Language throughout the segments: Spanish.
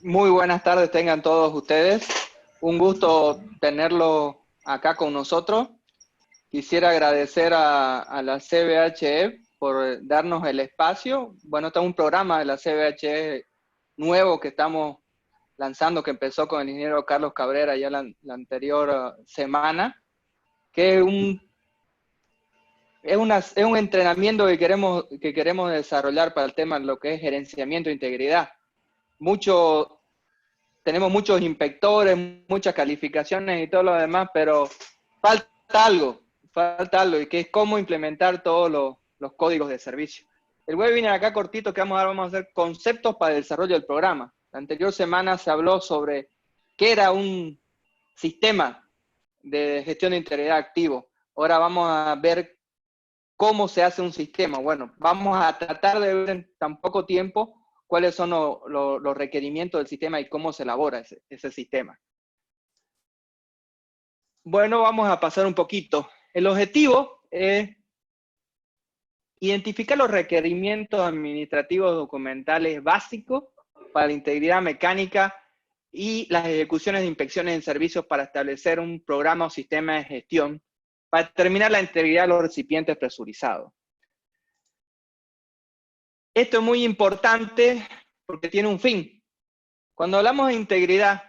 Muy buenas tardes tengan todos ustedes. Un gusto tenerlo acá con nosotros. Quisiera agradecer a la CBHE por darnos el espacio. Bueno, este es un programa de la CBHE nuevo que estamos lanzando, que empezó con el ingeniero Carlos Cabrera ya la anterior semana, que es un entrenamiento que queremos desarrollar para el tema de lo que es gerenciamiento de integridad. Tenemos muchos inspectores, muchas calificaciones y todo lo demás, pero falta algo, y que es cómo implementar todos los códigos de servicio. El webinar acá cortito que vamos a hacer conceptos para el desarrollo del programa. La anterior semana se habló sobre qué era un sistema de gestión de integridad activo. Ahora vamos a ver cómo se hace un sistema. Bueno, vamos a tratar de ver en tan poco tiempo cuáles son los requerimientos del sistema y cómo se elabora ese sistema. Bueno, vamos a pasar un poquito. El objetivo es identificar los requerimientos administrativos documentales básicos para la integridad mecánica y las ejecuciones de inspecciones en servicios para establecer un programa o sistema de gestión para determinar la integridad de los recipientes presurizados. Esto es muy importante porque tiene un fin. Cuando hablamos de integridad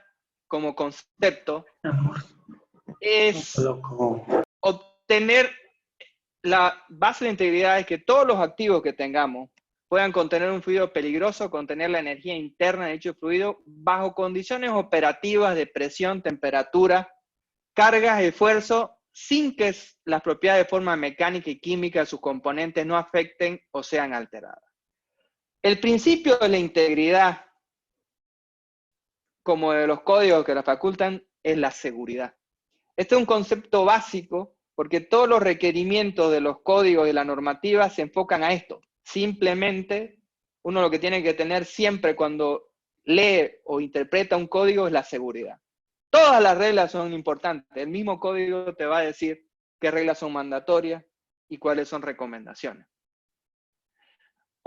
como concepto, es obtener la base de integridad es que todos los activos que tengamos puedan contener un fluido peligroso, contener la energía interna de dicho fluido bajo condiciones operativas de presión, temperatura, cargas, esfuerzo, sin que las propiedades de forma mecánica y química de sus componentes no afecten o sean alteradas. El principio de la integridad, como de los códigos que la facultan, es la seguridad. Este es un concepto básico porque todos los requerimientos de los códigos y la normativa se enfocan a esto. Simplemente, uno lo que tiene que tener siempre cuando lee o interpreta un código es la seguridad. Todas las reglas son importantes. El mismo código te va a decir qué reglas son mandatorias y cuáles son recomendaciones.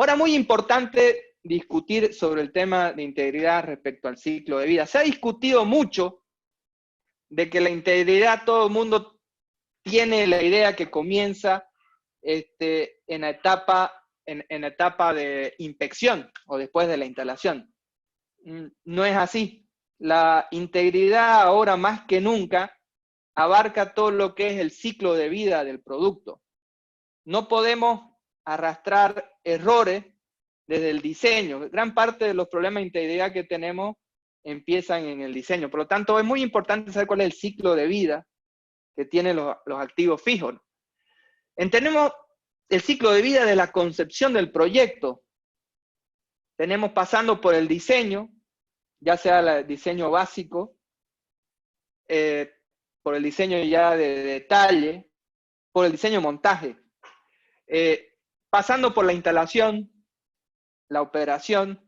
Ahora, muy importante discutir sobre el tema de integridad respecto al ciclo de vida. Se ha discutido mucho de que la integridad, todo el mundo tiene la idea que comienza en la etapa de inspección o después de la instalación. No es así. La integridad ahora más que nunca abarca todo lo que es el ciclo de vida del producto. No podemos arrastrar errores desde el diseño. Gran parte de los problemas de integridad que tenemos empiezan en el diseño. Por lo tanto, es muy importante saber cuál es el ciclo de vida que tienen los activos fijos. Entendemos el ciclo de vida de la concepción del proyecto. Tenemos pasando por el diseño, ya sea el diseño básico, por el diseño ya de detalle, por el diseño montaje, pasando por la instalación, la operación,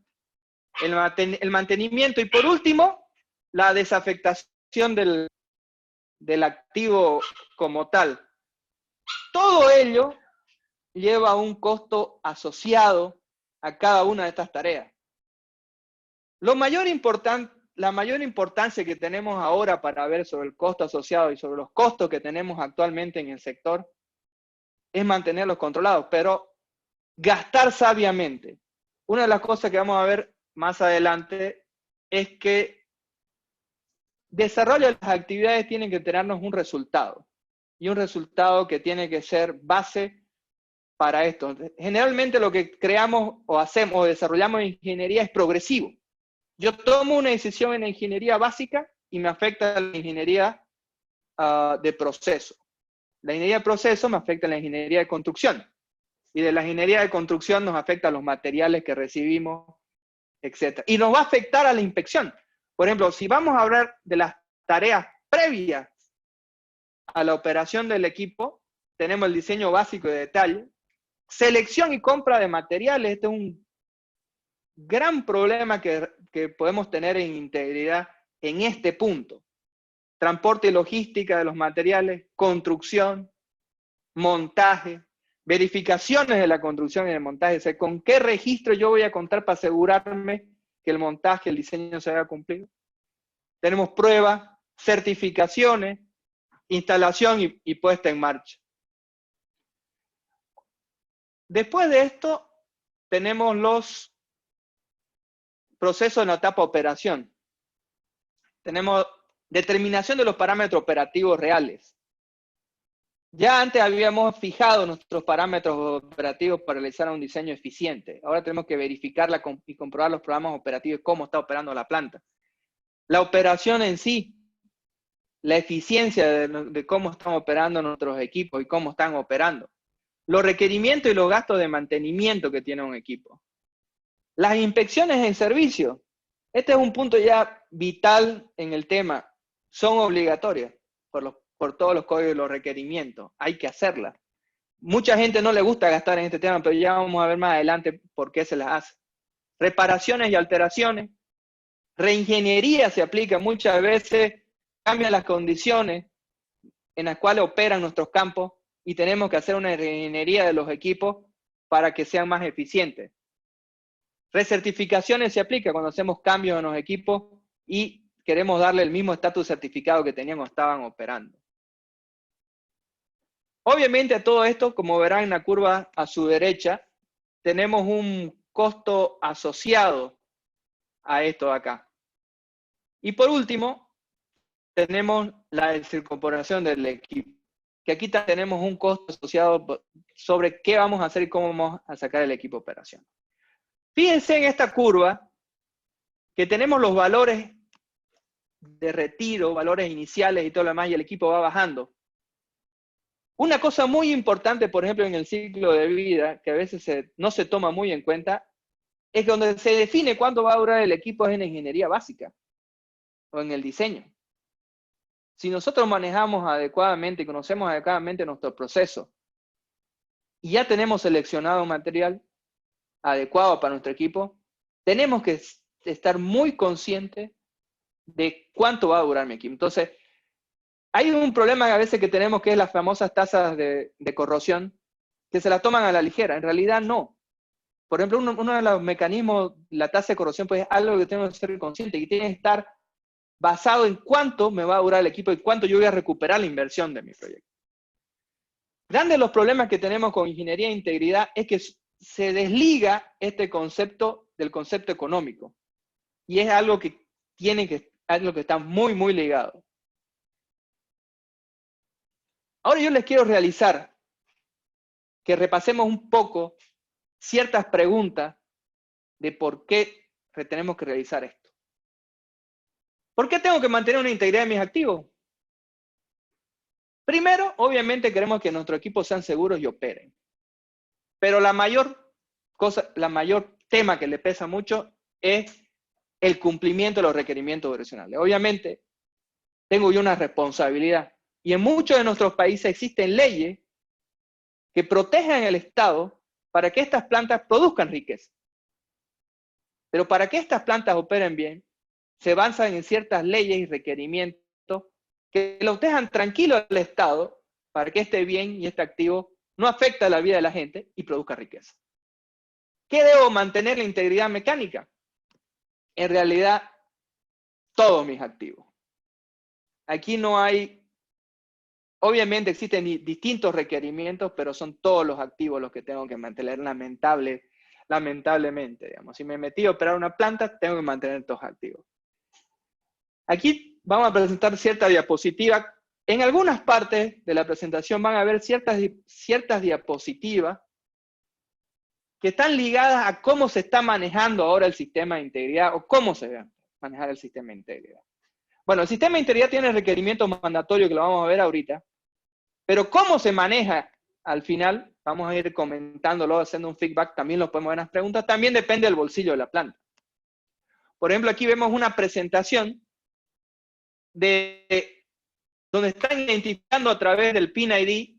el mantenimiento y por último, la desafectación del activo como tal. Todo ello lleva un costo asociado a cada una de estas tareas. La mayor importancia que tenemos ahora para ver sobre el costo asociado y sobre los costos que tenemos actualmente en el sector es mantenerlos controlados, pero gastar sabiamente. Una de las cosas que vamos a ver más adelante es que desarrollo de las actividades tienen que tenernos un resultado, y un resultado que tiene que ser base para esto. Generalmente lo que creamos o hacemos o desarrollamos en ingeniería es progresivo. Yo tomo una decisión en la ingeniería básica y me afecta a la ingeniería de proceso. La ingeniería de proceso me afecta a la ingeniería de construcción. Y de la ingeniería de construcción nos afecta a los materiales que recibimos, etc. Y nos va a afectar a la inspección. Por ejemplo, si vamos a hablar de las tareas previas a la operación del equipo, tenemos el diseño básico de detalle, selección y compra de materiales. Este es un gran problema que podemos tener en integridad en este punto. Transporte y logística de los materiales, construcción, montaje, verificaciones de la construcción y del montaje. O sea, ¿con qué registro yo voy a contar para asegurarme que el montaje, el diseño se haya cumplido. Tenemos pruebas, certificaciones, instalación y puesta en marcha. Después de esto, tenemos los procesos en la etapa operación. Tenemos determinación de los parámetros operativos reales. Ya antes habíamos fijado nuestros parámetros operativos para realizar un diseño eficiente. Ahora tenemos que verificarla y comprobar los programas operativos y cómo está operando la planta. La operación en sí, la eficiencia de cómo están operando nuestros equipos y cómo están operando. Los requerimientos y los gastos de mantenimiento que tiene un equipo. Las inspecciones en servicio. Este es un punto ya vital en el tema. Son obligatorias por todos los códigos y los requerimientos. Hay que hacerlas. Mucha gente no le gusta gastar en este tema, pero ya vamos a ver más adelante por qué se las hace. Reparaciones y alteraciones. Reingeniería se aplica muchas veces, cambian las condiciones en las cuales operan nuestros campos y tenemos que hacer una reingeniería de los equipos para que sean más eficientes. Recertificaciones se aplica cuando hacemos cambios en los equipos y queremos darle el mismo estatus certificado que tenían o estaban operando. Obviamente a todo esto, como verán en la curva a su derecha, tenemos un costo asociado a esto de acá. Y por último, tenemos la desincorporación del equipo, que aquí tenemos un costo asociado sobre qué vamos a hacer y cómo vamos a sacar el equipo de operación. Fíjense en esta curva que tenemos los valores de retiro, valores iniciales y todo lo demás, y el equipo va bajando. Una cosa muy importante, por ejemplo, en el ciclo de vida, que a veces no se toma muy en cuenta, es que donde se define cuánto va a durar el equipo es en la ingeniería básica o en el diseño. Si nosotros manejamos adecuadamente y conocemos adecuadamente nuestro proceso y ya tenemos seleccionado un material adecuado para nuestro equipo, tenemos que estar muy conscientes de cuánto va a durar mi equipo. Entonces, hay un problema a veces que tenemos que es las famosas tasas de corrosión, que se las toman a la ligera. En realidad no. Por ejemplo, uno de los mecanismos, la tasa de corrosión, pues es algo que tengo que ser consciente y tiene que estar basado en cuánto me va a durar el equipo y cuánto yo voy a recuperar la inversión de mi proyecto. Grandes los problemas que tenemos con ingeniería de integridad es que se desliga este concepto del concepto económico. Y es algo que está muy, muy ligado. Ahora yo les quiero realizar que repasemos un poco ciertas preguntas de por qué tenemos que realizar esto. ¿Por qué tengo que mantener una integridad de mis activos? Primero, obviamente queremos que nuestros equipos sean seguros y operen. Pero la mayor tema que le pesa mucho es el cumplimiento de los requerimientos operacionales. Obviamente, tengo yo una responsabilidad. Y en muchos de nuestros países existen leyes que protejan el Estado para que estas plantas produzcan riqueza. Pero para que estas plantas operen bien, se basan en ciertas leyes y requerimientos que los dejan tranquilo al Estado para que este bien y este activo no afecte a la vida de la gente y produzca riqueza. ¿Qué debo mantener la integridad mecánica? En realidad, todos mis activos. Aquí no hay, obviamente existen distintos requerimientos, pero son todos los activos los que tengo que mantener lamentablemente. Digamos. Si me metí a operar una planta, tengo que mantener todos activos. Aquí vamos a presentar cierta diapositiva. En algunas partes de la presentación van a ver ciertas diapositivas que están ligadas a cómo se está manejando ahora el sistema de integridad o cómo se va a manejar el sistema de integridad. Bueno, el sistema de integridad tiene requerimientos mandatorios que lo vamos a ver ahorita, pero cómo se maneja al final, vamos a ir comentándolo, haciendo un feedback, también lo podemos ver en las preguntas, también depende del bolsillo de la planta. Por ejemplo, aquí vemos una presentación de donde están identificando a través del PIN ID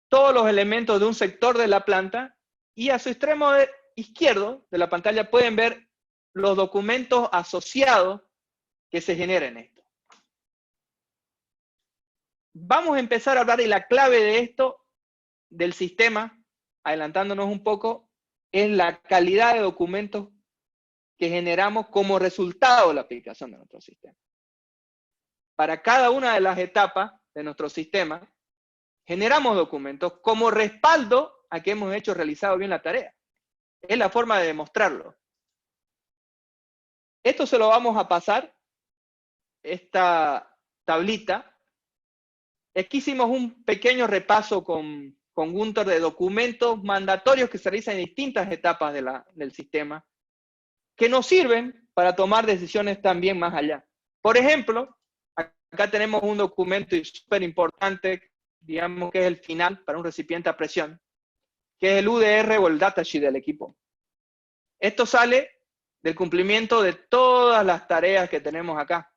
todos los elementos de un sector de la planta y a su extremo izquierdo de la pantalla pueden ver los documentos asociados que se generan en esto. Vamos a empezar a hablar de la clave de esto, del sistema, adelantándonos un poco, es la calidad de documentos que generamos como resultado de la aplicación de nuestro sistema. Para cada una de las etapas de nuestro sistema, generamos documentos como respaldo a que hemos realizado bien la tarea. Es la forma de demostrarlo. Esto se lo vamos a pasar, esta tablita. Aquí hicimos un pequeño repaso con Gunther de documentos mandatorios que se realizan en distintas etapas del sistema, que nos sirven para tomar decisiones también más allá. Por ejemplo, acá tenemos un documento súper importante, digamos que es el final para un recipiente a presión, que es el UDR o el datasheet del equipo. Esto sale del cumplimiento de todas las tareas que tenemos acá.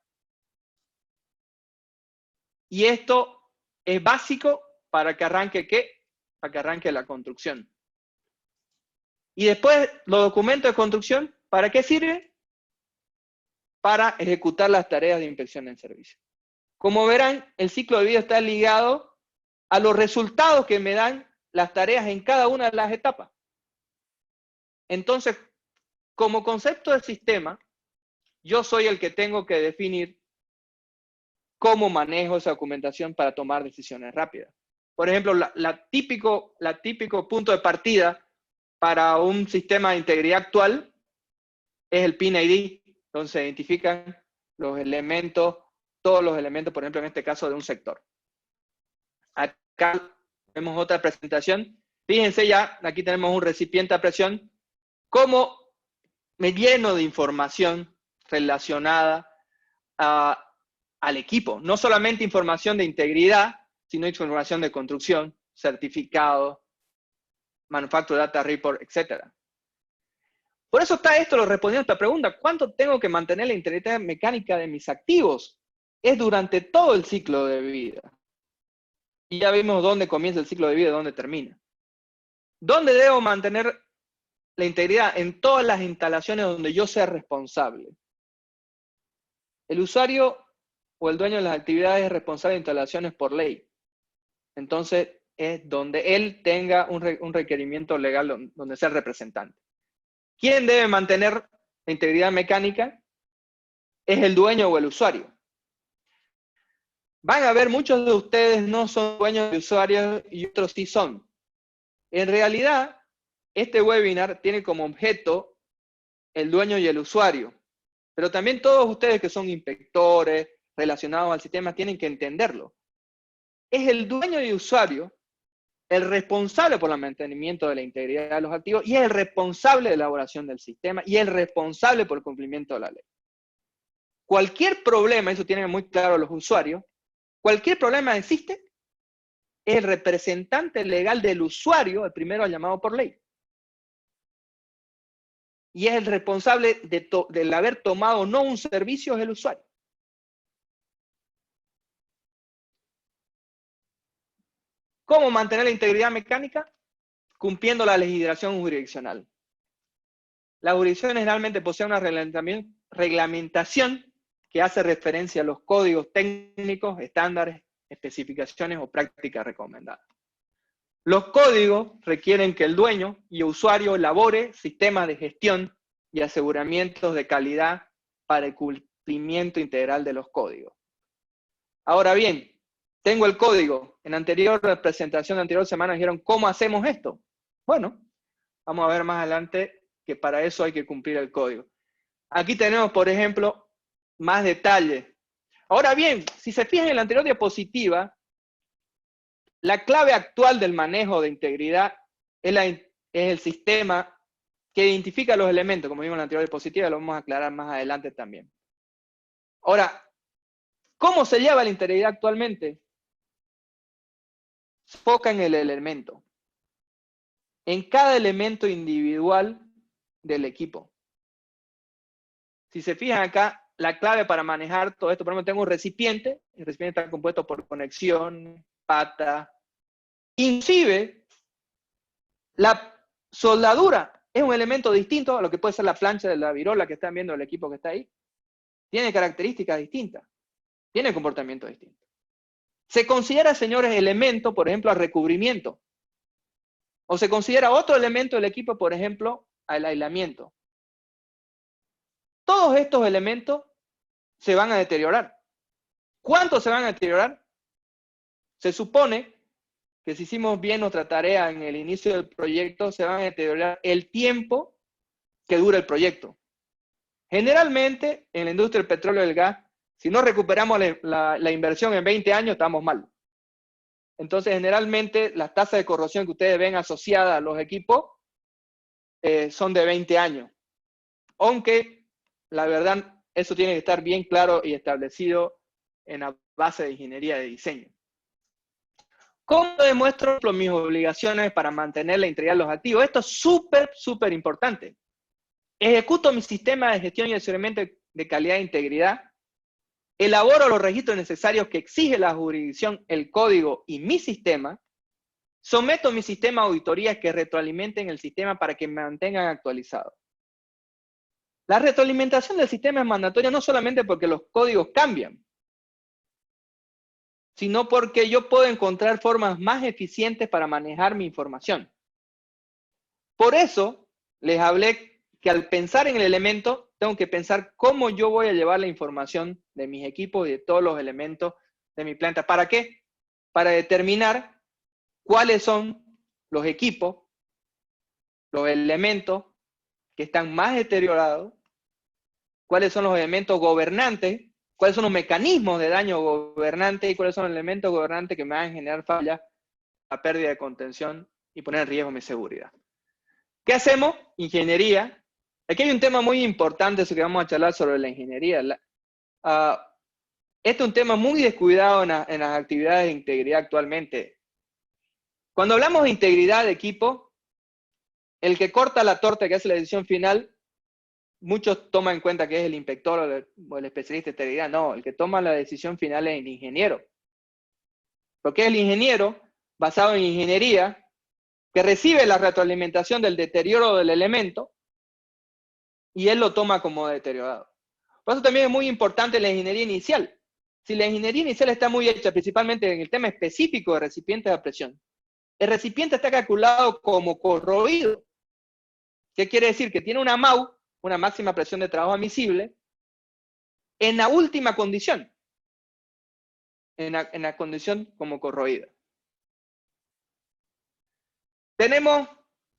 Y esto es básico para que arranque ¿qué? Para que arranque la construcción. Y después, los documentos de construcción, ¿para qué sirven? Para ejecutar las tareas de inspección en servicio. Como verán, el ciclo de vida está ligado a los resultados que me dan las tareas en cada una de las etapas. Entonces, como concepto de sistema, yo soy el que tengo que definir cómo manejo esa documentación para tomar decisiones rápidas. Por ejemplo, la típico punto de partida para un sistema de integridad actual es el PIN-ID, donde se identifican los elementos, todos los elementos, por ejemplo, en este caso de un sector. Acá vemos otra presentación. Fíjense ya, aquí tenemos un recipiente a presión. ¿Cómo me lleno de información relacionada al equipo? No solamente información de integridad, sino información de construcción, certificado, Manufacturer Data Report, etc. Por eso está esto, lo respondiendo a esta pregunta. ¿Cuánto tengo que mantener la integridad mecánica de mis activos? Es durante todo el ciclo de vida. Y ya vimos dónde comienza el ciclo de vida y dónde termina. ¿Dónde debo mantener la integridad? En todas las instalaciones donde yo sea responsable. El usuario o el dueño de las actividades es responsable de instalaciones por ley. Entonces, es donde él tenga un requerimiento legal, donde sea el representante. ¿Quién debe mantener la integridad mecánica? Es el dueño o el usuario. Van a ver, muchos de ustedes no son dueños de usuarios y otros sí son. En realidad, este webinar tiene como objeto el dueño y el usuario. Pero también todos ustedes que son inspectores relacionados al sistema tienen que entenderlo. Es el dueño y usuario el responsable por el mantenimiento de la integridad de los activos y es el responsable de la elaboración del sistema y el responsable por el cumplimiento de la ley. Cualquier problema, eso tienen muy claro los usuarios, cualquier problema existe, es el representante legal del usuario, el primero llamado por ley. Y es el responsable del haber tomado o no un servicio, es el usuario. ¿Cómo mantener la integridad mecánica? Cumpliendo la legislación jurisdiccional. La jurisdicción generalmente posee una reglamentación que hace referencia a los códigos técnicos, estándares, especificaciones o prácticas recomendadas. Los códigos requieren que el dueño y usuario elabore sistemas de gestión y aseguramientos de calidad para el cumplimiento integral de los códigos. Ahora bien, tengo el código. En anterior presentación, de anterior semana, dijeron, ¿cómo hacemos esto? Bueno, vamos a ver más adelante que para eso hay que cumplir el código. Aquí tenemos, por ejemplo, más detalle. Ahora bien, si se fijan en la anterior diapositiva, la clave actual del manejo de integridad es el sistema que identifica los elementos, como vimos en la anterior diapositiva, lo vamos a aclarar más adelante también. Ahora, ¿cómo se lleva la integridad actualmente? Se enfoca en el elemento. En cada elemento individual del equipo. Si se fijan acá, la clave para manejar todo esto, por ejemplo, tengo un recipiente, el recipiente está compuesto por conexión, pata, inclusive la soldadura es un elemento distinto a lo que puede ser la plancha de la virola que están viendo el equipo que está ahí. Tiene características distintas, tiene comportamiento distinto. Se considera, señores, elemento, por ejemplo, al recubrimiento. O se considera otro elemento del equipo, por ejemplo, al aislamiento. todos estos elementos se van a deteriorar. ¿Cuánto se van a deteriorar? Se supone que si hicimos bien nuestra tarea en el inicio del proyecto, se van a deteriorar el tiempo que dura el proyecto. Generalmente, en la industria del petróleo y del gas, si no recuperamos la inversión en 20 años, estamos mal. Entonces, generalmente, las tasas de corrosión que ustedes ven asociadas a los equipos son de 20 años. Aunque, la verdad, eso tiene que estar bien claro y establecido en la base de ingeniería de diseño. ¿Cómo demuestro mis obligaciones para mantener la integridad de los activos? Esto es súper importante. Ejecuto mi sistema de gestión y aseguramiento de calidad e integridad. Elaboro los registros necesarios que exige la jurisdicción, el código y mi sistema. Someto mi sistema a auditorías que retroalimenten el sistema para que me mantengan actualizado. La retroalimentación del sistema es mandatoria no solamente porque los códigos cambian, sino porque yo puedo encontrar formas más eficientes para manejar mi información. Por eso les hablé que al pensar en el elemento, tengo que pensar cómo yo voy a llevar la información de mis equipos y de todos los elementos de mi planta. ¿Para qué? Para determinar cuáles son los equipos, los elementos que están más deteriorados, cuáles son los elementos gobernantes, cuáles son los mecanismos de daño gobernante y cuáles son los elementos gobernantes que me van a generar fallas, la pérdida de contención y poner en riesgo mi seguridad. ¿Qué hacemos? Ingeniería. Aquí hay un tema muy importante, eso que vamos a charlar sobre la ingeniería. Este es un tema muy descuidado en las actividades de integridad actualmente. Cuando hablamos de integridad de equipo, el que corta la torta, que hace la decisión final, muchos toman en cuenta que es el inspector o el especialista de integridad. No, el que toma la decisión final es el ingeniero. Porque es el ingeniero, basado en ingeniería, que recibe la retroalimentación del deterioro del elemento y él lo toma como deteriorado. Por eso también es muy importante la ingeniería inicial. Si la ingeniería inicial está muy hecha, principalmente en el tema específico de recipientes a presión, el recipiente está calculado como corroído. ¿Qué quiere decir? Que tiene una MAU, una máxima presión de trabajo admisible, en la última condición, en la condición como corroída. Tenemos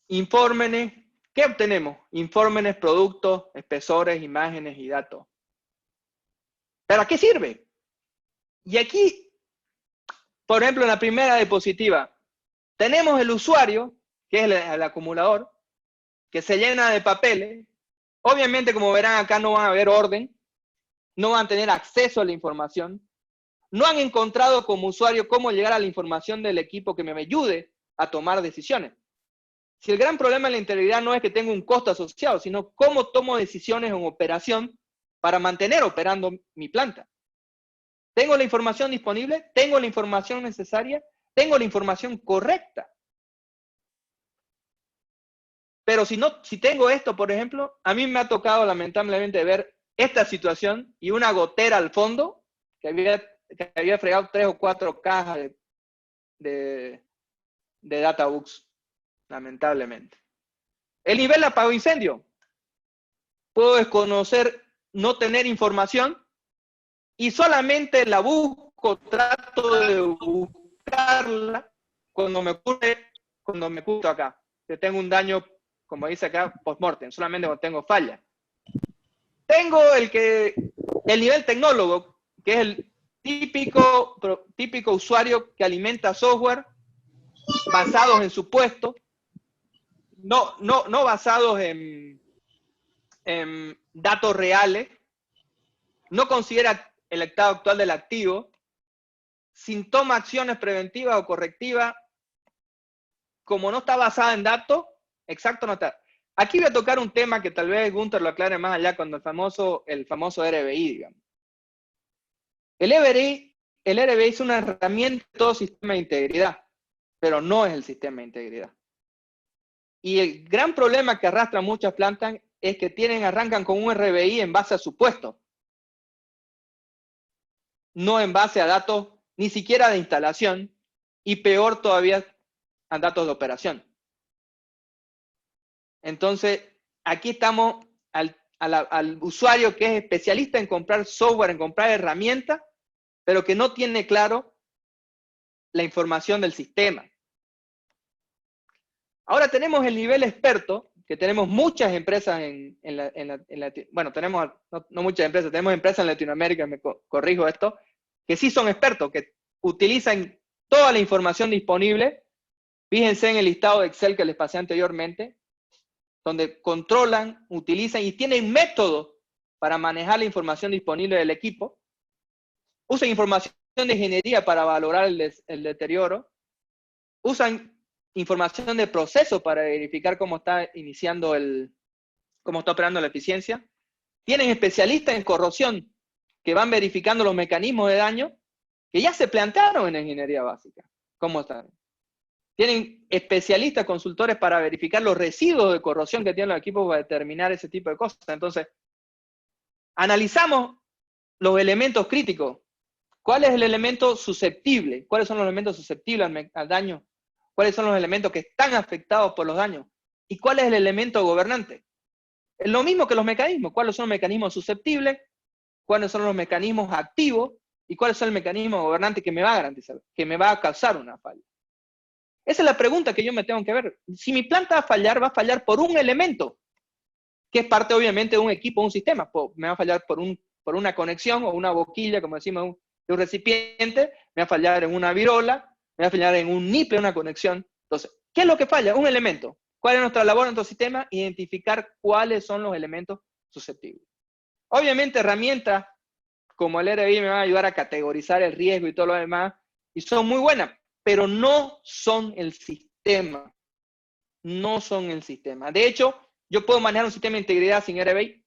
informes. ¿Qué obtenemos? Informes, productos, espesores, imágenes y datos. ¿Para qué sirve? Y aquí, por ejemplo, en la primera diapositiva, tenemos el usuario, que es el acumulador, que se llena de papeles. Obviamente, como verán acá, no van a haber orden, no van a tener acceso a la información, no han encontrado como usuario cómo llegar a la información del equipo que me ayude a tomar decisiones. Si el gran problema de la integridad no es que tenga un costo asociado, sino cómo tomo decisiones en operación para mantener operando mi planta. ¿Tengo la información disponible? ¿Tengo la información necesaria? ¿Tengo la información correcta? Pero si tengo esto, por ejemplo, a mí me ha tocado lamentablemente ver esta situación y una gotera al fondo que había fregado 3 o 4 cajas de databooks, lamentablemente. El nivel de apago incendio. Puedo desconocer, no tener información y solamente la busco, trato de buscarla cuando me ocurre acá. Que tengo un daño, como dice acá, post-mortem, solamente cuando tengo falla. Tengo el nivel tecnólogo, que es el típico usuario que alimenta software basados en supuestos, no basados en datos reales, no considera el estado actual del activo, sin toma acciones preventivas o correctivas, como no está basada en datos, exacto no está. Aquí voy a tocar un tema que tal vez Gunther lo aclare más allá cuando el famoso RBI, digamos. El RBI es una herramienta de todo sistema de integridad, pero no es el sistema de integridad. Y el gran problema que arrastran muchas plantas es que arrancan con un RBI en base a supuestos, no en base a datos ni siquiera de instalación, y peor todavía a datos de operación. Entonces, aquí estamos al usuario que es especialista en comprar software, en comprar herramientas, pero que no tiene claro la información del sistema. Ahora tenemos el nivel experto, que tenemos muchas empresas bueno, tenemos, no muchas empresas, tenemos empresas en Latinoamérica, me corrijo esto, que sí son expertos, que utilizan toda la información disponible. Fíjense en el listado de Excel que les pasé anteriormente, donde controlan, utilizan y tienen métodos para manejar la información disponible del equipo. Usan información de ingeniería para valorar el deterioro. Usan información de proceso para verificar cómo está cómo está operando la eficiencia. Tienen especialistas en corrosión que van verificando los mecanismos de daño que ya se plantearon en la ingeniería básica. ¿Cómo están? Tienen especialistas, consultores para verificar los residuos de corrosión que tienen los equipos para determinar ese tipo de cosas. Entonces, analizamos los elementos críticos. ¿Cuál es el elemento susceptible? ¿Cuáles son los elementos susceptibles al daño? ¿Cuáles son los elementos que están afectados por los daños? ¿Y cuál es el elemento gobernante? Es lo mismo que los mecanismos. ¿Cuáles son los mecanismos susceptibles? ¿Cuáles son los mecanismos activos? ¿Y cuál es el mecanismo gobernante que me va a garantizar, que me va a causar una falla? Esa es la pregunta que yo me tengo que ver. Si mi planta va a fallar por un elemento, que es parte obviamente de un equipo, un sistema. Me va a fallar por una conexión o una boquilla, como decimos, de un recipiente, me va a fallar en una virola, me va a fallar en un niple, una conexión. Entonces, ¿qué es lo que falla? Un elemento. ¿Cuál es nuestra labor en nuestro sistema? Identificar cuáles son los elementos susceptibles. Obviamente, herramientas como el RBI me van a ayudar a categorizar el riesgo y todo lo demás, y son muy buenas, pero no son el sistema. No son el sistema. De hecho, yo puedo manejar un sistema de integridad sin RBI.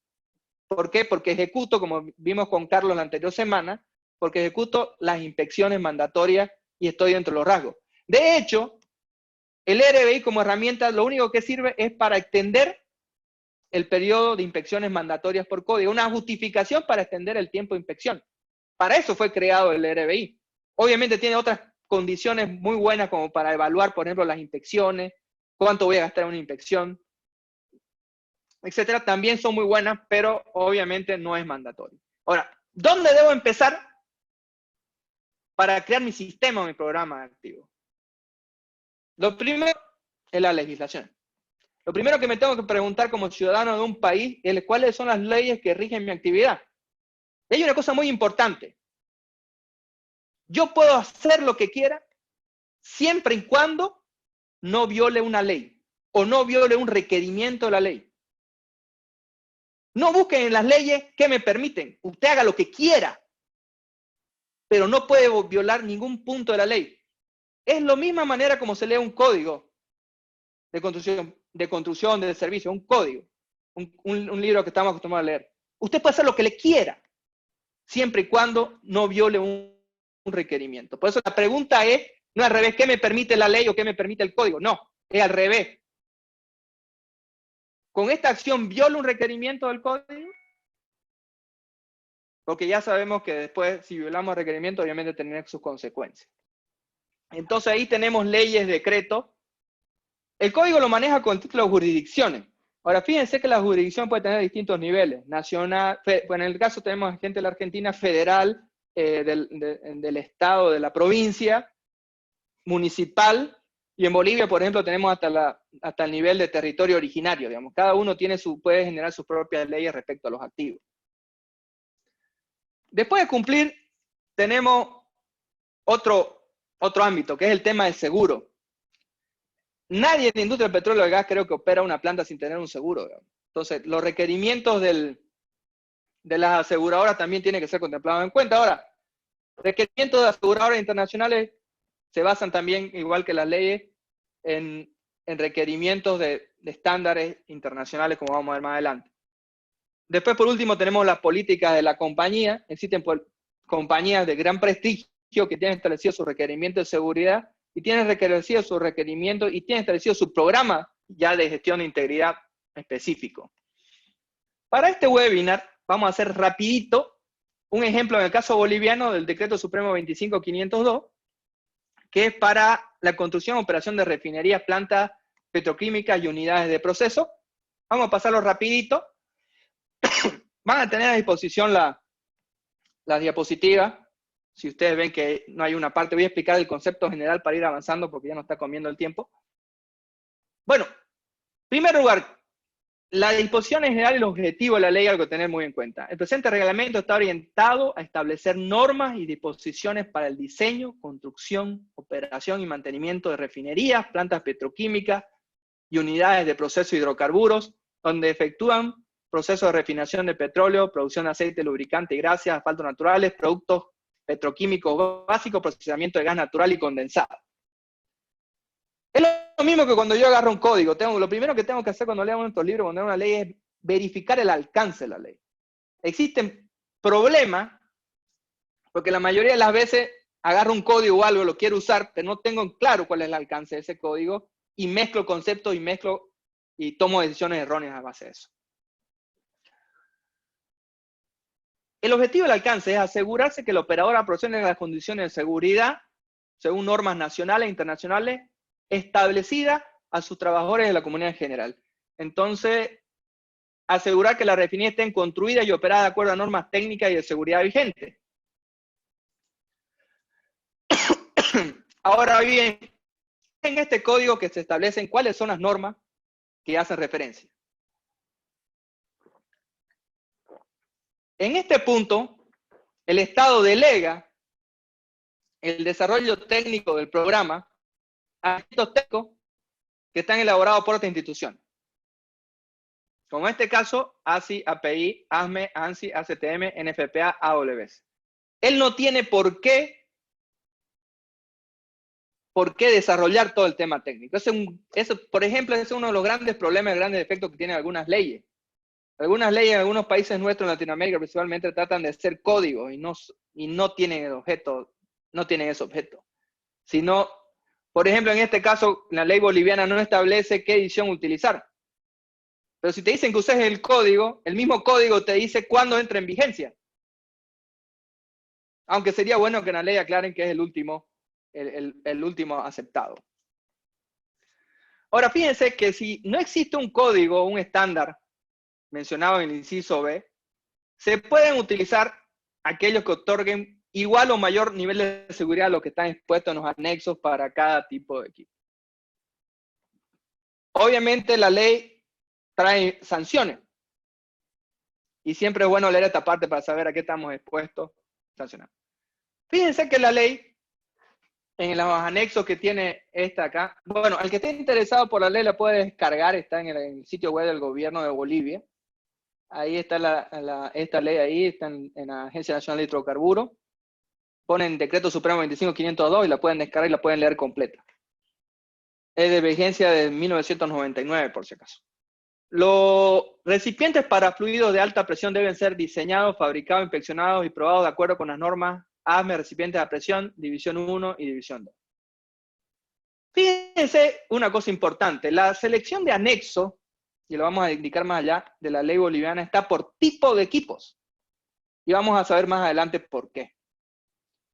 ¿Por qué? Porque ejecuto, como vimos con Carlos la anterior semana, porque ejecuto las inspecciones mandatorias y estoy dentro de los rasgos. De hecho, el RBI como herramienta lo único que sirve es para extender el periodo de inspecciones mandatorias por código, una justificación para extender el tiempo de inspección. Para eso fue creado el RBI. Obviamente tiene otras condiciones muy buenas como para evaluar, por ejemplo, las inspecciones, cuánto voy a gastar en una inspección, etcétera. También son muy buenas, pero obviamente no es mandatorio. Ahora, ¿dónde debo empezar para crear mi sistema o mi programa activo? Lo primero es la legislación. Lo primero que me tengo que preguntar como ciudadano de un país es cuáles son las leyes que rigen mi actividad. Y hay una cosa muy importante. Yo puedo hacer lo que quiera siempre y cuando no viole una ley o no viole un requerimiento de la ley. No busquen en las leyes que me permiten. Usted haga lo que quiera, pero no puede violar ningún punto de la ley. Es la misma manera como se lee un código de construcción, de servicio, un código, un libro que estamos acostumbrados a leer. Usted puede hacer lo que le quiera, siempre y cuando no viole un requerimiento. Por eso la pregunta es, no al revés, ¿qué me permite la ley o qué me permite el código? No, es al revés. ¿Con esta acción viola un requerimiento del código? Porque ya sabemos que después, si violamos el requerimiento, obviamente tendrá sus consecuencias. Entonces ahí tenemos leyes, decretos. El código lo maneja con título de jurisdicciones. Ahora, fíjense que la jurisdicción puede tener distintos niveles. Nacional, bueno, en el caso tenemos gente de la Argentina, federal, del estado, de la provincia, municipal, y en Bolivia, por ejemplo, tenemos hasta el nivel de territorio originario, digamos. Cada uno puede generar sus propias leyes respecto a los activos. Después de cumplir, tenemos otro ámbito, que es el tema del seguro. Nadie en la industria del petróleo y del gas creo que opera una planta sin tener un seguro, digamos. Entonces, los requerimientos de las aseguradoras también tienen que ser contemplados en cuenta. Ahora, requerimientos de aseguradoras internacionales se basan también, igual que las leyes, en requerimientos de estándares internacionales, como vamos a ver más adelante. Después, por último, tenemos las políticas de la compañía. Existen compañías de gran prestigio que tienen establecido su requerimiento de seguridad y tienen establecido su requerimiento y tienen establecido su programa ya de gestión de integridad específico. Para este webinar vamos a hacer rapidito un ejemplo en el caso boliviano del Decreto Supremo 25502, que es para la construcción y operación de refinerías, plantas petroquímicas y unidades de proceso. Vamos a pasarlo rapidito. Van a tener a disposición la diapositiva. Si ustedes ven que no hay una parte, voy a explicar el concepto general para ir avanzando porque ya nos está comiendo el tiempo. Bueno, en primer lugar, la disposición en general y el objetivo de la ley, algo que tener muy en cuenta. El presente reglamento está orientado a establecer normas y disposiciones para el diseño, construcción, operación y mantenimiento de refinerías, plantas petroquímicas y unidades de proceso de hidrocarburos, donde efectúan procesos de refinación de petróleo, producción de aceite, lubricante y grasas, asfaltos naturales, productos petroquímicos básicos, procesamiento de gas natural y condensado. Es lo mismo que cuando yo agarro un código. Lo primero que tengo que hacer cuando leo estos libros, cuando leo una ley, es verificar el alcance de la ley. Existen problemas, porque la mayoría de las veces agarro un código o algo, lo quiero usar, pero no tengo claro cuál es el alcance de ese código, y mezclo conceptos y tomo decisiones erróneas a base de eso. El objetivo del alcance es asegurarse que el operador aproveche las condiciones de seguridad, según normas nacionales e internacionales, establecidas a sus trabajadores de la comunidad en general. Entonces, asegurar que las refinerías estén construidas y operadas de acuerdo a normas técnicas y de seguridad vigentes. Ahora bien, en este código que se establecen cuáles son las normas que hacen referencia. En este punto, el Estado delega el desarrollo técnico del programa a estos técnicos que están elaborados por esta institución. Como en este caso, ASI, API, ASME, ANSI, ACTM, NFPA, AWS. Él no tiene por qué desarrollar todo el tema técnico. Eso, por ejemplo, es uno de los grandes problemas, grandes defectos que tienen algunas leyes. Algunas leyes en algunos países nuestros en Latinoamérica principalmente tratan de ser códigos y no tienen el objeto, no tienen ese objeto. Sino, por ejemplo, en este caso, la ley boliviana no establece qué edición utilizar. Pero si te dicen que uses el código, el mismo código te dice cuándo entra en vigencia. Aunque sería bueno que en la ley aclaren que es el último aceptado. Ahora, fíjense que si no existe un código, un estándar, mencionado en el inciso B, se pueden utilizar aquellos que otorguen igual o mayor nivel de seguridad a los que están expuestos en los anexos para cada tipo de equipo. Obviamente la ley trae sanciones. Y siempre es bueno leer esta parte para saber a qué estamos expuestos sancionar. Fíjense que la ley, en los anexos que tiene esta acá, bueno, el que esté interesado por la ley la puede descargar, está en el sitio web del gobierno de Bolivia. Ahí está esta ley, ahí está en la Agencia Nacional de Hidrocarburos. Ponen Decreto Supremo 25502 y la pueden descargar y la pueden leer completa. Es de vigencia de 1999, por si acaso. Los recipientes para fluidos de alta presión deben ser diseñados, fabricados, inspeccionados y probados de acuerdo con las normas ASME, recipientes a presión, División 1 y División 2. Fíjense una cosa importante, la selección de anexo, y lo vamos a indicar más allá, de la ley boliviana está por tipo de equipos. Y vamos a saber más adelante por qué.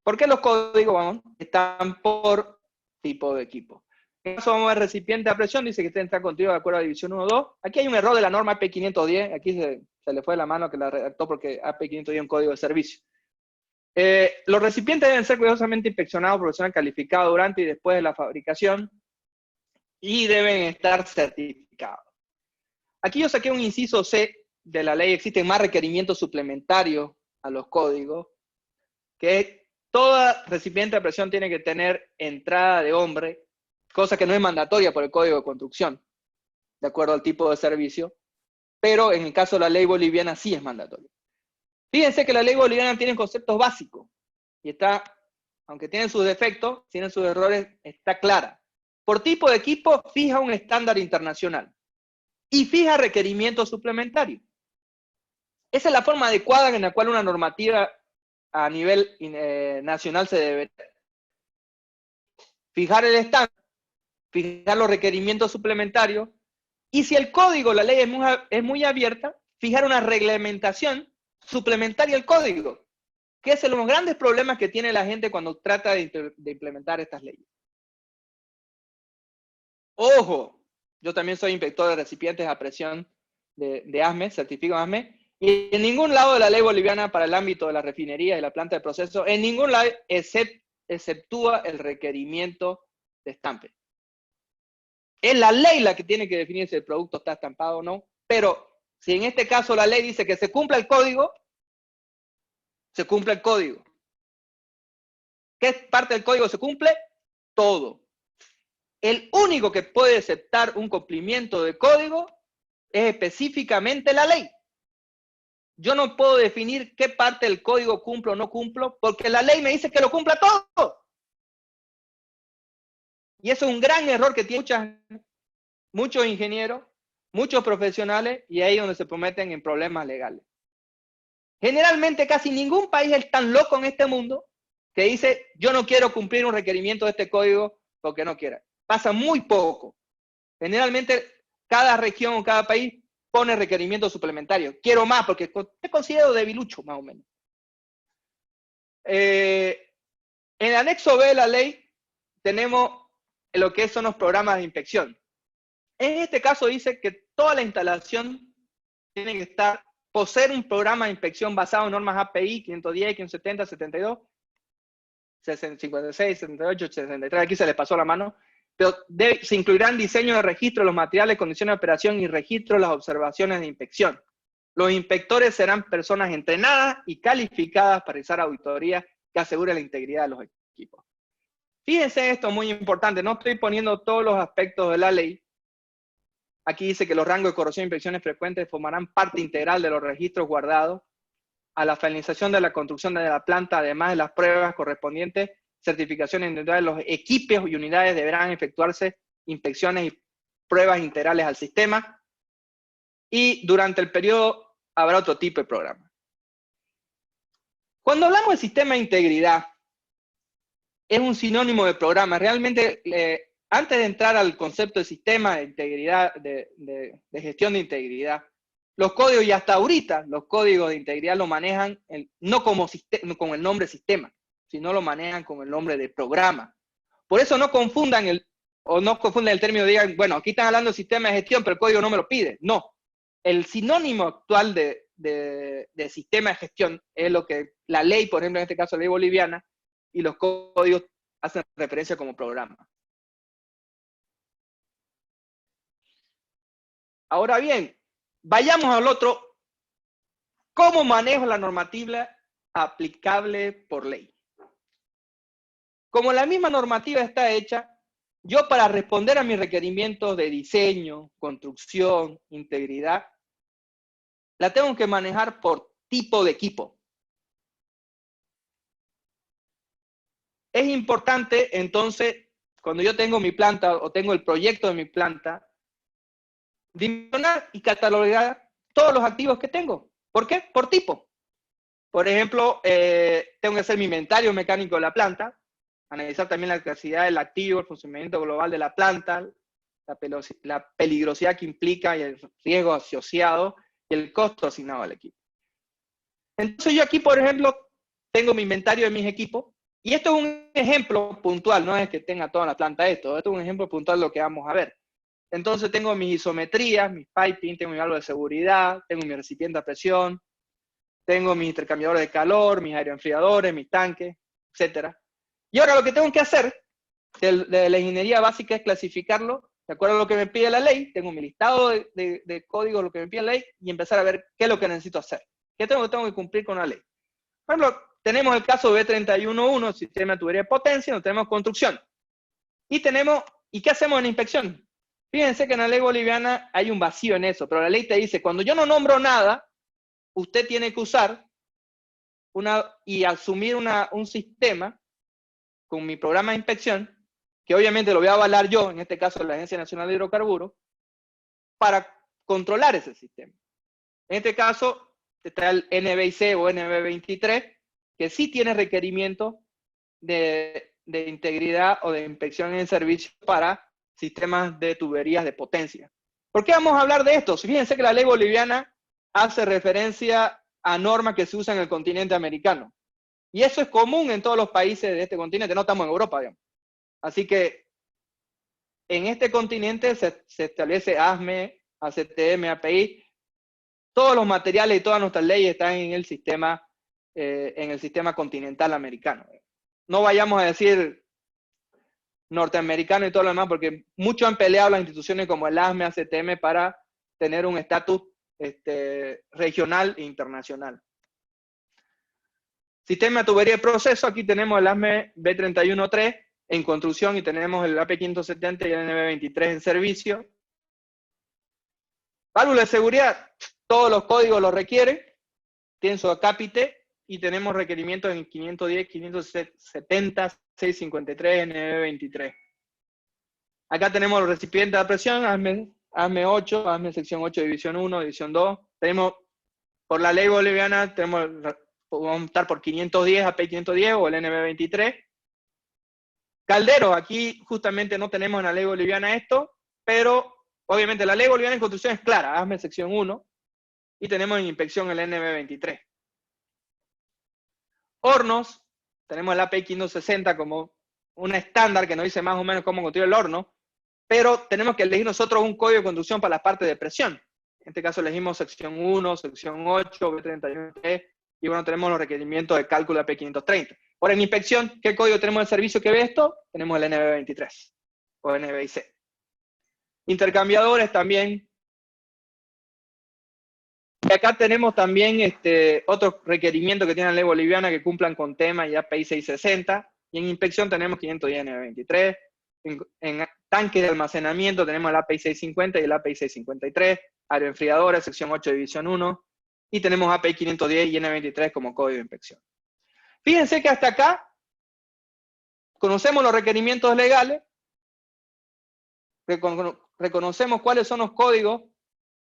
¿Por qué los códigos están por tipo de equipo? En caso vamos a ver recipiente a presión, dice que está construido de acuerdo a División 1.2. Aquí hay un error de la norma AP510, aquí se le fue la mano que la redactó porque AP510 es un código de servicio. Los recipientes deben ser cuidadosamente inspeccionados por personal calificado durante y después de la fabricación y deben estar certificados. Aquí yo saqué un inciso C de la ley, existen más requerimientos suplementarios a los códigos, que todo recipiente a presión tiene que tener entrada de hombre, cosa que no es mandatoria por el Código de Construcción, de acuerdo al tipo de servicio, pero en el caso de la ley boliviana sí es mandatorio. Fíjense que la ley boliviana tiene conceptos básicos, y está, aunque tienen sus defectos, tienen sus errores, está clara. Por tipo de equipo, fija un estándar internacional, y fija requerimientos suplementarios. Esa es la forma adecuada en la cual una normativa a nivel nacional se debe fijar el estándar, fijar los requerimientos suplementarios, y si el código, la ley es muy abierta, fijar una reglamentación suplementaria al código, que es uno de los grandes problemas que tiene la gente cuando trata de implementar estas leyes. Ojo, yo también soy inspector de recipientes a presión de ASME, certifico ASME, Y en ningún lado de la ley boliviana para el ámbito de la refinería y la planta de proceso, en ningún lado exceptúa el requerimiento de estampe. Es la ley la que tiene que definir si el producto está estampado o no, pero si en este caso la ley dice que se cumpla el código, se cumple el código. ¿Qué parte del código se cumple? Todo. El único que puede aceptar un cumplimiento de código es específicamente la ley. Yo no puedo definir qué parte del código cumplo o no cumplo, porque la ley me dice que lo cumpla todo. Y eso es un gran error que tienen muchos ingenieros, muchos profesionales, y ahí es donde se prometen en problemas legales. Generalmente casi ningún país es tan loco en este mundo que dice, yo no quiero cumplir un requerimiento de este código porque no quiera. Pasa muy poco. Generalmente cada región o cada país pone requerimientos suplementarios. Quiero más porque te considero debilucho, más o menos. En el anexo B de la ley tenemos lo que son los programas de inspección. En este caso dice que toda la instalación tiene que poseer un programa de inspección basado en normas API 510, 570, 72, 56, 78, 63, aquí se les pasó la mano, pero se incluirán diseño de registro de los materiales, condiciones de operación y registro de las observaciones de inspección. Los inspectores serán personas entrenadas y calificadas para realizar auditorías que aseguren la integridad de los equipos. Fíjense esto, muy importante, no estoy poniendo todos los aspectos de la ley. Aquí dice que los rangos de corrosión e inspecciones frecuentes formarán parte integral de los registros guardados a la finalización de la construcción de la planta, además de las pruebas correspondientes, certificaciones individuales, los equipos y unidades deberán efectuarse inspecciones y pruebas integrales al sistema, y durante el periodo habrá otro tipo de programa. Cuando hablamos de sistema de integridad, es un sinónimo de programa. Realmente, antes de entrar al concepto de sistema de integridad, de gestión de integridad, los códigos, y hasta ahorita, los códigos de integridad lo manejan no con el nombre sistema, sino lo manejan con el nombre de programa. Por eso no confundan el término, digan, bueno, aquí están hablando de sistema de gestión, pero el código no me lo pide. No. El sinónimo actual de sistema de gestión es lo que la ley, por ejemplo, en este caso la ley boliviana, y los códigos hacen referencia como programa. Ahora bien, vayamos al otro. ¿Cómo manejo la normativa aplicable por ley? Como la misma normativa está hecha, yo para responder a mis requerimientos de diseño, construcción, integridad, la tengo que manejar por tipo de equipo. Es importante, entonces, cuando yo tengo mi planta o tengo el proyecto de mi planta, dimensionar y catalogar todos los activos que tengo. ¿Por qué? Por tipo. Por ejemplo, tengo que hacer mi inventario mecánico de la planta, analizar también la capacidad del activo, el funcionamiento global de la planta, la peligrosidad que implica y el riesgo asociado y el costo asignado al equipo. Entonces yo aquí, por ejemplo, tengo mi inventario de mis equipos, y esto es un ejemplo puntual, no es que tenga toda la planta esto es un ejemplo puntual de lo que vamos a ver. Entonces tengo mis isometrías, mis piping, tengo mi válvula de seguridad, tengo mi recipiente a presión, tengo mis intercambiadores de calor, mis aeroenfriadores, mis tanques, etc. Y ahora lo que tengo que hacer de la ingeniería básica es clasificarlo de acuerdo a lo que me pide la ley. Tengo mi listado de códigos, lo que me pide la ley, y empezar a ver qué es lo que necesito hacer. ¿Qué tengo que cumplir con la ley? Por ejemplo, tenemos el caso B311, sistema de tubería de potencia, donde tenemos construcción. ¿Y qué hacemos en la inspección? Fíjense que en la ley boliviana hay un vacío en eso, pero la ley te dice, cuando yo no nombro nada, usted tiene que usar y asumir un sistema con mi programa de inspección, que obviamente lo voy a avalar yo, en este caso la Agencia Nacional de Hidrocarburos, para controlar ese sistema. En este caso está el NBIC o NB23, que sí tiene requerimientos de integridad o de inspección en servicio para sistemas de tuberías de potencia. ¿Por qué vamos a hablar de esto? Fíjense que la ley boliviana hace referencia a normas que se usan en el continente americano. Y eso es común en todos los países de este continente, no estamos en Europa, digamos. Así que en este continente se establece ASME, ACTM, API, todos los materiales y todas nuestras leyes están en el sistema continental americano. No vayamos a decir norteamericano y todo lo demás, porque muchos han peleado las instituciones como el ASME, ACTM, para tener un estatus regional e internacional. Sistema de tubería de proceso, aquí tenemos el ASME B313 en construcción y tenemos el AP570 y el NB23 en servicio. Válvula de seguridad, todos los códigos lo requieren, tienen su acápite y tenemos requerimientos en 510, 570, 653, NB23. Acá tenemos los recipientes de presión, ASME 8, ASME sección 8, división 1, división 2. Tenemos, por la ley boliviana, podemos optar por 510, AP 510 o el NB23. Calderos, aquí justamente no tenemos en la ley boliviana esto, pero obviamente la ley boliviana en construcción es clara, ASME sección 1, y tenemos en inspección el NB23. Hornos, tenemos el AP 560 como un estándar que nos dice más o menos cómo construir el horno, pero tenemos que elegir nosotros un código de construcción para la parte de presión. En este caso elegimos sección 1, sección 8, B31T, y bueno, tenemos los requerimientos de cálculo de AP530. Ahora en inspección, ¿qué código tenemos del servicio que ve esto? Tenemos el NB23 o NBIC. Intercambiadores también. Y acá tenemos también otros requerimientos que tiene la ley boliviana que cumplan con tema y API 660. Y en inspección tenemos 510 NB23. En tanque de almacenamiento tenemos el API 650 y el API 653. Aeroenfriadores, sección 8, división 1. Y tenemos API 510 y N23 como código de inspección. Fíjense que hasta acá conocemos los requerimientos legales, reconocemos cuáles son los códigos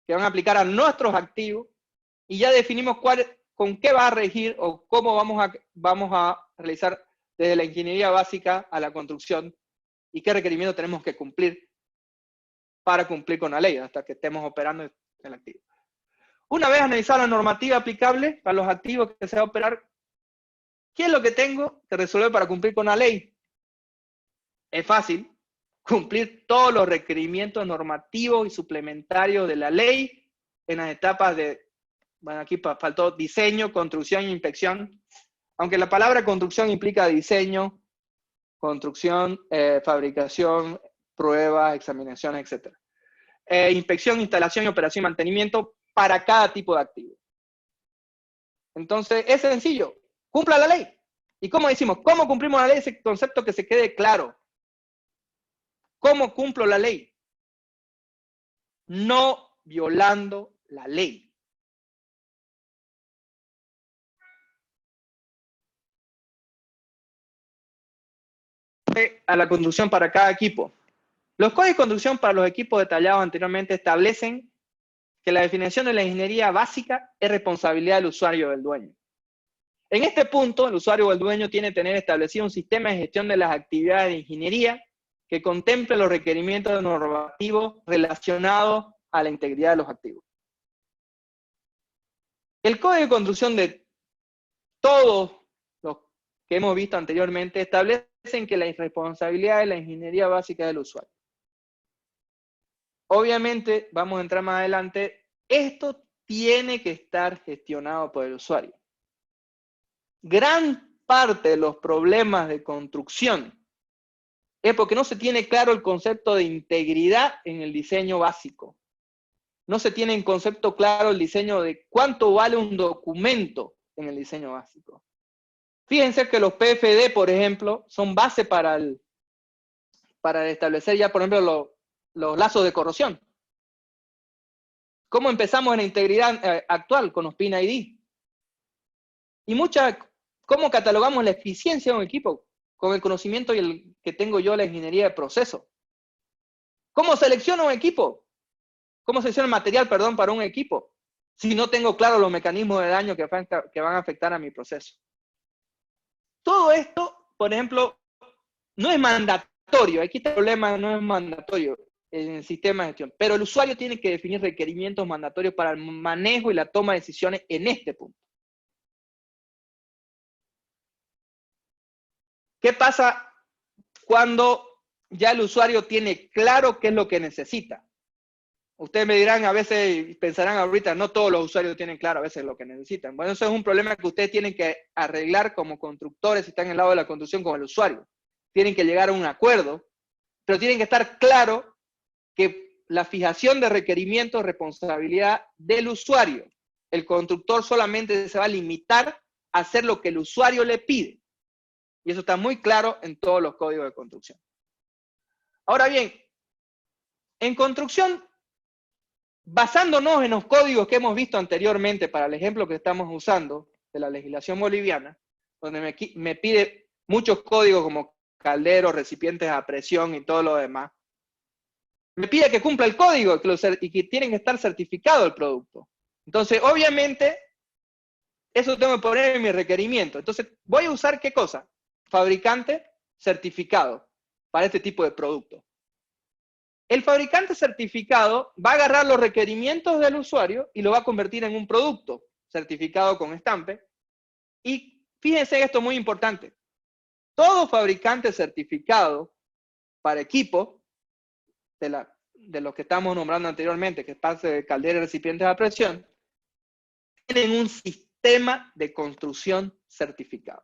que van a aplicar a nuestros activos y ya definimos con qué va a regir o cómo vamos a realizar desde la ingeniería básica a la construcción y qué requerimientos tenemos que cumplir para cumplir con la ley hasta que estemos operando el activo. Una vez analizada la normativa aplicable para los activos que se va a operar, ¿qué es lo que tengo que resolver para cumplir con la ley? Es fácil, cumplir todos los requerimientos normativos y suplementarios de la ley en las etapas de, bueno, aquí faltó diseño, construcción e inspección, aunque la palabra construcción implica diseño, construcción, fabricación, pruebas, examinaciones, etc. Inspección, instalación y operación y mantenimiento para cada tipo de activo. Entonces, es sencillo, cumpla la ley. ¿Y cómo decimos? ¿Cómo cumplimos la ley? Ese concepto que se quede claro. ¿Cómo cumplo la ley? No violando la ley. A la construcción para cada equipo. Los códigos de construcción para los equipos detallados anteriormente establecen que la definición de la ingeniería básica es responsabilidad del usuario o del dueño. En este punto, el usuario o el dueño tiene que tener establecido un sistema de gestión de las actividades de ingeniería que contemple los requerimientos normativos relacionados a la integridad de los activos. El código de construcción de todos los que hemos visto anteriormente establecen que la responsabilidad de la ingeniería básica es del usuario. Obviamente, vamos a entrar más adelante, esto tiene que estar gestionado por el usuario. Gran parte de los problemas de construcción es porque no se tiene claro el concepto de integridad en el diseño básico. No se tiene en concepto claro el diseño de cuánto vale un documento en el diseño básico. Fíjense que los PFD, por ejemplo, son base para establecer ya, por ejemplo, los lazos de corrosión. ¿Cómo empezamos en la integridad actual? Con los PIN-ID. Y ¿cómo catalogamos la eficiencia de un equipo? Con el conocimiento que tengo yo de la ingeniería de proceso. ¿Cómo selecciono un equipo? ¿Cómo selecciono el material, para un equipo? Si no tengo claro los mecanismos de daño que van a afectar a mi proceso. Todo esto, por ejemplo, no es mandatorio. Aquí está el problema, no es mandatorio en el sistema de gestión. Pero el usuario tiene que definir requerimientos mandatorios para el manejo y la toma de decisiones en este punto. ¿Qué pasa cuando ya el usuario tiene claro qué es lo que necesita? Ustedes me dirán a veces, y pensarán ahorita, no todos los usuarios tienen claro a veces lo que necesitan. Bueno, eso es un problema que ustedes tienen que arreglar como constructores, si están en el lado de la construcción, con el usuario. Tienen que llegar a un acuerdo, pero tienen que estar claro que la fijación de requerimientos es responsabilidad del usuario. El constructor solamente se va a limitar a hacer lo que el usuario le pide. Y eso está muy claro en todos los códigos de construcción. Ahora bien, en construcción, basándonos en los códigos que hemos visto anteriormente para el ejemplo que estamos usando de la legislación boliviana, donde me pide muchos códigos como calderos, recipientes a presión y todo lo demás, me pide que cumpla el código y que tienen que estar certificado el producto. Entonces, obviamente, eso tengo que poner en mi requerimiento. Entonces, voy a usar ¿qué cosa? Fabricante certificado para este tipo de producto. El fabricante certificado va a agarrar los requerimientos del usuario y lo va a convertir en un producto certificado con estampe. Y fíjense esto muy importante. Todo fabricante certificado para equipo, de lo que estamos nombrando anteriormente, que es parte de calderas y recipientes a presión, tienen un sistema de construcción certificado.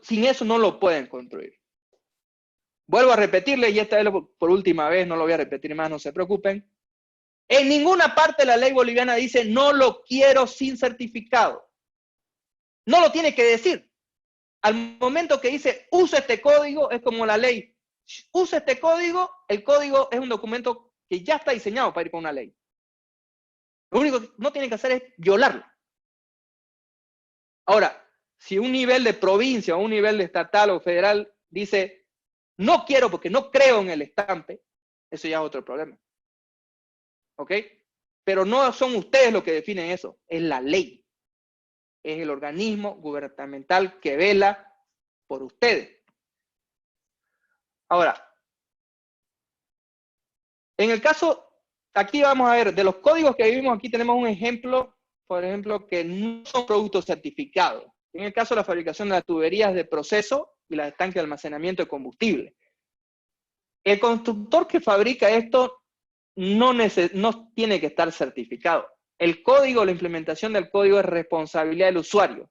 Sin eso no lo pueden construir. Vuelvo a repetirle, y esta vez por última vez, no lo voy a repetir más, no se preocupen. En ninguna parte de la ley boliviana dice, no lo quiero sin certificado. No lo tiene que decir. Al momento que dice, usa este código, es como la ley. Usa este código, el código es un documento que ya está diseñado para ir con una ley. Lo único que no tiene que hacer es violarlo. Ahora, si un nivel de provincia o un nivel de estatal o federal dice, no quiero porque no creo en el estampe, eso ya es otro problema. ¿Ok? Pero no son ustedes los que definen eso, es la ley. Es el organismo gubernamental que vela por ustedes. Ahora, en el caso, aquí vamos a ver, de los códigos que vimos, aquí tenemos un ejemplo, por ejemplo, que no son productos certificados. En el caso de la fabricación de las tuberías de proceso y las estanques de almacenamiento de combustible. El constructor que fabrica esto no tiene que estar certificado. El código, la implementación del código es responsabilidad del usuario.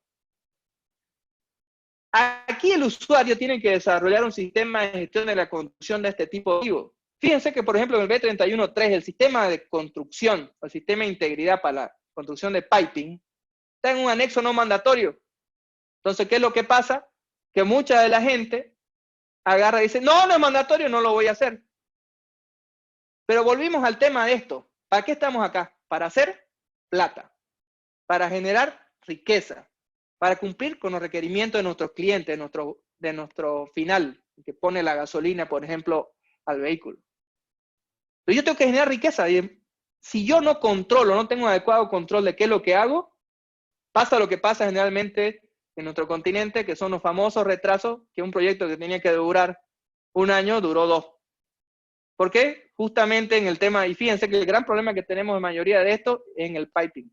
Aquí el usuario tiene que desarrollar un sistema de gestión de la construcción de este tipo de códigos. Fíjense que, por ejemplo, en el B31.3, el sistema de construcción, el sistema de integridad para la construcción de piping, está en un anexo no mandatorio. Entonces, ¿qué es lo que pasa? Que mucha de la gente agarra y dice, no, no es mandatorio, no lo voy a hacer. Pero volvimos al tema de esto. ¿Para qué estamos acá? Para hacer plata, para generar riqueza, para cumplir con los requerimientos de nuestros clientes, de nuestro final, que pone la gasolina, por ejemplo, al vehículo. Pero yo tengo que generar riqueza. Y si yo no controlo, no tengo un adecuado control de qué es lo que hago, pasa lo que pasa generalmente en nuestro continente, que son los famosos retrasos, que un proyecto que tenía que durar 1 año, duró 2. ¿Por qué? Justamente en el tema, y fíjense que el gran problema que tenemos en mayoría de esto es en el piping.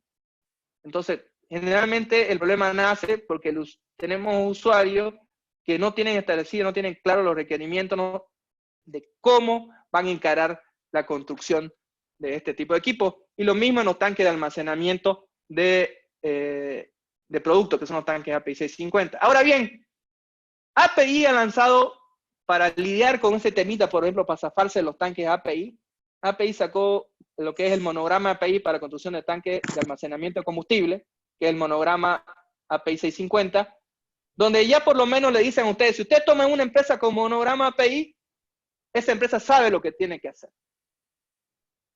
Entonces, generalmente el problema nace porque tenemos usuarios que no tienen establecido, no tienen claro los requerimientos de cómo van a encarar la construcción de este tipo de equipos. Y lo mismo en los tanques de almacenamiento de productos, que son los tanques API 650. Ahora bien, API ha lanzado, para lidiar con ese temita, por ejemplo, para zafarse los tanques API, API sacó lo que es el monograma API para construcción de tanques de almacenamiento de combustible, que es el monograma API 650, donde ya por lo menos le dicen a ustedes, si usted toma una empresa con monograma API, esa empresa sabe lo que tiene que hacer.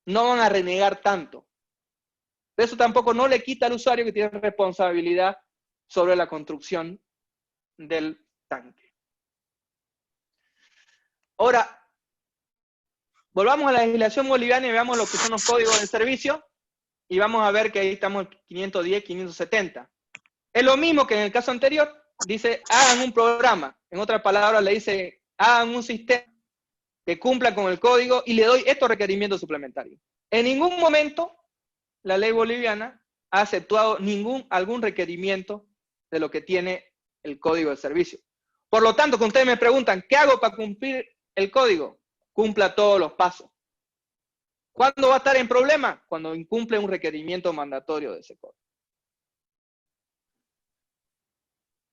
No van a renegar tanto. Eso tampoco no le quita al usuario que tiene responsabilidad sobre la construcción del tanque. Ahora, volvamos a la legislación boliviana y veamos lo que son los códigos de servicio, y vamos a ver que ahí estamos en 510, 570. Es lo mismo que en el caso anterior, dice, hagan un programa. En otras palabras, le dice, hagan un sistema que cumpla con el código y le doy estos requerimientos suplementarios. En ningún momento la ley boliviana ha aceptado algún requerimiento de lo que tiene el código de servicio. Por lo tanto, cuando ustedes me preguntan, ¿qué hago para cumplir el código? Cumpla todos los pasos. ¿Cuándo va a estar en problema? Cuando incumple un requerimiento mandatorio de ese código.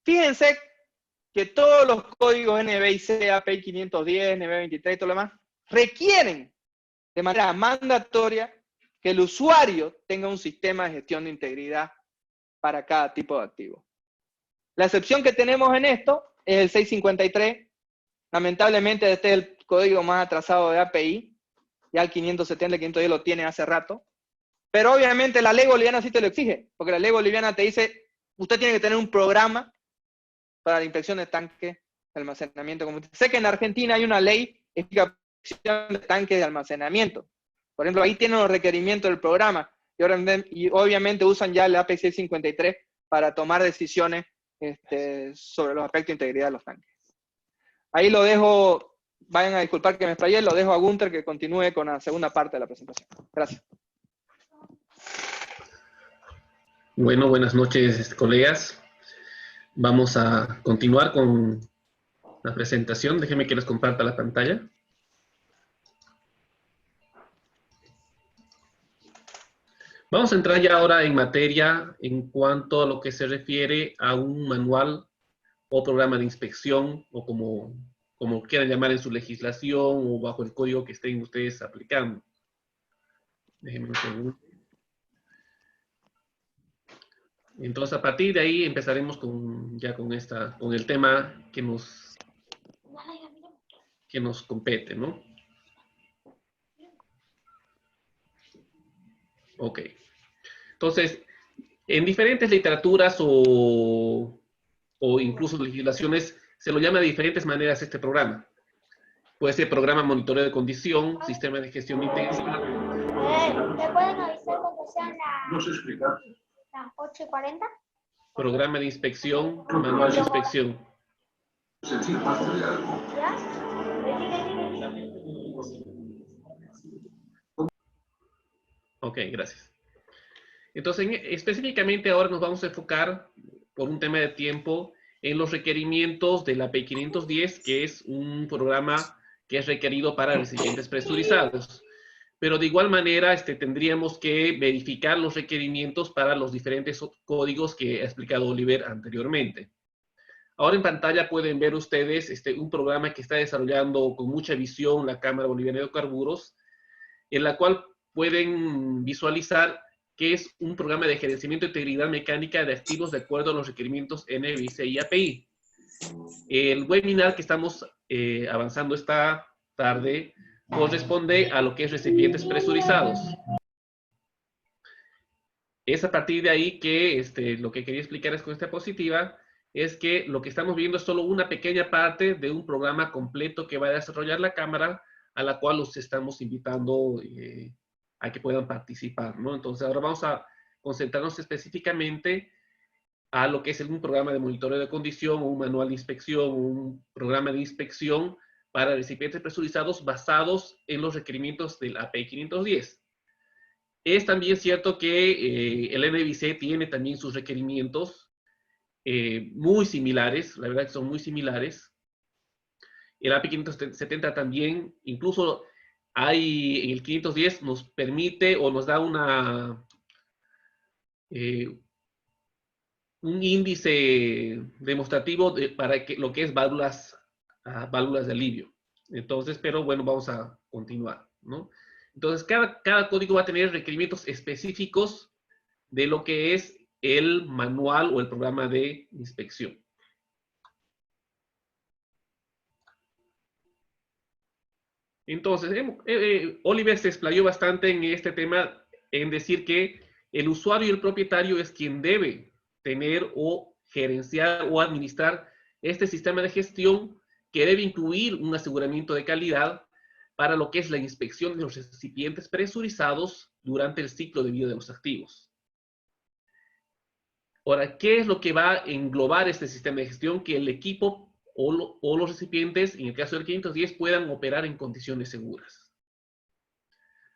Fíjense que todos los códigos NBIC, API 510, NB23 y todo lo demás requieren de manera mandatoria que el usuario tenga un sistema de gestión de integridad para cada tipo de activo. La excepción que tenemos en esto es el 653. Lamentablemente este es el código más atrasado de API. Ya el 570, el 510 lo tiene hace rato. Pero obviamente la ley boliviana sí te lo exige, porque la ley boliviana te dice, usted tiene que tener un programa para la inspección de tanques de almacenamiento. Como sé que en Argentina hay una ley de inspección de tanques de almacenamiento. Por ejemplo, ahí tienen los requerimientos del programa. Y obviamente usan ya el API 653 para tomar decisiones sobre los aspectos de integridad de los tanques. Ahí lo dejo, vayan a disculpar que me explayé, lo dejo a Gunther que continúe con la segunda parte de la presentación. Gracias. Bueno, buenas noches, colegas. Vamos a continuar con la presentación. Déjenme que les comparta la pantalla. Vamos a entrar ya ahora en materia en cuanto a lo que se refiere a un manual o programa de inspección, o como quieran llamar en su legislación o bajo el código que estén ustedes aplicando. Déjenme un segundo. Entonces, a partir de ahí empezaremos con el tema que nos compete, ¿no? Ok. Entonces, en diferentes literaturas o incluso legislaciones se lo llama de diferentes maneras este programa. Puede ser programa monitoreo de condición, sistema de gestión integral. ¿Me pueden avisar cuando sean las 8:40? Programa de inspección, manual de inspección. ¿Ya? Ok, gracias. Entonces, específicamente ahora nos vamos a enfocar, por un tema de tiempo, en los requerimientos de la API 510, que es un programa que es requerido para recipientes presurizados. Pero de igual manera tendríamos que verificar los requerimientos para los diferentes códigos que ha explicado Oliver anteriormente. Ahora en pantalla pueden ver ustedes un programa que está desarrollando con mucha visión la Cámara Boliviana de Hidrocarburos, en la cual pueden visualizar que es un programa de gerenciamiento de integridad mecánica de activos de acuerdo a los requerimientos NBIC y API. El webinar que estamos avanzando esta tarde corresponde a lo que es recipientes presurizados. Es a partir de ahí que lo que quería explicar con esta diapositiva es que lo que estamos viendo es solo una pequeña parte de un programa completo que va a desarrollar la Cámara, a la cual los estamos invitando a que puedan participar, ¿no? Entonces ahora vamos a concentrarnos específicamente a lo que es un programa de monitoreo de condición, o un manual de inspección, o un programa de inspección para recipientes presurizados basados en los requerimientos del API 510. Es también cierto que el NBIC tiene también sus requerimientos muy similares, la verdad que son muy similares. El API 570 también, incluso en el 510 nos permite o nos da un índice demostrativo para lo que es válvulas de alivio. Entonces, pero bueno, vamos a continuar, ¿no? Entonces, cada código va a tener requerimientos específicos de lo que es el manual o el programa de inspección. Entonces, Oliver se explayó bastante en este tema en decir que el usuario y el propietario es quien debe tener o gerenciar o administrar este sistema de gestión, que debe incluir un aseguramiento de calidad para lo que es la inspección de los recipientes presurizados durante el ciclo de vida de los activos. Ahora, ¿qué es lo que va a englobar este sistema de gestión? Que el equipo o los recipientes, en el caso del 510, puedan operar en condiciones seguras.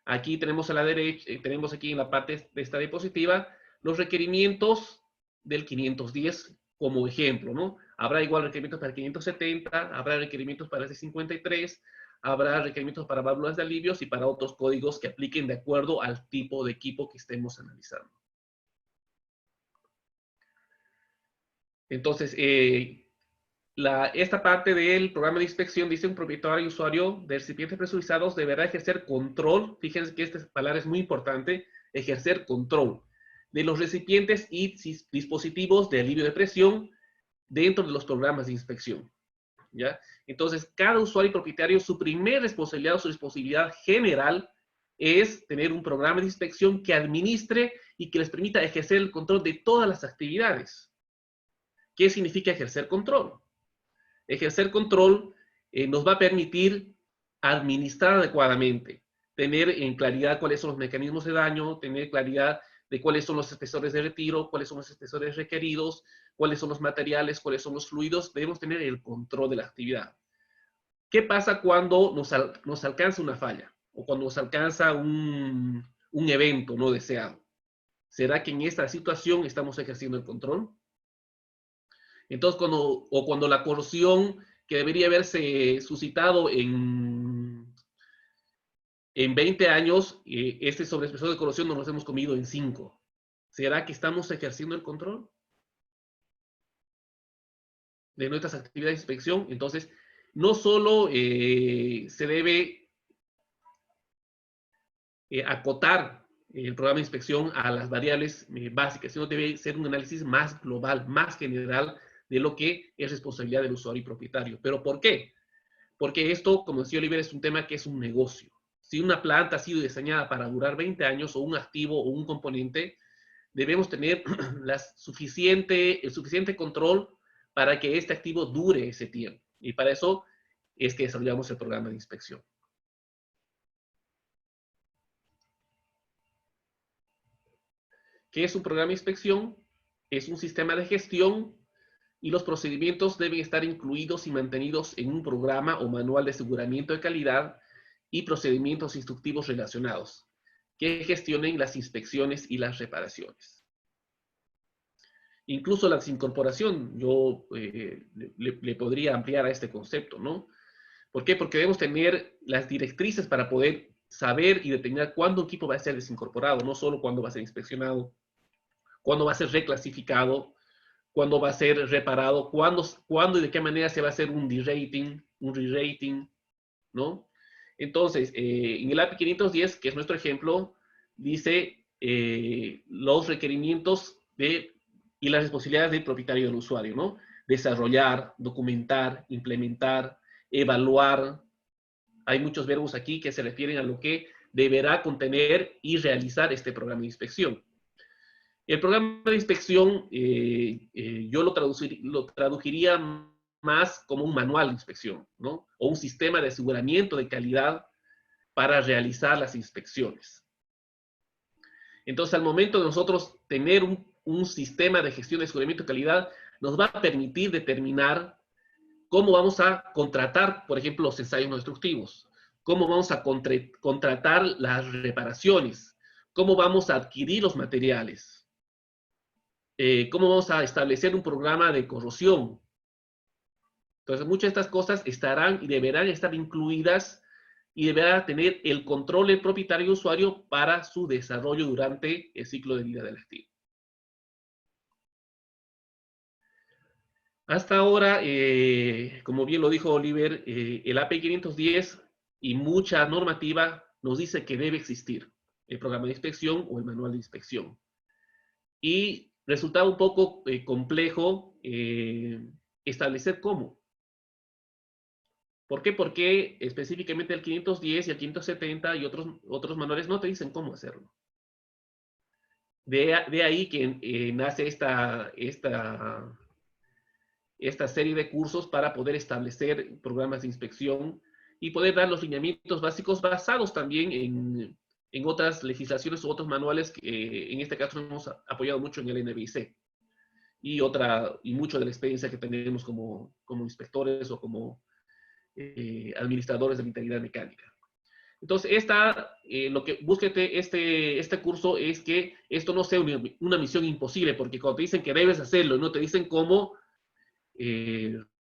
Aquí tenemos a la derecha, tenemos aquí en la parte de esta diapositiva, los requerimientos del 510 como ejemplo, ¿no? Habrá igual requerimientos para el 570, habrá requerimientos para el 53, habrá requerimientos para válvulas de alivios y para otros códigos que apliquen de acuerdo al tipo de equipo que estemos analizando. Entonces, esta parte del programa de inspección dice: un propietario y usuario de recipientes presurizados deberá ejercer control. Fíjense que esta palabra es muy importante: ejercer control de los recipientes y dispositivos de alivio de presión dentro de los programas de inspección, ¿ya? Entonces, cada usuario y propietario, su primer responsabilidad o su responsabilidad general es tener un programa de inspección que administre y que les permita ejercer el control de todas las actividades. ¿Qué significa ejercer control? Ejercer control nos va a permitir administrar adecuadamente, tener en claridad cuáles son los mecanismos de daño, tener claridad de cuáles son los espesores de retiro, cuáles son los espesores requeridos, cuáles son los materiales, cuáles son los fluidos. Debemos tener el control de la actividad. ¿Qué pasa cuando nos alcanza una falla o cuando nos alcanza un evento no deseado? ¿Será que en esta situación estamos ejerciendo el control? Entonces, cuando la corrosión que debería haberse suscitado en 20 años, este sobreespesor de corrosión nos lo hemos comido en 5. ¿Será que estamos ejerciendo el control de nuestras actividades de inspección? Entonces, no solo se debe acotar el programa de inspección a las variables básicas, sino debe ser un análisis más global, más general de lo que es responsabilidad del usuario y propietario. ¿Pero por qué? Porque esto, como decía Oliver, es un tema que es un negocio. Si una planta ha sido diseñada para durar 20 años, o un activo o un componente, debemos tener el suficiente control para que este activo dure ese tiempo. Y para eso es que desarrollamos el programa de inspección. ¿Qué es un programa de inspección? Es un sistema de gestión y los procedimientos deben estar incluidos y mantenidos en un programa o manual de aseguramiento de calidad y procedimientos instructivos relacionados que gestionen las inspecciones y las reparaciones. Incluso la desincorporación, yo le podría ampliar a este concepto, ¿no? ¿Por qué? Porque debemos tener las directrices para poder saber y determinar cuándo un equipo va a ser desincorporado, no solo cuándo va a ser inspeccionado, cuándo va a ser reclasificado, cuándo va a ser reparado, cuándo y de qué manera se va a hacer un derating, un re-rating, ¿no? Entonces, en el API 510, que es nuestro ejemplo, dice los requerimientos y las responsabilidades del propietario del usuario, ¿no? Desarrollar, documentar, implementar, evaluar. Hay muchos verbos aquí que se refieren a lo que deberá contener y realizar este programa de inspección. El programa de inspección, yo lo traduciría más como un manual de inspección, ¿no? O un sistema de aseguramiento de calidad para realizar las inspecciones. Entonces, al momento de nosotros tener un sistema de gestión de aseguramiento de calidad, nos va a permitir determinar cómo vamos a contratar, por ejemplo, los ensayos no destructivos, cómo vamos a contratar las reparaciones, cómo vamos a adquirir los materiales, cómo vamos a establecer un programa de corrosión. Entonces, muchas de estas cosas estarán y deberán estar incluidas y deberá tener el control del propietario y usuario para su desarrollo durante el ciclo de vida del activo. Hasta ahora, como bien lo dijo Oliver, el API 510 y mucha normativa nos dice que debe existir el programa de inspección o el manual de inspección. Y resultaba un poco complejo establecer cómo. ¿Por qué? Porque específicamente el 510 y el 570 y otros manuales no te dicen cómo hacerlo. De ahí que nace esta serie de cursos para poder establecer programas de inspección y poder dar los lineamientos básicos basados también en otras legislaciones u otros manuales que en este caso hemos apoyado mucho en el NBIC y mucho de la experiencia que tenemos como inspectores o como administradores de la integridad mecánica. Entonces, lo que busca este curso es que esto no sea una misión imposible, porque cuando te dicen que debes hacerlo y no te dicen cómo,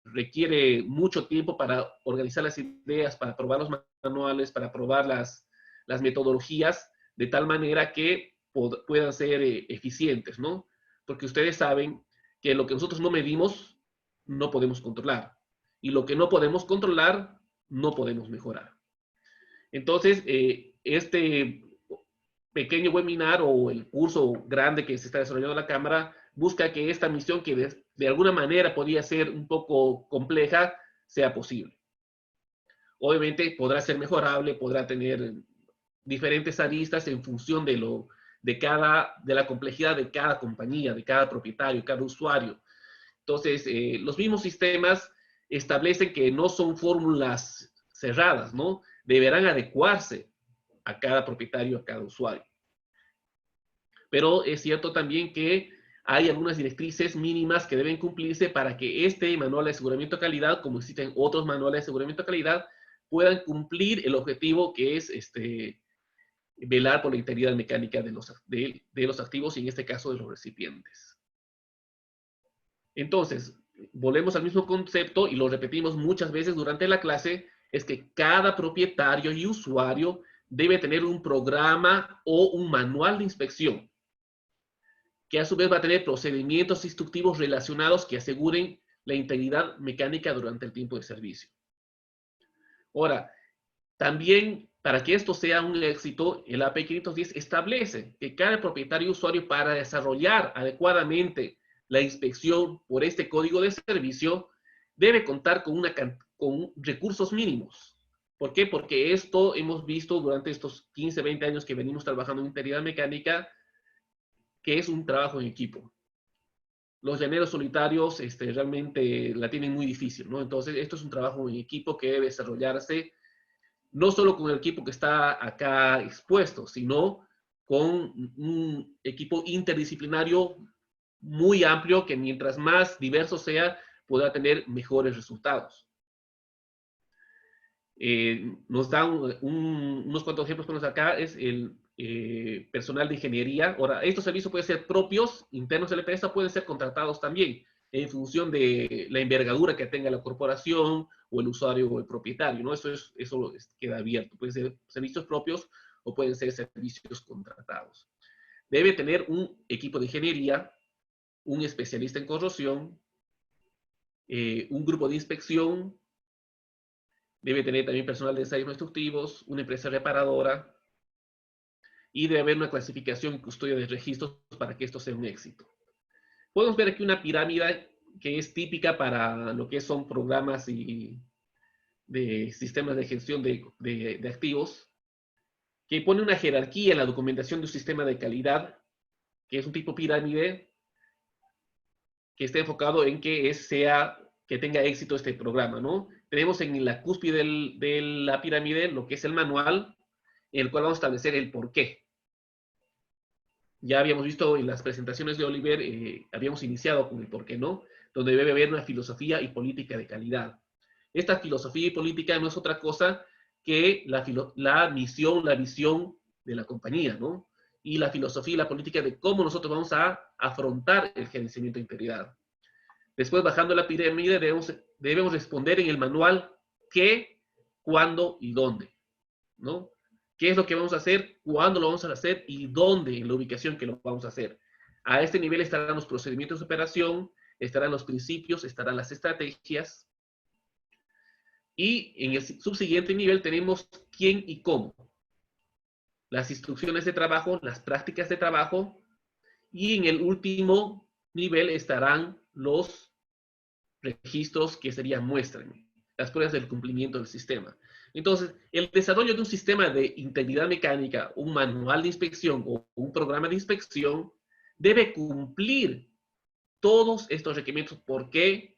requiere mucho tiempo para organizar las ideas, para probar los manuales, para probar las metodologías, de tal manera que puedan ser eficientes, ¿no? Porque ustedes saben que lo que nosotros no medimos, no podemos controlar. Y lo que no podemos controlar, no podemos mejorar. Entonces, este pequeño webinar o el curso grande que se está desarrollando en la Cámara busca que esta misión, que de alguna manera podría ser un poco compleja, sea posible. Obviamente podrá ser mejorable, podrá tener diferentes aristas en función de la complejidad de cada compañía, de cada propietario, cada usuario. Entonces, los mismos sistemas establecen que no son fórmulas cerradas, ¿no? Deberán adecuarse a cada propietario, a cada usuario. Pero es cierto también que hay algunas directrices mínimas que deben cumplirse para que este manual de aseguramiento de calidad, como existen otros manuales de aseguramiento de calidad, puedan cumplir el objetivo que es velar por la integridad mecánica de los activos y en este caso de los recipientes. Entonces, volvemos al mismo concepto y lo repetimos muchas veces durante la clase, es que cada propietario y usuario debe tener un programa o un manual de inspección, que a su vez va a tener procedimientos instructivos relacionados que aseguren la integridad mecánica durante el tiempo de servicio. Ahora, también para que esto sea un éxito, el API 510 establece que cada propietario y usuario, para desarrollar adecuadamente la inspección por este código de servicio, debe contar con recursos mínimos. ¿Por qué? Porque esto hemos visto durante estos 15, 20 años que venimos trabajando en integridad mecánica, que es un trabajo en equipo. Los llaneros solitarios realmente la tienen muy difícil, ¿no? Entonces, esto es un trabajo en equipo que debe desarrollarse no solo con el equipo que está acá expuesto, sino con un equipo interdisciplinario muy amplio que mientras más diverso sea, podrá tener mejores resultados. Nos dan unos cuantos ejemplos que nos acá, es el personal de ingeniería. Ahora, estos servicios pueden ser propios, internos de la empresa, pueden ser contratados también en función de la envergadura que tenga la corporación o el usuario o el propietario, ¿no? Eso queda abierto. Pueden ser servicios propios o pueden ser servicios contratados. Debe tener un equipo de ingeniería, un especialista en corrosión, un grupo de inspección, debe tener también personal de ensayos instructivos, una empresa reparadora, y debe haber una clasificación y custodia de registros para que esto sea un éxito. Podemos ver aquí una pirámide que es típica para lo que son programas y de sistemas de gestión de activos, que pone una jerarquía en la documentación de un sistema de calidad, que es un tipo pirámide, que está enfocado en que tenga éxito este programa, ¿no? Tenemos en la cúspide de la pirámide lo que es el manual, en el cual vamos a establecer el por qué. Ya habíamos visto en las presentaciones de Oliver, habíamos iniciado con el por qué, ¿no? Donde debe haber una filosofía y política de calidad. Esta filosofía y política no es otra cosa que la misión, la visión de la compañía, ¿no? Y la filosofía y la política de cómo nosotros vamos a afrontar el gerenciamiento de integridad. Después, bajando la pirámide, debemos responder en el manual qué, cuándo y dónde, ¿no? ¿Qué es lo que vamos a hacer? ¿Cuándo lo vamos a hacer? ¿Y dónde? En la ubicación que lo vamos a hacer. A este nivel estarán los procedimientos de operación, estarán los principios, estarán las estrategias. Y en el subsiguiente nivel tenemos quién y cómo. Las instrucciones de trabajo, las prácticas de trabajo. Y en el último nivel estarán los registros que serían muéstrenme, las pruebas del cumplimiento del sistema. Entonces, el desarrollo de un sistema de integridad mecánica, un manual de inspección o un programa de inspección debe cumplir todos estos requerimientos. ¿Por qué?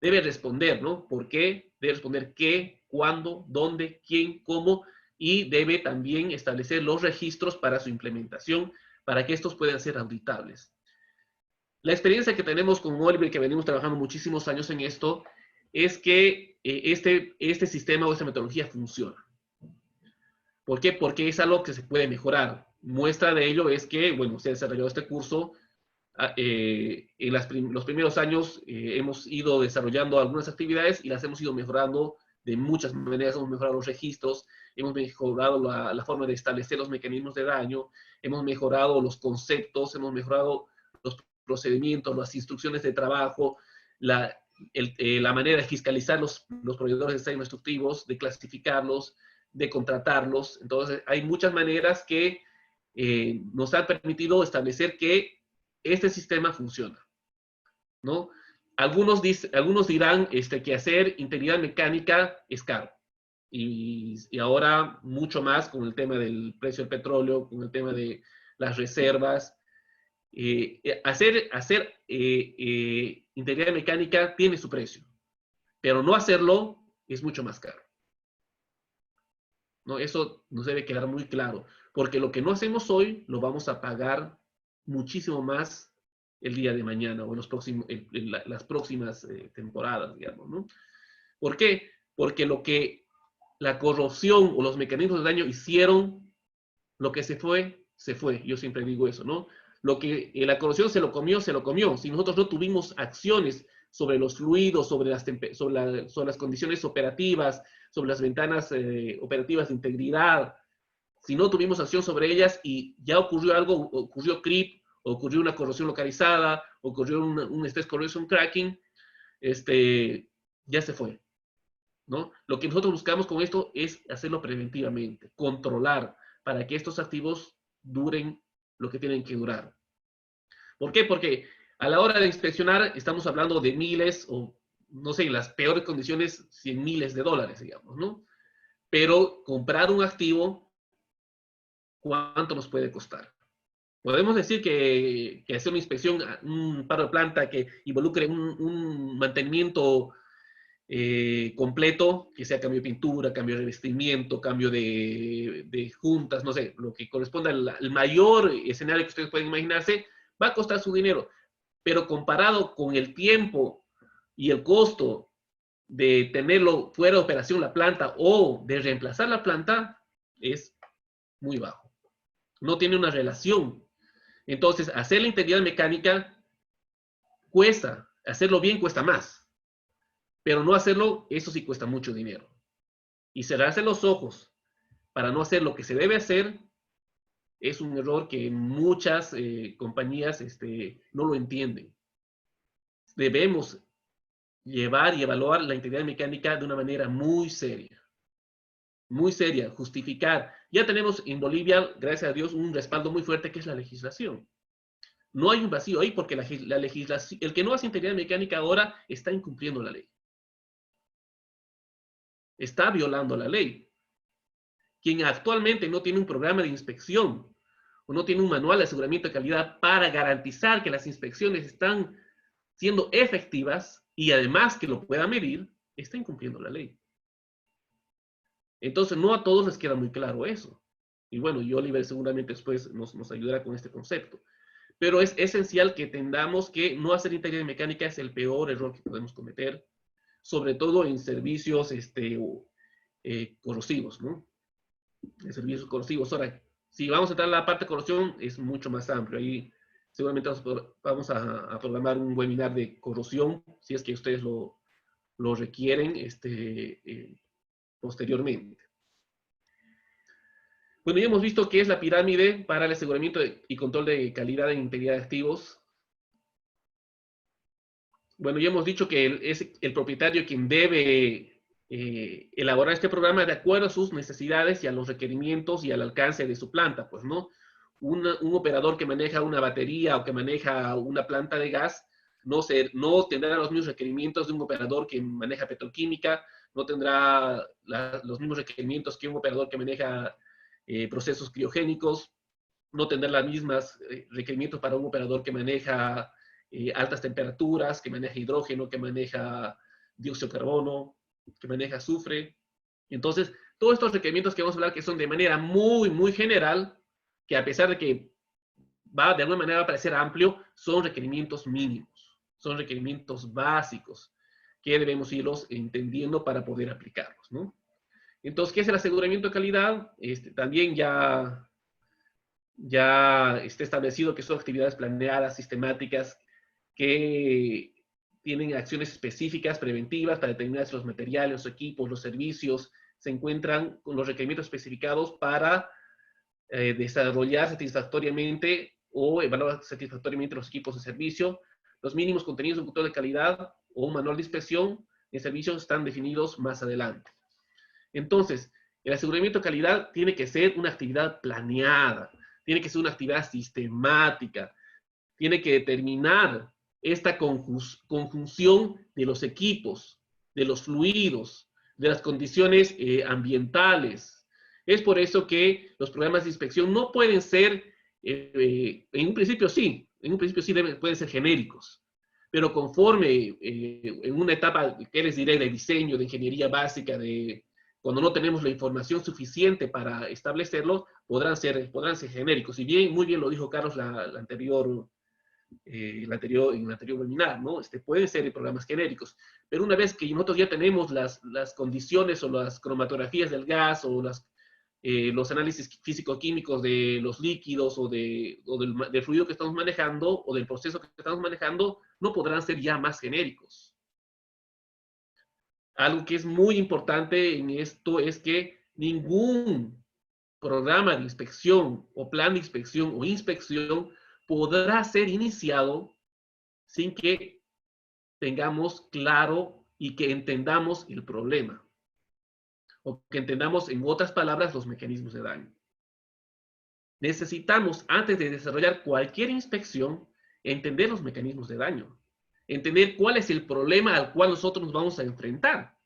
Debe responder, ¿no? ¿Por qué? Debe responder qué, cuándo, dónde, quién, cómo, y debe también establecer los registros para su implementación, para que estos puedan ser auditables. La experiencia que tenemos con Oliver, que venimos trabajando muchísimos años en esto, es que este sistema o esta metodología funciona. ¿Por qué? Porque es algo que se puede mejorar. Muestra de ello es que, bueno, se ha desarrollado este curso los primeros años hemos ido desarrollando algunas actividades y las hemos ido mejorando de muchas maneras. Hemos mejorado los registros, hemos mejorado la forma de establecer los mecanismos de daño, hemos mejorado los conceptos, hemos mejorado los procedimientos, las instrucciones de trabajo, la manera de fiscalizar los proveedores de ensayos instructivos, de clasificarlos, de contratarlos. Entonces, hay muchas maneras que nos han permitido establecer que este sistema funciona, ¿no? Algunos dirán que hacer integridad mecánica es caro. Y ahora mucho más con el tema del precio del petróleo, con el tema de las reservas. Hacer integridad mecánica tiene su precio, pero no hacerlo es mucho más caro, ¿no? Eso nos debe quedar muy claro, porque lo que no hacemos hoy lo vamos a pagar muchísimo más el día de mañana o en las próximas temporadas, digamos, ¿no? ¿Por qué? Porque la corrosión o los mecanismos de daño hicieron, lo que se fue, se fue. Yo siempre digo eso, ¿no? Lo que la corrosión se lo comió, se lo comió. Si nosotros no tuvimos acciones sobre los fluidos, sobre las condiciones operativas, sobre las ventanas operativas de integridad, si no tuvimos acción sobre ellas y ya ocurrió algo, ocurrió creep, ocurrió una corrosión localizada, ocurrió un stress corrosion cracking, ya se fue, ¿no? Lo que nosotros buscamos con esto es hacerlo preventivamente, controlar para que estos activos duren lo que tienen que durar. ¿Por qué? Porque a la hora de inspeccionar estamos hablando de miles o, no sé, en las peores condiciones, 100 miles de dólares, digamos, ¿no? Pero comprar un activo, ¿cuánto nos puede costar? Podemos decir que hacer una inspección, un paro de planta que involucre un mantenimiento completo, que sea cambio de pintura, cambio de revestimiento, cambio de juntas, no sé, lo que corresponda al mayor escenario que ustedes pueden imaginarse, va a costar su dinero. Pero comparado con el tiempo y el costo de tenerlo fuera de operación la planta o de reemplazar la planta, es muy bajo. No tiene una relación. Entonces, hacer la integridad mecánica cuesta. Hacerlo bien cuesta más. Pero no hacerlo, eso sí cuesta mucho dinero. Y cerrarse los ojos para no hacer lo que se debe hacer es un error que muchas compañías no lo entienden. Debemos llevar y evaluar la integridad mecánica de una manera muy seria. Muy seria, justificar. Ya tenemos en Bolivia, gracias a Dios, un respaldo muy fuerte que es la legislación. No hay un vacío ahí porque la legislación, el que no hace integridad mecánica ahora está incumpliendo la ley. Está violando la ley. Quien actualmente no tiene un programa de inspección o no tiene un manual de aseguramiento de calidad para garantizar que las inspecciones están siendo efectivas y además que lo pueda medir, está incumpliendo la ley. Entonces, no a todos les queda muy claro eso. Y bueno, y Oliver seguramente después nos ayudará con este concepto. Pero es esencial que entendamos que no hacer integridad mecánica es el peor error que podemos cometer, sobre todo en servicios corrosivos, ¿no? En servicios corrosivos. Ahora, si vamos a entrar a la parte de corrosión, es mucho más amplio. Ahí seguramente vamos a programar un webinar de corrosión, si es que ustedes lo requieren posteriormente. Bueno, ya hemos visto qué es la pirámide para el aseguramiento y control de calidad e integridad de activos. Bueno, ya hemos dicho que es el propietario quien debe elaborar este programa de acuerdo a sus necesidades y a los requerimientos y al alcance de su planta, pues, ¿no? Un operador que maneja una batería o que maneja una planta de gas no tendrá los mismos requerimientos de un operador que maneja petroquímica, no tendrá los mismos requerimientos que un operador que maneja procesos criogénicos, no tendrá los mismos requerimientos para un operador que maneja altas temperaturas, que maneja hidrógeno, que maneja dióxido de carbono, que maneja azufre. Entonces, todos estos requerimientos que vamos a hablar que son de manera muy, muy general, que a pesar de que va de alguna manera a parecer amplio, son requerimientos mínimos, son requerimientos básicos que debemos irlos entendiendo para poder aplicarlos, ¿no? Entonces, ¿qué es el aseguramiento de calidad? También ya ya está establecido que son actividades planeadas, sistemáticas, que tienen acciones específicas, preventivas, para determinar si los materiales, los equipos, los servicios se encuentran con los requerimientos especificados para desarrollar satisfactoriamente o evaluar satisfactoriamente los equipos de servicio. Los mínimos contenidos de un control de calidad o un manual de inspección de servicios están definidos más adelante. Entonces, el aseguramiento de calidad tiene que ser una actividad planeada, tiene que ser una actividad sistemática, tiene que determinar esta conjunción de los equipos, de los fluidos, de las condiciones ambientales. Es por eso que los programas de inspección no pueden ser, en un principio sí pueden ser genéricos, pero conforme en una etapa que les diré de diseño, de ingeniería básica, cuando no tenemos la información suficiente para establecerlos, podrán ser genéricos. Y bien, muy bien lo dijo Carlos en el anterior webinar, ¿no? Pueden ser programas genéricos, pero una vez que nosotros ya tenemos las condiciones o las cromatografías del gas o los análisis físico-químicos de los líquidos o del fluido que estamos manejando o del proceso que estamos manejando, no podrán ser ya más genéricos. Algo que es muy importante en esto es que ningún programa de inspección o plan de inspección o inspección podrá ser iniciado sin que tengamos claro y que entendamos el problema. O que entendamos, en otras palabras, los mecanismos de daño. Necesitamos, antes de desarrollar cualquier inspección, entender los mecanismos de daño. Entender cuál es el problema al cual nosotros nos vamos a enfrentar.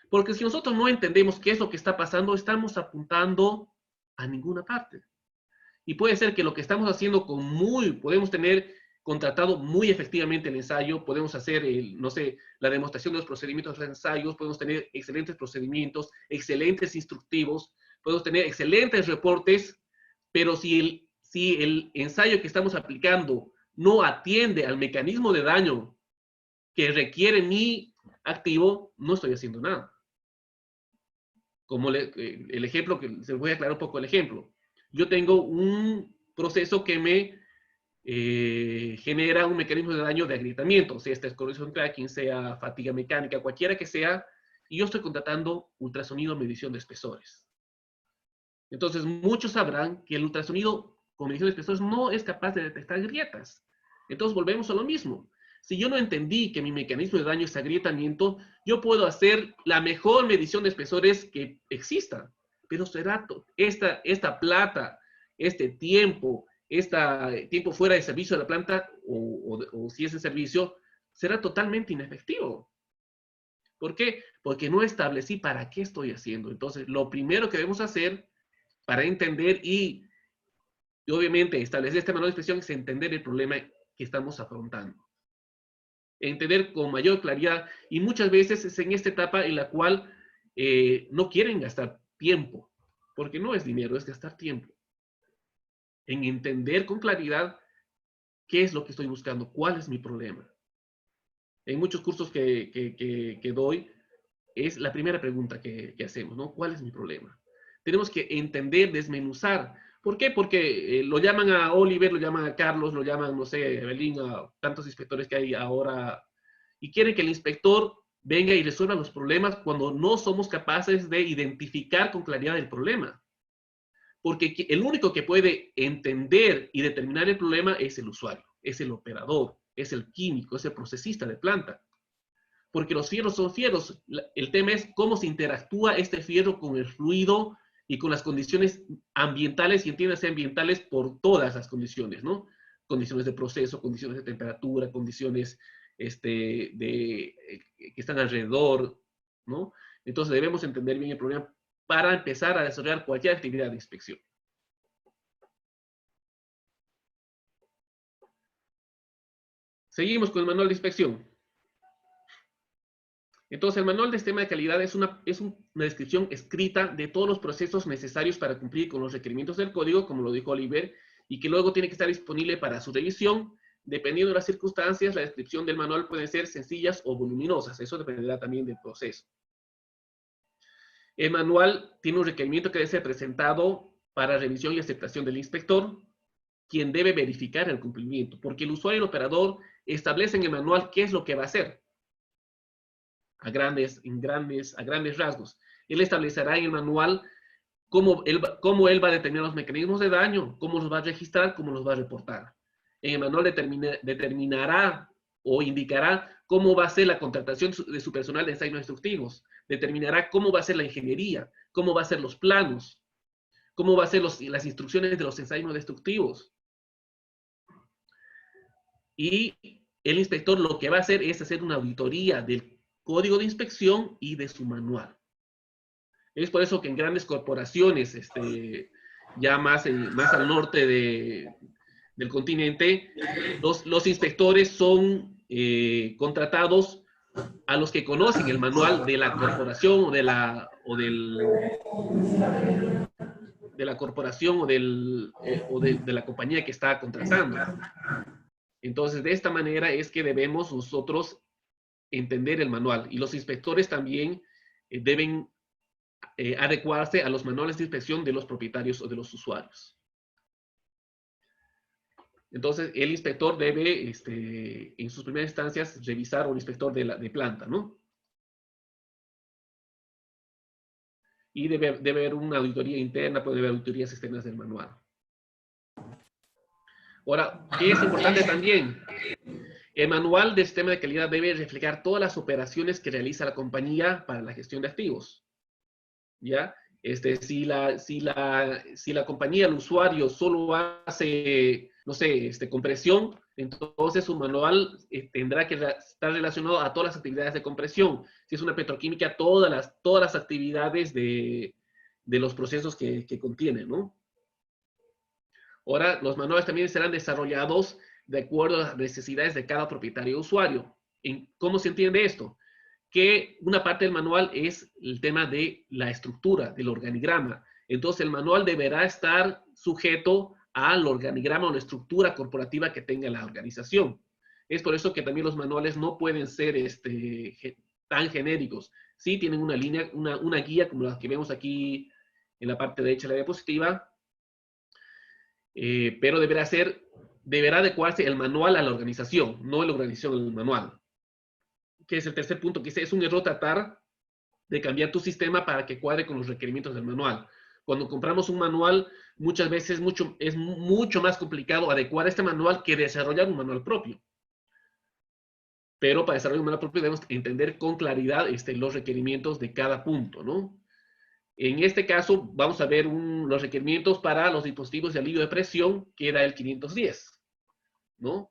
Porque si nosotros no entendemos qué es lo que está pasando, estamos apuntando a ninguna parte. Y puede ser que lo que estamos haciendo podemos tener contratado muy efectivamente el ensayo, podemos hacer, no sé, la demostración de los procedimientos de los ensayos, podemos tener excelentes procedimientos, excelentes instructivos, podemos tener excelentes reportes, pero si el ensayo que estamos aplicando no atiende al mecanismo de daño que requiere mi activo, no estoy haciendo nada. Como el ejemplo, que se voy a aclarar un poco el ejemplo. Yo tengo un proceso que me genera un mecanismo de daño de agrietamiento, sea es corrosión cracking, sea fatiga mecánica, cualquiera que sea, y yo estoy contratando ultrasonido medición de espesores. Entonces, muchos sabrán que el ultrasonido con medición de espesores no es capaz de detectar grietas. Entonces, volvemos a lo mismo. Si yo no entendí que mi mecanismo de daño es agrietamiento, yo puedo hacer la mejor medición de espesores que exista, pero será esta plata, este tiempo fuera de servicio de la planta, o si es de servicio, será totalmente inefectivo. ¿Por qué? Porque no establecí para qué estoy haciendo. Entonces, lo primero que debemos hacer para entender y obviamente establecer este manual de inspección es entender el problema que estamos afrontando. Entender con mayor claridad, y muchas veces es en esta etapa en la cual no quieren gastar tiempo, porque no es dinero, es gastar tiempo. En entender con claridad qué es lo que estoy buscando, cuál es mi problema. En muchos cursos que doy, es la primera pregunta que hacemos, ¿no? ¿Cuál es mi problema? Tenemos que entender, desmenuzar. ¿Por qué? Porque lo llaman a Oliver, lo llaman a Carlos, lo llaman, no sé, a Evelyn, a tantos inspectores que hay ahora, y quieren que el inspector venga y resuelva los problemas cuando no somos capaces de identificar con claridad el problema. Porque el único que puede entender y determinar el problema es el usuario, es el operador, es el químico, es el procesista de planta. Porque los fierros son fierros. El tema es cómo se interactúa este fierro con el fluido y con las condiciones ambientales, y entiéndase ambientales por todas las condiciones, ¿no? Condiciones de proceso, condiciones de temperatura, condiciones que están alrededor, ¿no? Entonces debemos entender bien el problema para empezar a desarrollar cualquier actividad de inspección. Seguimos con el manual de inspección. Entonces, el manual de sistema de calidad es una descripción escrita de todos los procesos necesarios para cumplir con los requerimientos del código, como lo dijo Oliver, y que luego tiene que estar disponible para su revisión. Dependiendo de las circunstancias, la descripción del manual puede ser sencillas o voluminosas. Eso dependerá también del proceso. El manual tiene un requerimiento que debe ser presentado para revisión y aceptación del inspector. quien debe verificar el cumplimiento, porque el usuario y el operador establecen en el manual qué es lo que va a hacer. A grandes rasgos. Él establecerá en el manual cómo él va a determinar los mecanismos de daño, cómo los va a registrar, cómo los va a reportar. En el manual determinará o indicará cómo va a ser la contratación de su personal de ensayos instructivos, determinará cómo va a ser la ingeniería, cómo va a ser los planos, cómo va a ser las instrucciones de los ensayos destructivos. Y el inspector lo que va a hacer es hacer una auditoría del código de inspección y de su manual. Es por eso que en grandes corporaciones, ya más al norte del continente, los inspectores son contratados a los que conocen el manual de la corporación o de la corporación o de la compañía que está contratando. Entonces, de esta manera es que debemos nosotros entender el manual, y los inspectores también deben adecuarse a los manuales de inspección de los propietarios o de los usuarios. Entonces, el inspector debe, en sus primeras instancias, revisar, o el inspector de planta, ¿no? Y debe haber una auditoría interna, puede haber auditorías externas del manual. Ahora, ¿qué es importante también? El manual del sistema de calidad debe reflejar todas las operaciones que realiza la compañía para la gestión de activos. ¿Ya? Si la compañía, el usuario, solo hace, no sé, compresión, entonces su manual tendrá que estar relacionado a todas las actividades de compresión. Si es una petroquímica, todas las actividades de los procesos que contiene, ¿no? Ahora, los manuales también serán desarrollados de acuerdo a las necesidades de cada propietario o usuario. ¿Cómo se entiende esto? Que una parte del manual es el tema de la estructura, del organigrama. Entonces, el manual deberá estar sujeto al organigrama o la estructura corporativa que tenga la organización. Es por eso que también los manuales no pueden ser tan genéricos. Sí tienen una línea, una guía como la que vemos aquí en la parte derecha de la diapositiva, pero deberá adecuarse el manual a la organización, no la organización al manual. Que es el tercer punto, que es un error tratar de cambiar tu sistema para que cuadre con los requerimientos del manual. Cuando compramos un manual, muchas veces es mucho más complicado adecuar este manual que desarrollar un manual propio. Pero para desarrollar un manual propio debemos entender con claridad los requerimientos de cada punto, ¿no? En este caso, vamos a ver los requerimientos para los dispositivos de alivio de presión, que era el 510, ¿no?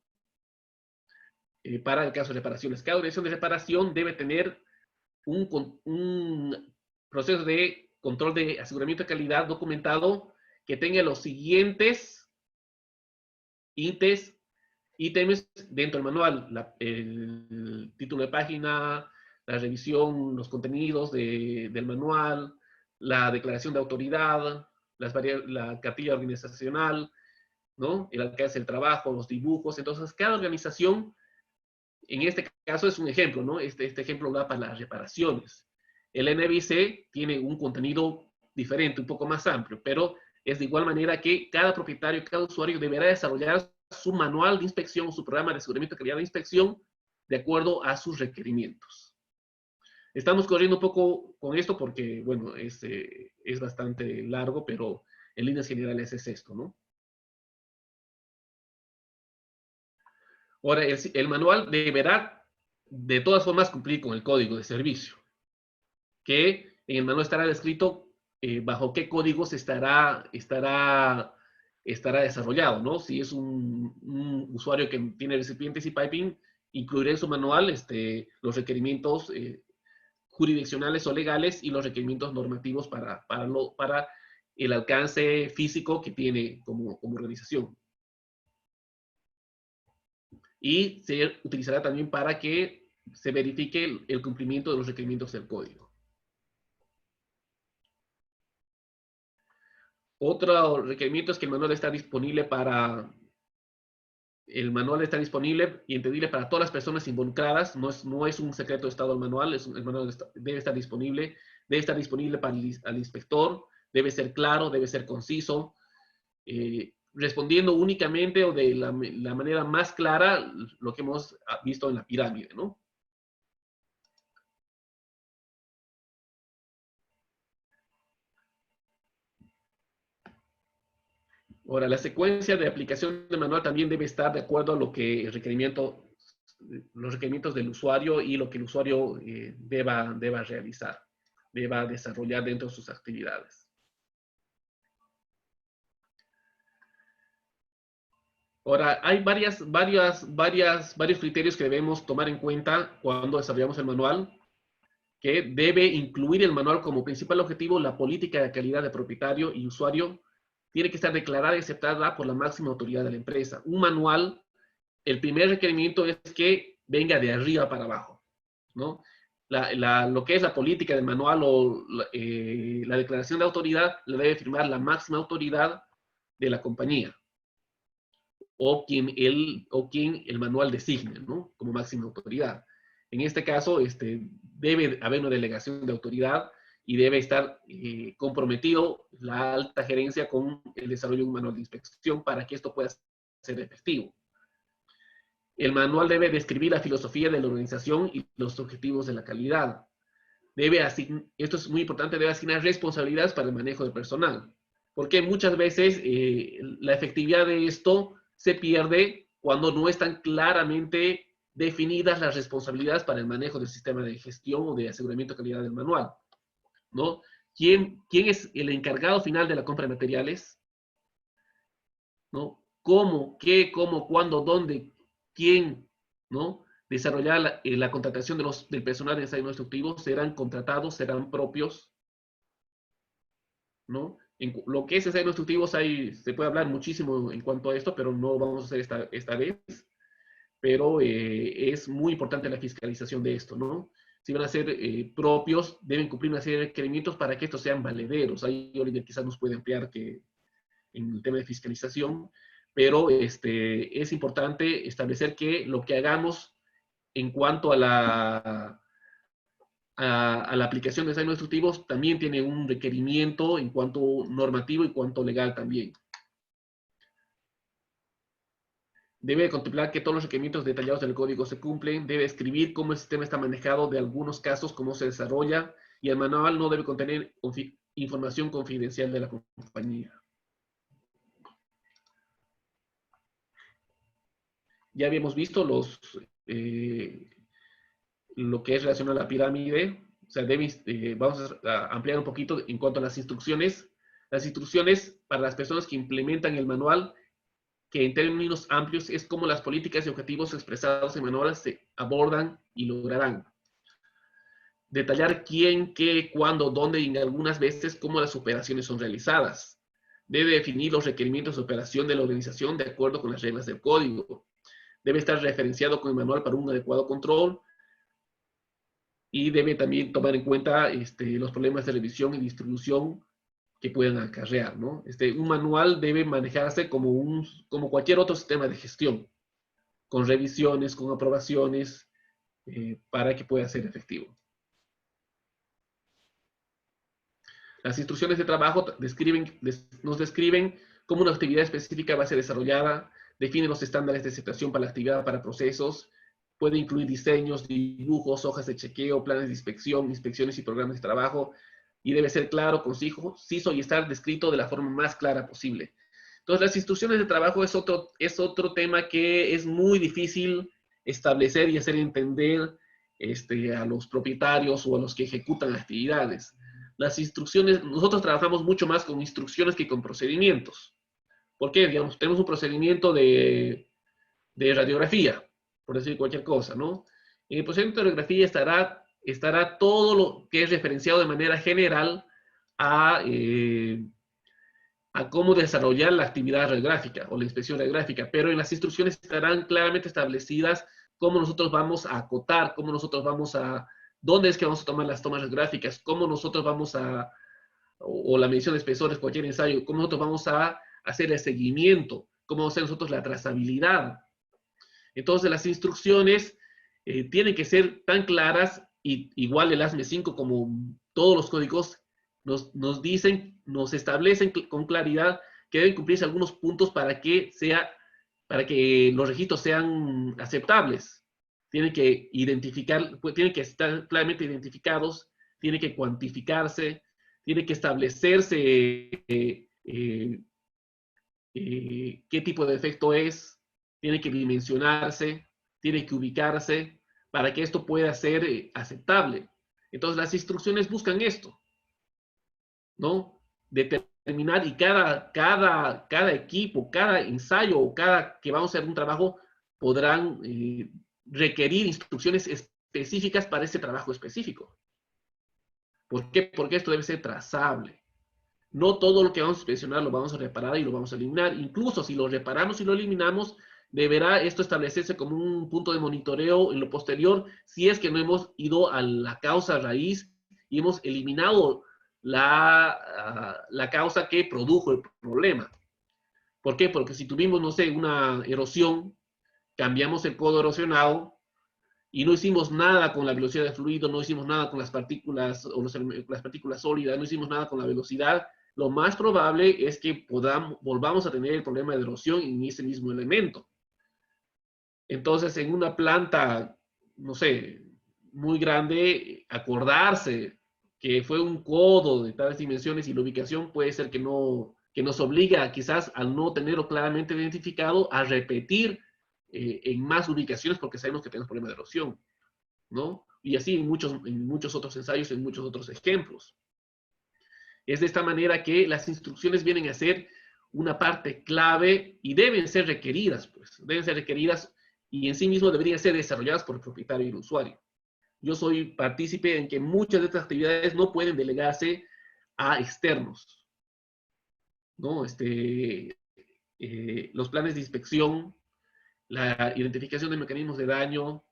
Para el caso de reparaciones. Cada organización de reparación debe tener un proceso de control de aseguramiento de calidad documentado que tenga los siguientes ítems dentro del manual: el título de página, la revisión, los contenidos del manual, la declaración de autoridad, la cartilla organizacional, ¿no? El alcance del trabajo, los dibujos. Entonces, cada organización, en este caso es un ejemplo, ¿no? Este ejemplo da para las reparaciones. El NBC tiene un contenido diferente, un poco más amplio, pero es de igual manera que cada propietario, cada usuario deberá desarrollar su manual de inspección, su programa de aseguramiento de calidad de inspección, de acuerdo a sus requerimientos. Estamos corriendo un poco con esto porque, bueno, es bastante largo, pero en líneas generales es esto, ¿no? Ahora, el manual deberá de todas formas cumplir con el código de servicio, que en el manual estará descrito bajo qué códigos estará desarrollado, ¿no? Si es un usuario que tiene recipientes y piping, incluirá en su manual los requerimientos jurisdiccionales o legales y los requerimientos normativos para el alcance físico que tiene como organización. Y se utilizará también para que se verifique el cumplimiento de los requerimientos del código. Otro requerimiento es que el manual está disponible y entendible para todas las personas involucradas. No es un secreto de estado el manual, el manual debe estar disponible para el inspector, debe ser claro, debe ser conciso. respondiendo únicamente o de la manera más clara lo que hemos visto en la pirámide, ¿no? Ahora, la secuencia de aplicación del manual también debe estar de acuerdo a lo que los requerimientos del usuario y lo que el usuario deba realizar, deba desarrollar dentro de sus actividades. Ahora, hay varios criterios que debemos tomar en cuenta cuando desarrollamos el manual, que debe incluir el manual como principal objetivo la política de calidad de propietario y usuario. Tiene que estar declarada y aceptada por la máxima autoridad de la empresa. Un manual, el primer requerimiento es que venga de arriba para abajo, ¿no? Lo que es la política del manual o la declaración de autoridad la debe firmar la máxima autoridad de la compañía o quien el manual designe, ¿no? Como máxima autoridad. En este caso, debe haber una delegación de autoridad y debe estar comprometido la alta gerencia con el desarrollo de un manual de inspección para que esto pueda ser efectivo. El manual debe describir la filosofía de la organización y los objetivos de la calidad. Esto es muy importante, debe asignar responsabilidades para el manejo del personal. Porque muchas veces la efectividad de esto se pierde cuando no están claramente definidas las responsabilidades para el manejo del sistema de gestión o de aseguramiento de calidad del manual, ¿no? ¿Quién es el encargado final de la compra de materiales? ¿No? ¿Cómo, qué, cómo, cuándo, dónde, quién, ¿no? Desarrollar la contratación del personal de ensayo instructivo, serán contratados, serán propios, ¿no? En lo que es ensayo instructivo se puede hablar muchísimo en cuanto a esto, pero no vamos a hacer esta vez. Pero es muy importante la fiscalización de esto, ¿no? Si van a ser propios, deben cumplir una serie de requerimientos para que estos sean valederos. Ahí Oliver quizás nos puede ampliar en el tema de fiscalización, pero es importante establecer que lo que hagamos en cuanto a la aplicación de ensayos instructivos también tiene un requerimiento en cuanto normativo y cuanto legal también. Debe contemplar que todos los requerimientos detallados del código se cumplen, debe escribir cómo el sistema está manejado, de algunos casos, cómo se desarrolla, y el manual no debe contener información confidencial de la compañía. Ya habíamos visto lo que es relacionado a la pirámide. O sea, vamos a ampliar un poquito en cuanto a las instrucciones. Las instrucciones para las personas que implementan el manual, que en términos amplios es cómo las políticas y objetivos expresados en manuales se abordan y lograrán. Detallar quién, qué, cuándo, dónde y en algunas veces cómo las operaciones son realizadas. Debe definir los requerimientos de operación de la organización de acuerdo con las reglas del código. Debe estar referenciado con el manual para un adecuado control. Y debe también tomar en cuenta los problemas de revisión y distribución que puedan acarrear, ¿no? Un manual debe manejarse como cualquier otro sistema de gestión, con revisiones, con aprobaciones, para que pueda ser efectivo. Las instrucciones de trabajo nos describen cómo una actividad específica va a ser desarrollada, definen los estándares de aceptación para la actividad, para procesos, puede incluir diseños, dibujos, hojas de chequeo, planes de inspección, inspecciones y programas de trabajo, y debe ser claro, conciso y estar descrito de la forma más clara posible. Entonces, las instrucciones de trabajo es otro tema que es muy difícil establecer y hacer entender a los propietarios o a los que ejecutan actividades. Las instrucciones, nosotros trabajamos mucho más con instrucciones que con procedimientos. ¿Por qué? Digamos, tenemos un procedimiento de radiografía, por decir cualquier cosa, ¿no? En el procedimiento de radiografía estará todo lo que es referenciado de manera general a cómo desarrollar la actividad radiográfica o la inspección radiográfica, pero en las instrucciones estarán claramente establecidas cómo nosotros vamos a acotar, dónde es que vamos a tomar las tomas radiográficas, cómo nosotros vamos o la medición de espesores, cualquier ensayo, cómo nosotros vamos a hacer el seguimiento, cómo vamos a hacer nosotros la trazabilidad. Entonces, las instrucciones tienen que ser tan claras, y igual el ASME 5 como todos los códigos nos establecen con claridad que deben cumplirse algunos puntos para que los registros sean aceptables. Tienen que tienen que estar claramente identificados, tienen que cuantificarse, tiene que establecerse qué tipo de defecto es, tiene que dimensionarse, tiene que ubicarse para que esto pueda ser aceptable. Entonces las instrucciones buscan esto, ¿no? Determinar, y cada equipo, cada ensayo o cada que vamos a hacer un trabajo podrán requerir instrucciones específicas para ese trabajo específico. ¿Por qué? Porque esto debe ser trazable. No todo lo que vamos a inspeccionar lo vamos a reparar y lo vamos a eliminar. Incluso si lo reparamos y lo eliminamos, deberá esto establecerse como un punto de monitoreo en lo posterior si es que no hemos ido a la causa raíz y hemos eliminado la causa que produjo el problema. ¿Por qué? Porque si tuvimos, no sé, una erosión, cambiamos el codo erosionado y no hicimos nada con la velocidad del fluido, no hicimos nada con las partículas o las partículas sólidas, no hicimos nada con la velocidad, lo más probable es que volvamos a tener el problema de erosión en ese mismo elemento. Entonces, en una planta, no sé, muy grande, acordarse que fue un codo de tales dimensiones y la ubicación puede ser que nos obliga quizás al no tenerlo claramente identificado a repetir en más ubicaciones porque sabemos que tenemos problema de erosión, ¿no? Y así en muchos otros ensayos, en muchos otros ejemplos. Es de esta manera que las instrucciones vienen a ser una parte clave y deben ser requeridas, pues. Deben ser requeridas y en sí mismo deberían ser desarrolladas por el propietario y el usuario. Yo soy partícipe en que muchas de estas actividades no pueden delegarse a externos, ¿no? Los planes de inspección, la identificación de mecanismos de daño,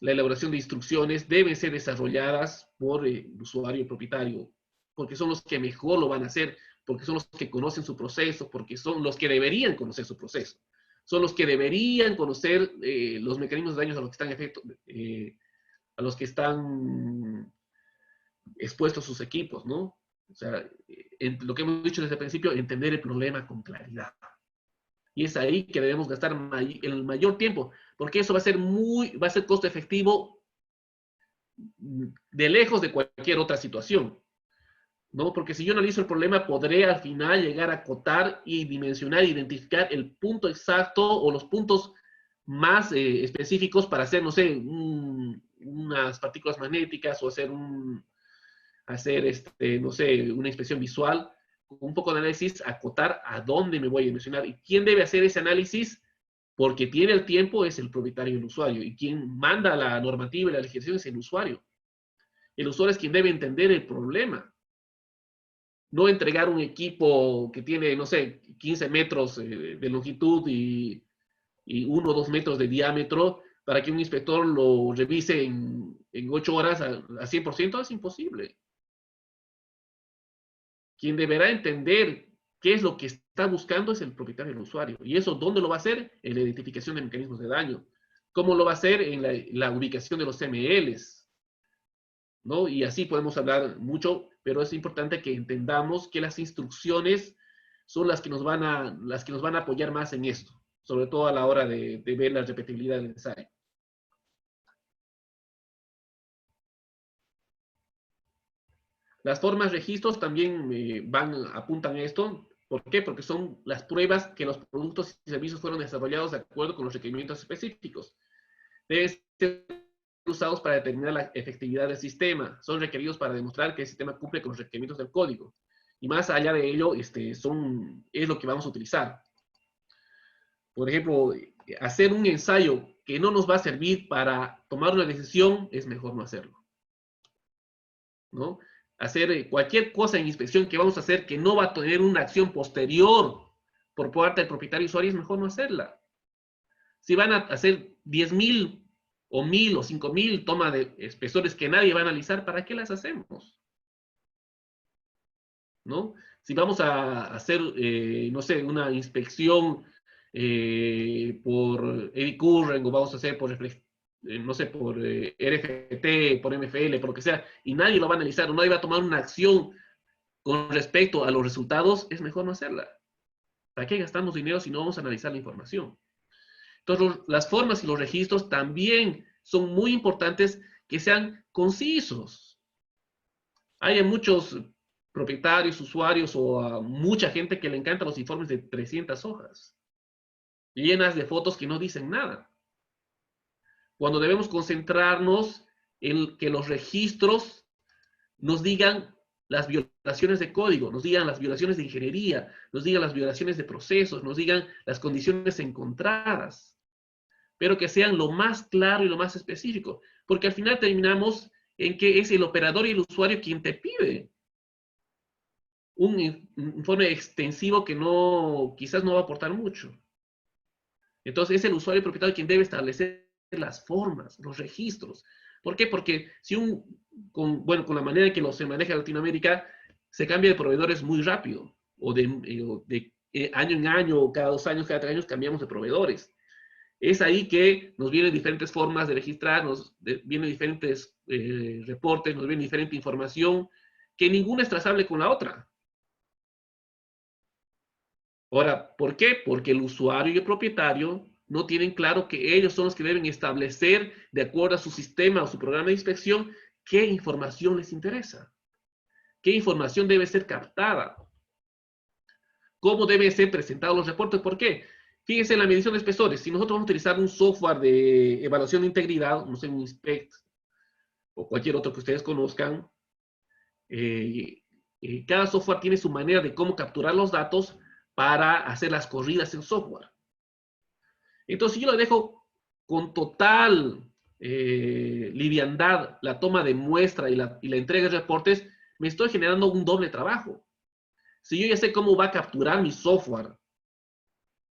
la elaboración de instrucciones deben ser desarrolladas por el usuario y el propietario, porque son los que mejor lo van a hacer, porque son los que conocen su proceso, porque son los que deberían conocer su proceso, son los que deberían conocer los mecanismos de daño a los que están a los que están expuestos sus equipos, ¿no? O sea, lo que hemos dicho desde el principio, entender el problema con claridad. Y es ahí que debemos gastar el mayor tiempo, porque eso va a ser costo efectivo de lejos de cualquier otra situación, ¿no? Porque si yo analizo el problema, podré al final llegar a acotar y dimensionar, identificar el punto exacto o los puntos más específicos para hacer, no sé, unas partículas magnéticas o hacer no sé, una inspección visual, un poco de análisis, acotar a dónde me voy a dimensionar. ¿Y quién debe hacer ese análisis? Porque tiene el tiempo, es el propietario y el usuario. Y quien manda la normativa y la legislación es el usuario. El usuario es quien debe entender el problema. No entregar un equipo que tiene, no sé, 15 metros de longitud y 1 o 2 metros de diámetro para que un inspector lo revise en 8 horas a 100%, es imposible. Quien deberá entender qué es lo que está buscando es el propietario del usuario. ¿Y eso dónde lo va a hacer? En la identificación de mecanismos de daño. ¿Cómo lo va a hacer? En la ubicación de los CMLs, ¿no? Y así podemos hablar mucho, pero es importante que entendamos que las instrucciones son las que nos van a apoyar más en esto, sobre todo a la hora de ver la repetibilidad del ensayo. Las formas registros también apuntan a esto. ¿Por qué? Porque son las pruebas que los productos y servicios fueron desarrollados de acuerdo con los requerimientos específicos. Deben ser usados para determinar la efectividad del sistema. Son requeridos para demostrar que el sistema cumple con los requerimientos del código. Y más allá de ello, es lo que vamos a utilizar. Por ejemplo, hacer un ensayo que no nos va a servir para tomar una decisión, es mejor no hacerlo, ¿no? Hacer cualquier cosa en inspección que vamos a hacer que no va a tener una acción posterior por parte del propietario y usuario, es mejor no hacerla. Si van a hacer 10,000 o 1,000 o 5,000 tomas de espesores que nadie va a analizar, ¿para qué las hacemos? ¿No? Si vamos a hacer, no sé, una inspección por eddy current o vamos a hacer por no sé, por RFT, por MFL, por lo que sea, y nadie lo va a analizar o nadie va a tomar una acción con respecto a los resultados, es mejor no hacerla. ¿Para qué gastamos dinero si no vamos a analizar la información? Entonces, las formas y los registros también son muy importantes que sean concisos. Hay muchos propietarios, usuarios o mucha gente que le encantan los informes de 300 hojas, llenas de fotos que no dicen nada. Cuando debemos concentrarnos en que los registros nos digan las violaciones de código, nos digan las violaciones de ingeniería, nos digan las violaciones de procesos, nos digan las condiciones encontradas, pero que sean lo más claro y lo más específico, porque al final terminamos en que es el operador y el usuario quien te pide un informe extensivo que quizás no va a aportar mucho. Entonces es el usuario y el propietario quien debe establecer las formas, los registros. ¿Por qué? Porque si con la manera en que se maneja en Latinoamérica, se cambia de proveedores muy rápido, o de año en año, o cada 2 años, cada 3 años cambiamos de proveedores. Es ahí que nos vienen diferentes formas de registrar, vienen diferentes reportes, nos viene diferente información, que ninguna es trazable con la otra. Ahora, ¿por qué? Porque el usuario y el propietario no tienen claro que ellos son los que deben establecer, de acuerdo a su sistema o su programa de inspección, qué información les interesa, qué información debe ser captada, cómo deben ser presentados los reportes. ¿Por qué? Fíjense en la medición de espesores. Si nosotros vamos a utilizar un software de evaluación de integridad, no sé, un Inspect o cualquier otro que ustedes conozcan, cada software tiene su manera de cómo capturar los datos para hacer las corridas en software. Entonces, si yo le dejo con total liviandad la toma de muestra y la entrega de reportes, me estoy generando un doble trabajo. Si yo ya sé cómo va a capturar mi software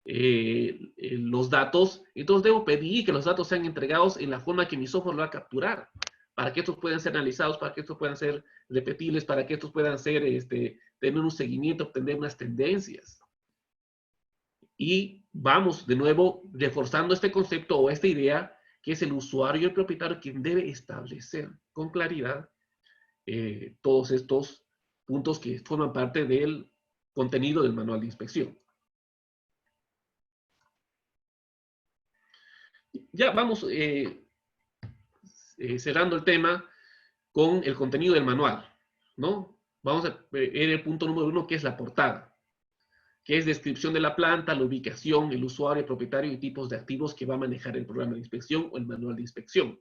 los datos, entonces debo pedir que los datos sean entregados en la forma que mi software lo va a capturar, para que estos puedan ser analizados, para que estos puedan ser repetibles, para que estos puedan ser, tener un seguimiento, obtener unas tendencias. Y vamos de nuevo reforzando este concepto o esta idea, que es el usuario y el propietario quien debe establecer con claridad todos estos puntos que forman parte del contenido del manual de inspección. Ya vamos cerrando el tema con el contenido del manual, ¿no? Vamos a ver el punto número 1, que es la portada, que es descripción de la planta, la ubicación, el usuario, el propietario y tipos de activos que va a manejar el programa de inspección o el manual de inspección.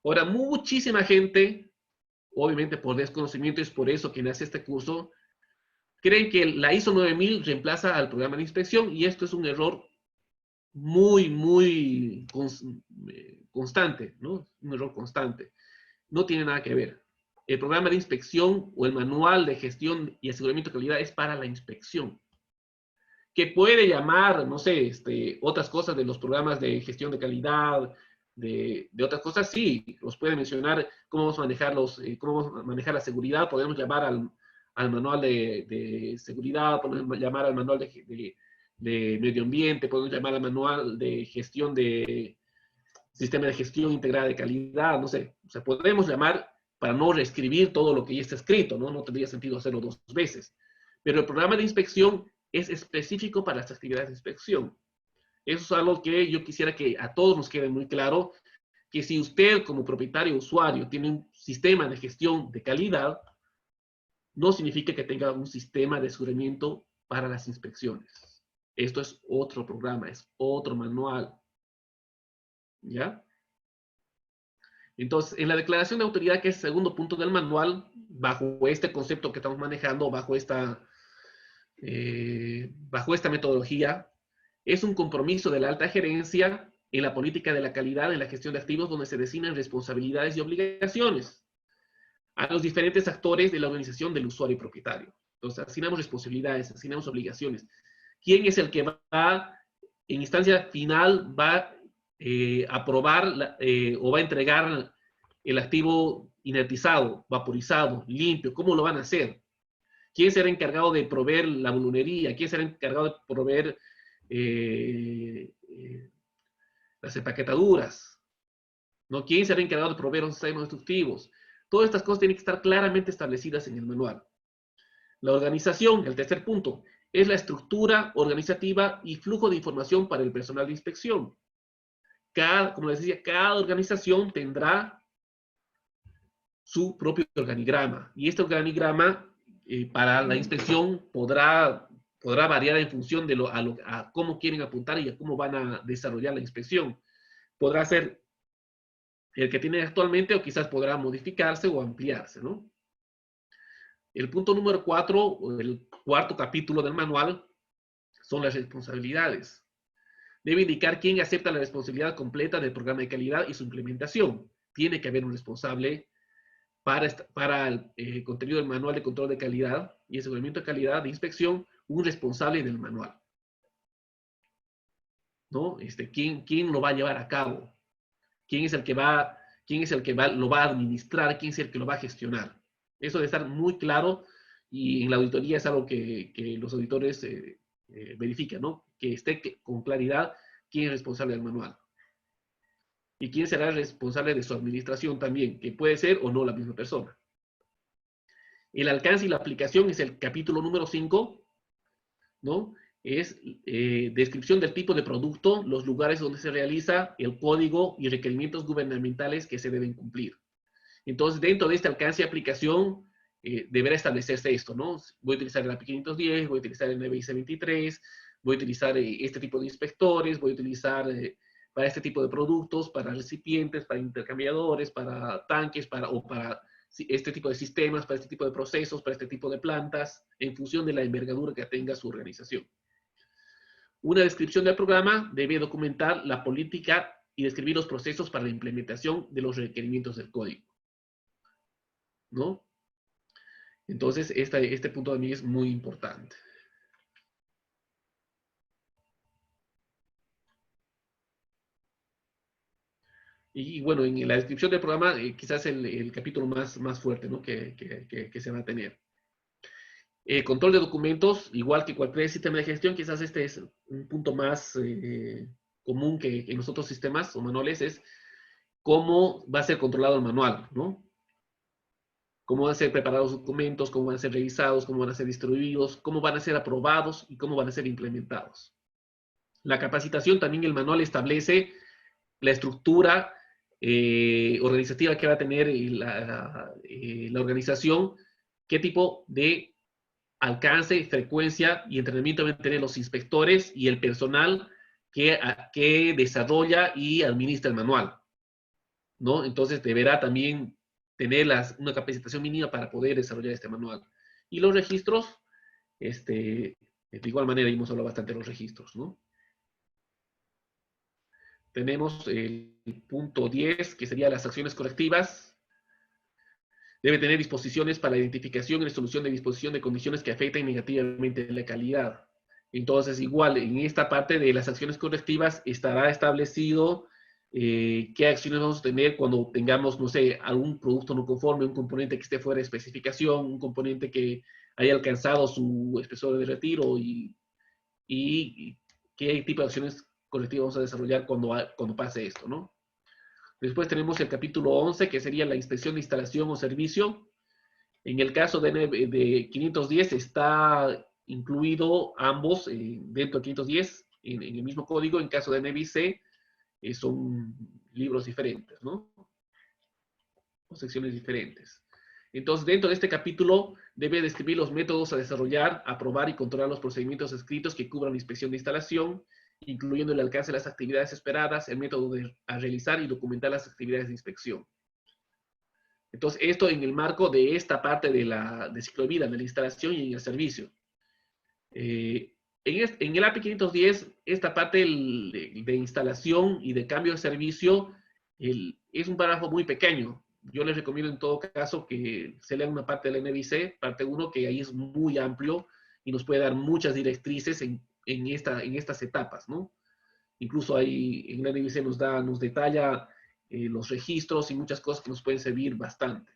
Ahora, muchísima gente, obviamente por desconocimiento, es por eso que nace este curso, creen que la ISO 9000 reemplaza al programa de inspección, y esto es un error muy constante, ¿no? Un error constante. No tiene nada que ver. El programa de inspección o el manual de gestión y aseguramiento de calidad es para la inspección. Que puede llamar, no sé, otras cosas de los programas de gestión de calidad, de otras cosas, sí, los puede mencionar, cómo vamos a manejar cómo vamos a manejar la seguridad, podemos llamar al manual de seguridad, podemos llamar al manual de medio ambiente, podemos llamar al manual de gestión de sistema de gestión integrada de calidad, no sé, o sea, podemos llamar para no reescribir todo lo que ya está escrito, ¿no? No tendría sentido hacerlo 2 veces. Pero el programa de inspección es específico para las actividades de inspección. Eso es algo que yo quisiera que a todos nos quede muy claro, que si usted como propietario o usuario tiene un sistema de gestión de calidad, no significa que tenga un sistema de aseguramiento para las inspecciones. Esto es otro programa, es otro manual. ¿Ya? Entonces, en la declaración de autoridad, que es el segundo punto del manual, bajo este concepto que estamos manejando, bajo esta metodología, es un compromiso de la alta gerencia en la política de la calidad en la gestión de activos, donde se designan responsabilidades y obligaciones a los diferentes actores de la organización del usuario y propietario. Entonces, asignamos responsabilidades, asignamos obligaciones. ¿Quién es el que va, en instancia final, va a aprobar o va a entregar el activo inertizado, vaporizado, limpio? ¿Cómo lo van a hacer? ¿Quién será encargado de proveer la bolunería? ¿Quién será encargado de proveer las empaquetaduras? ¿No? ¿Quién será encargado de proveer los sistemas destructivos? Todas estas cosas tienen que estar claramente establecidas en el manual. La organización, el tercer punto, es la estructura organizativa y flujo de información para el personal de inspección. Como les decía, cada organización tendrá su propio organigrama. Y este organigrama para la inspección podrá variar en función de a cómo quieren apuntar y a cómo van a desarrollar la inspección. Podrá ser el que tienen actualmente o quizás podrá modificarse o ampliarse, ¿no? El punto número 4, o el cuarto capítulo del manual, son las responsabilidades. Debe indicar quién acepta la responsabilidad completa del programa de calidad y su implementación. Tiene que haber un responsable para el contenido del manual de control de calidad y aseguramiento de calidad de inspección, un responsable del manual, ¿no? ¿Quién lo va a llevar a cabo? ¿Quién es el que lo va a administrar? ¿Quién es el que lo va a gestionar? Eso debe estar muy claro y en la auditoría es algo que los auditores verifican, ¿no? Que esté con claridad quién es responsable del manual. Y quién será el responsable de su administración también, que puede ser o no la misma persona. El alcance y la aplicación es el capítulo número 5, ¿no? Es descripción del tipo de producto, los lugares donde se realiza, el código y requerimientos gubernamentales que se deben cumplir. Entonces, dentro de este alcance y aplicación, deberá establecerse esto, ¿no? Voy a utilizar el API 510, voy a utilizar el NBIC 23, voy a utilizar este tipo de inspectores, voy a utilizar para este tipo de productos, para recipientes, para intercambiadores, para tanques, para este tipo de sistemas, para este tipo de procesos, para este tipo de plantas, en función de la envergadura que tenga su organización. Una descripción del programa debe documentar la política y describir los procesos para la implementación de los requerimientos del código, ¿no? Entonces, este punto también es muy importante. Y bueno, en la descripción del programa, quizás el capítulo más fuerte, ¿no? que se va a tener. Control de documentos, igual que cualquier sistema de gestión, quizás este es un punto más común que en los otros sistemas o manuales, es cómo va a ser controlado el manual, ¿no? Cómo van a ser preparados los documentos, cómo van a ser revisados, cómo van a ser distribuidos, cómo van a ser aprobados y cómo van a ser implementados. La capacitación, también el manual establece la estructura organizativa que va a tener la organización, qué tipo de alcance, frecuencia y entrenamiento deben tener los inspectores y el personal que desarrolla y administra el manual, ¿no? Entonces deberá también tener una capacitación mínima para poder desarrollar este manual. Y los registros, de igual manera, hemos hablado bastante de los registros, ¿no? Tenemos el punto 10, que sería las acciones correctivas. Debe tener disposiciones para la identificación y resolución de disposición de condiciones que afecten negativamente la calidad. Entonces, igual, en esta parte de las acciones correctivas estará establecido qué acciones vamos a tener cuando tengamos, no sé, algún producto no conforme, un componente que esté fuera de especificación, un componente que haya alcanzado su espesor de retiro y qué tipo de acciones correctivas vamos a desarrollar cuando pase esto, ¿no? Después tenemos el capítulo 11, que sería la inspección de instalación o servicio. En el caso de 510 está incluido ambos dentro de 510 en el mismo código. En caso de NBIC son libros diferentes, ¿no? O secciones diferentes. Entonces, dentro de este capítulo debe describir los métodos a desarrollar, aprobar y controlar los procedimientos escritos que cubran la inspección de instalación, incluyendo el alcance de las actividades esperadas, el método a realizar y documentar las actividades de inspección. Entonces, esto en el marco de esta parte de ciclo de vida, de la instalación y en el servicio. En el API 510, esta parte de instalación y de cambio de servicio es un párrafo muy pequeño. Yo les recomiendo en todo caso que se lean una parte del NBIC, parte 1, que ahí es muy amplio y nos puede dar muchas directrices en estas etapas, ¿no? Incluso ahí en la NBIC nos detalla los registros y muchas cosas que nos pueden servir bastante.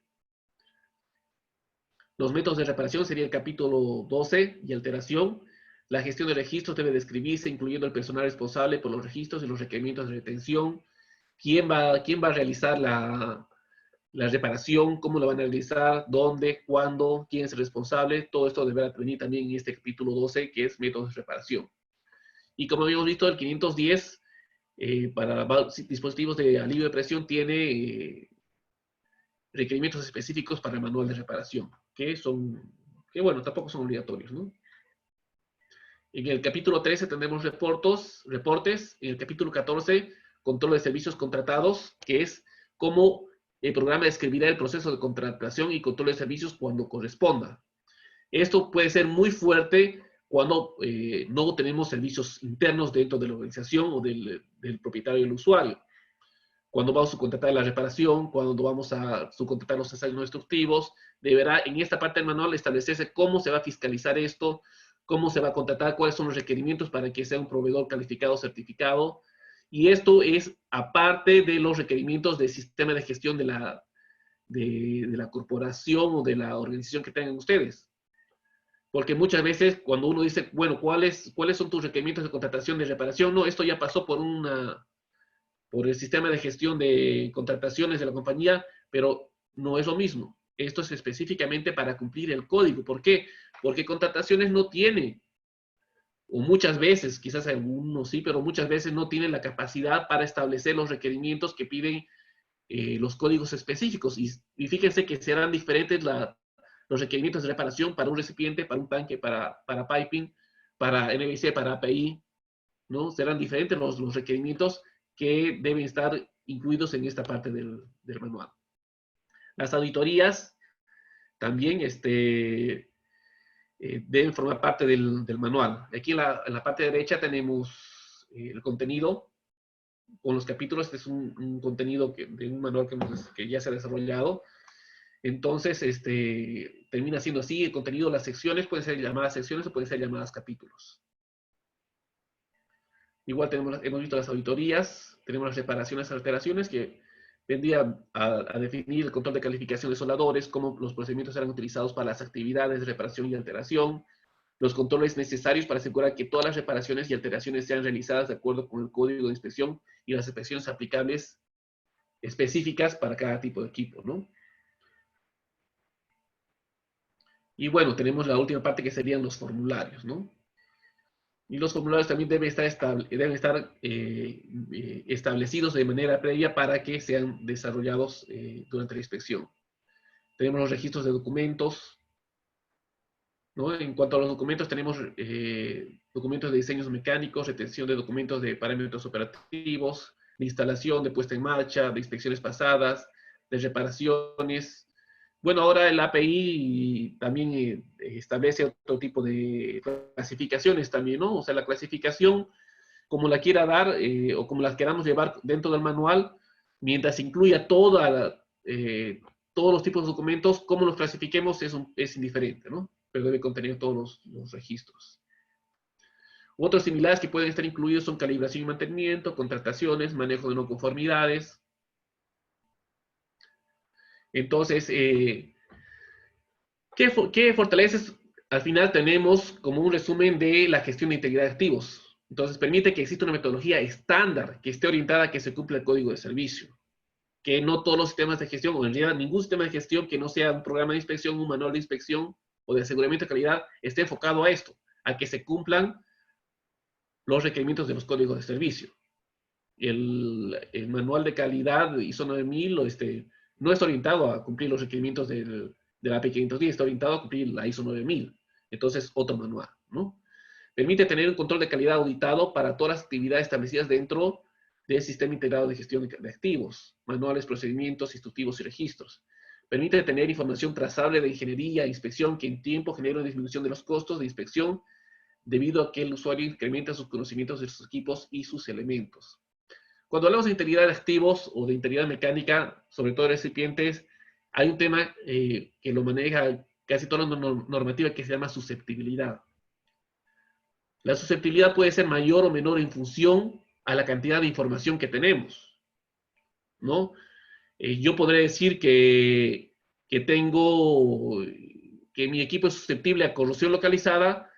Los métodos de reparación sería el capítulo 12 y alteración. La gestión de registros debe describirse, incluyendo el personal responsable por los registros y los requerimientos de retención. ¿Quién va a realizar la reparación, cómo la van a realizar, dónde, cuándo, quién es el responsable, todo esto deberá venir también en este capítulo 12, que es métodos de reparación. Y como habíamos visto, el 510, para dispositivos de alivio de presión, tiene requerimientos específicos para el manual de reparación, que bueno, tampoco son obligatorios, ¿no? En el capítulo 13 tenemos reportes. En el capítulo 14, control de servicios contratados, que es cómo el programa describirá el proceso de contratación y control de servicios cuando corresponda. Esto puede ser muy fuerte cuando no tenemos servicios internos dentro de la organización o del propietario del usuario. Cuando vamos a subcontratar la reparación, cuando vamos a subcontratar los ensayos no destructivos, deberá en esta parte del manual establecerse cómo se va a fiscalizar esto, cómo se va a contratar, cuáles son los requerimientos para que sea un proveedor calificado, certificado. Y esto es aparte de los requerimientos del sistema de gestión de la corporación o de la organización que tengan ustedes. Porque muchas veces cuando uno dice, bueno, ¿cuáles son tus requerimientos de contratación de reparación? No, esto ya pasó por el sistema de gestión de contrataciones de la compañía, pero no es lo mismo. Esto es específicamente para cumplir el código. ¿Por qué? Porque contrataciones no tiene, o muchas veces, quizás algunos sí, pero muchas veces no tienen la capacidad para establecer los requerimientos que piden los códigos específicos. Y fíjense que serán diferentes los requerimientos de reparación para un recipiente, para un tanque, para piping, para NBC, para API, ¿no? Serán diferentes los requerimientos que deben estar incluidos en esta parte del manual. Las auditorías también deben formar parte del manual. Aquí en la parte derecha tenemos el contenido con los capítulos. Este es un contenido de un manual que ya se ha desarrollado. Entonces, termina siendo así. El contenido de las secciones pueden ser llamadas secciones o pueden ser llamadas capítulos. Igual hemos visto las auditorías, tenemos las reparaciones, alteraciones, que vendrían a definir el control de calificación de soldadores, cómo los procedimientos serán utilizados para las actividades de reparación y alteración, los controles necesarios para asegurar que todas las reparaciones y alteraciones sean realizadas de acuerdo con el código de inspección y las inspecciones aplicables específicas para cada tipo de equipo, ¿no? Y bueno, tenemos la última parte que serían los formularios, ¿no? Y los formularios también deben estar establecidos de manera previa para que sean desarrollados durante la inspección. Tenemos los registros de documentos, ¿no? En cuanto a los documentos, tenemos documentos de diseños mecánicos, retención de documentos de parámetros operativos, de instalación, de puesta en marcha, de inspecciones pasadas, de reparaciones. Bueno, ahora el API también establece otro tipo de clasificaciones también, ¿no? O sea, la clasificación, como la quiera dar o como la queramos llevar dentro del manual, mientras incluya todos los tipos de documentos, cómo los clasifiquemos es indiferente, ¿no? Pero debe contener todos los registros. Otros similares que pueden estar incluidos son calibración y mantenimiento, contrataciones, manejo de no conformidades. Entonces, ¿qué fortalezas al final tenemos como un resumen de la gestión de integridad de activos? Entonces, permite que exista una metodología estándar que esté orientada a que se cumpla el código de servicio. Que no todos los sistemas de gestión, o en realidad ningún sistema de gestión que no sea un programa de inspección, un manual de inspección o de aseguramiento de calidad, esté enfocado a esto, a que se cumplan los requerimientos de los códigos de servicio. El manual de calidad ISO 9000 no está orientado a cumplir los requerimientos de la API 510, está orientado a cumplir la ISO 9000. Entonces, otro manual, ¿no? Permite tener un control de calidad auditado para todas las actividades establecidas dentro del Sistema Integrado de Gestión de Activos, manuales, procedimientos, instructivos y registros. Permite tener información trazable de ingeniería e inspección que en tiempo genera una disminución de los costos de inspección debido a que el usuario incrementa sus conocimientos de sus equipos y sus elementos. Cuando hablamos de integridad de activos o de integridad mecánica, sobre todo de recipientes, hay un tema que lo maneja casi toda la normativa que se llama susceptibilidad. La susceptibilidad puede ser mayor o menor en función a la cantidad de información que tenemos, ¿no? Yo podré decir que mi equipo es susceptible a corrosión localizada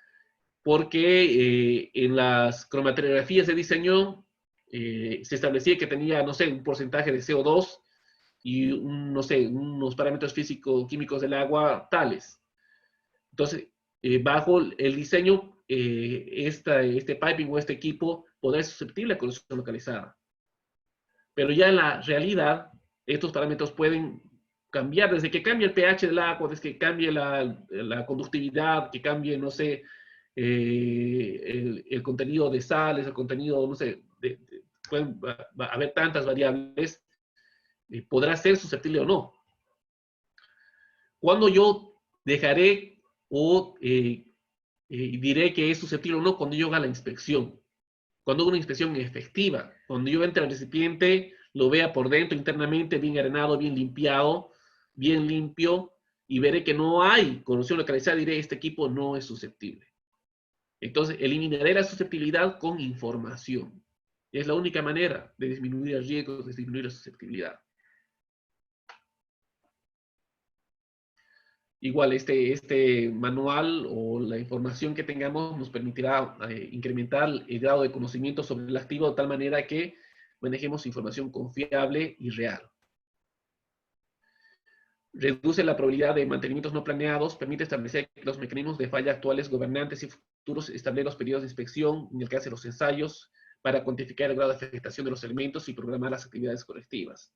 porque en las cromatografías de diseño se establecía que tenía, no sé, un porcentaje de CO2 y no sé, unos parámetros físico-químicos del agua tales. Entonces, bajo el diseño, este piping o este equipo podrá ser susceptible a corrosión localizada. Pero ya en la realidad, estos parámetros pueden cambiar, desde que cambie el pH del agua, desde que cambie la conductividad, que cambie, no sé, el contenido de sales, el contenido, no sé, pueden haber tantas variables, podrá ser susceptible o no. Cuando yo dejaré o diré que es susceptible o no, cuando yo haga la inspección. Cuando haga una inspección efectiva, cuando yo entre al recipiente, lo vea por dentro internamente, bien arenado, bien limpiado, bien limpio, y veré que no hay corrosión localizada, diré, este equipo no es susceptible. Entonces, eliminaré la susceptibilidad con información. Es la única manera de disminuir el riesgo, de disminuir la susceptibilidad. Igual, este manual o la información que tengamos nos permitirá incrementar el grado de conocimiento sobre el activo de tal manera que manejemos información confiable y real. Reduce la probabilidad de mantenimientos no planeados, permite establecer los mecanismos de falla actuales, gobernantes y futuros, establecer los periodos de inspección en el que hace los ensayos para cuantificar el grado de afectación de los elementos y programar las actividades correctivas.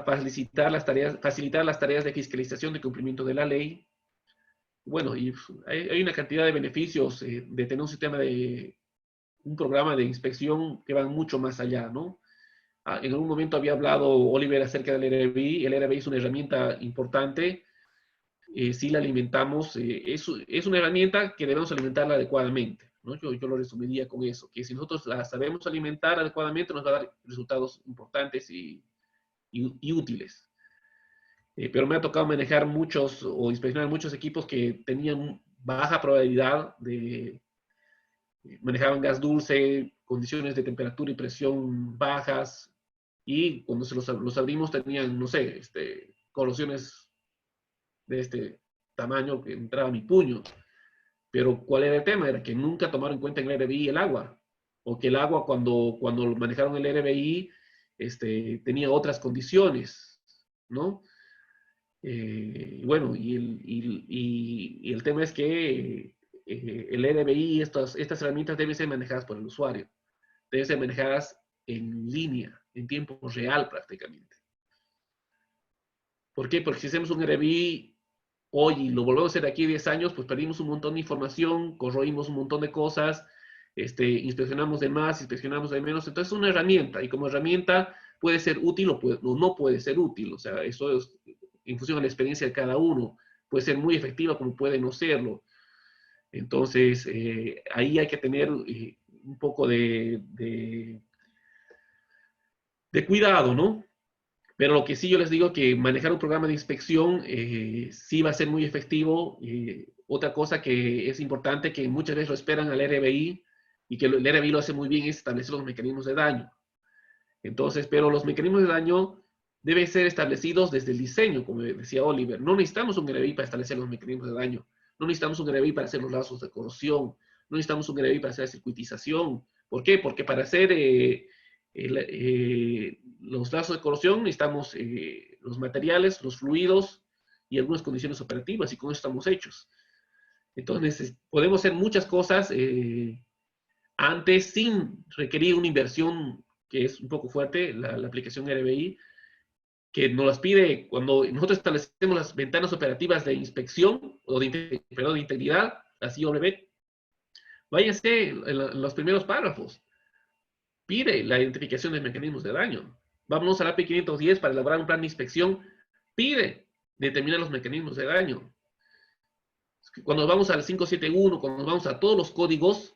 Facilitar las tareas de fiscalización de cumplimiento de la ley. Bueno, y hay una cantidad de beneficios de tener un programa de inspección que van mucho más allá, ¿no? En algún momento había hablado Oliver acerca del RBI. El RBI es una herramienta importante. Si la alimentamos, es una herramienta que debemos alimentarla adecuadamente, ¿no? Yo lo resumiría con eso, que si nosotros la sabemos alimentar adecuadamente, nos va a dar resultados importantes y útiles. Pero me ha tocado manejar muchos o inspeccionar muchos equipos que tenían baja probabilidad de manejaban gas dulce, condiciones de temperatura y presión bajas, y cuando los abrimos tenían, no sé, corosiones de este tamaño que entraba a mi puño. Pero ¿cuál era el tema? Era que nunca tomaron en cuenta en el RBI el agua, o que el agua cuando manejaron el RBI tenía otras condiciones, ¿no? Bueno, y el tema es que el RBI, estas herramientas deben ser manejadas por el usuario, deben ser manejadas en línea, en tiempo real prácticamente. ¿Por qué? Porque si hacemos un RBI hoy y lo volvemos a hacer aquí 10 años, pues perdimos un montón de información, corroímos un montón de cosas, inspeccionamos de más, inspeccionamos de menos. Entonces es una herramienta, y como herramienta puede ser útil o no puede ser útil. O sea, eso es en función de la experiencia de cada uno. Puede ser muy efectiva como puede no serlo. Entonces, ahí hay que tener un poco de cuidado, ¿no? Pero lo que sí yo les digo que manejar un programa de inspección sí va a ser muy efectivo. Otra cosa que es importante, que muchas veces lo esperan al RBI, y que el RBI lo hace muy bien, es establecer los mecanismos de daño. Entonces, pero los mecanismos de daño deben ser establecidos desde el diseño, como decía Oliver. No necesitamos un RBI para establecer los mecanismos de daño. No necesitamos un RBI para hacer los lazos de corrosión. No necesitamos un RBI para hacer circuitización. ¿Por qué? Porque para hacer los lazos de corrosión necesitamos los materiales, los fluidos y algunas condiciones operativas, y con eso estamos hechos. Entonces, podemos hacer muchas cosas antes sin requerir una inversión que es un poco fuerte, la aplicación RBI, que nos las pide cuando nosotros establecemos las ventanas operativas de inspección o de integridad, las IOB. Váyanse en los primeros párrafos. Pide la identificación de mecanismos de daño. Vámonos a la API 510 para elaborar un plan de inspección. Pide determinar los mecanismos de daño. Cuando nos vamos al 571, cuando nos vamos a todos los códigos,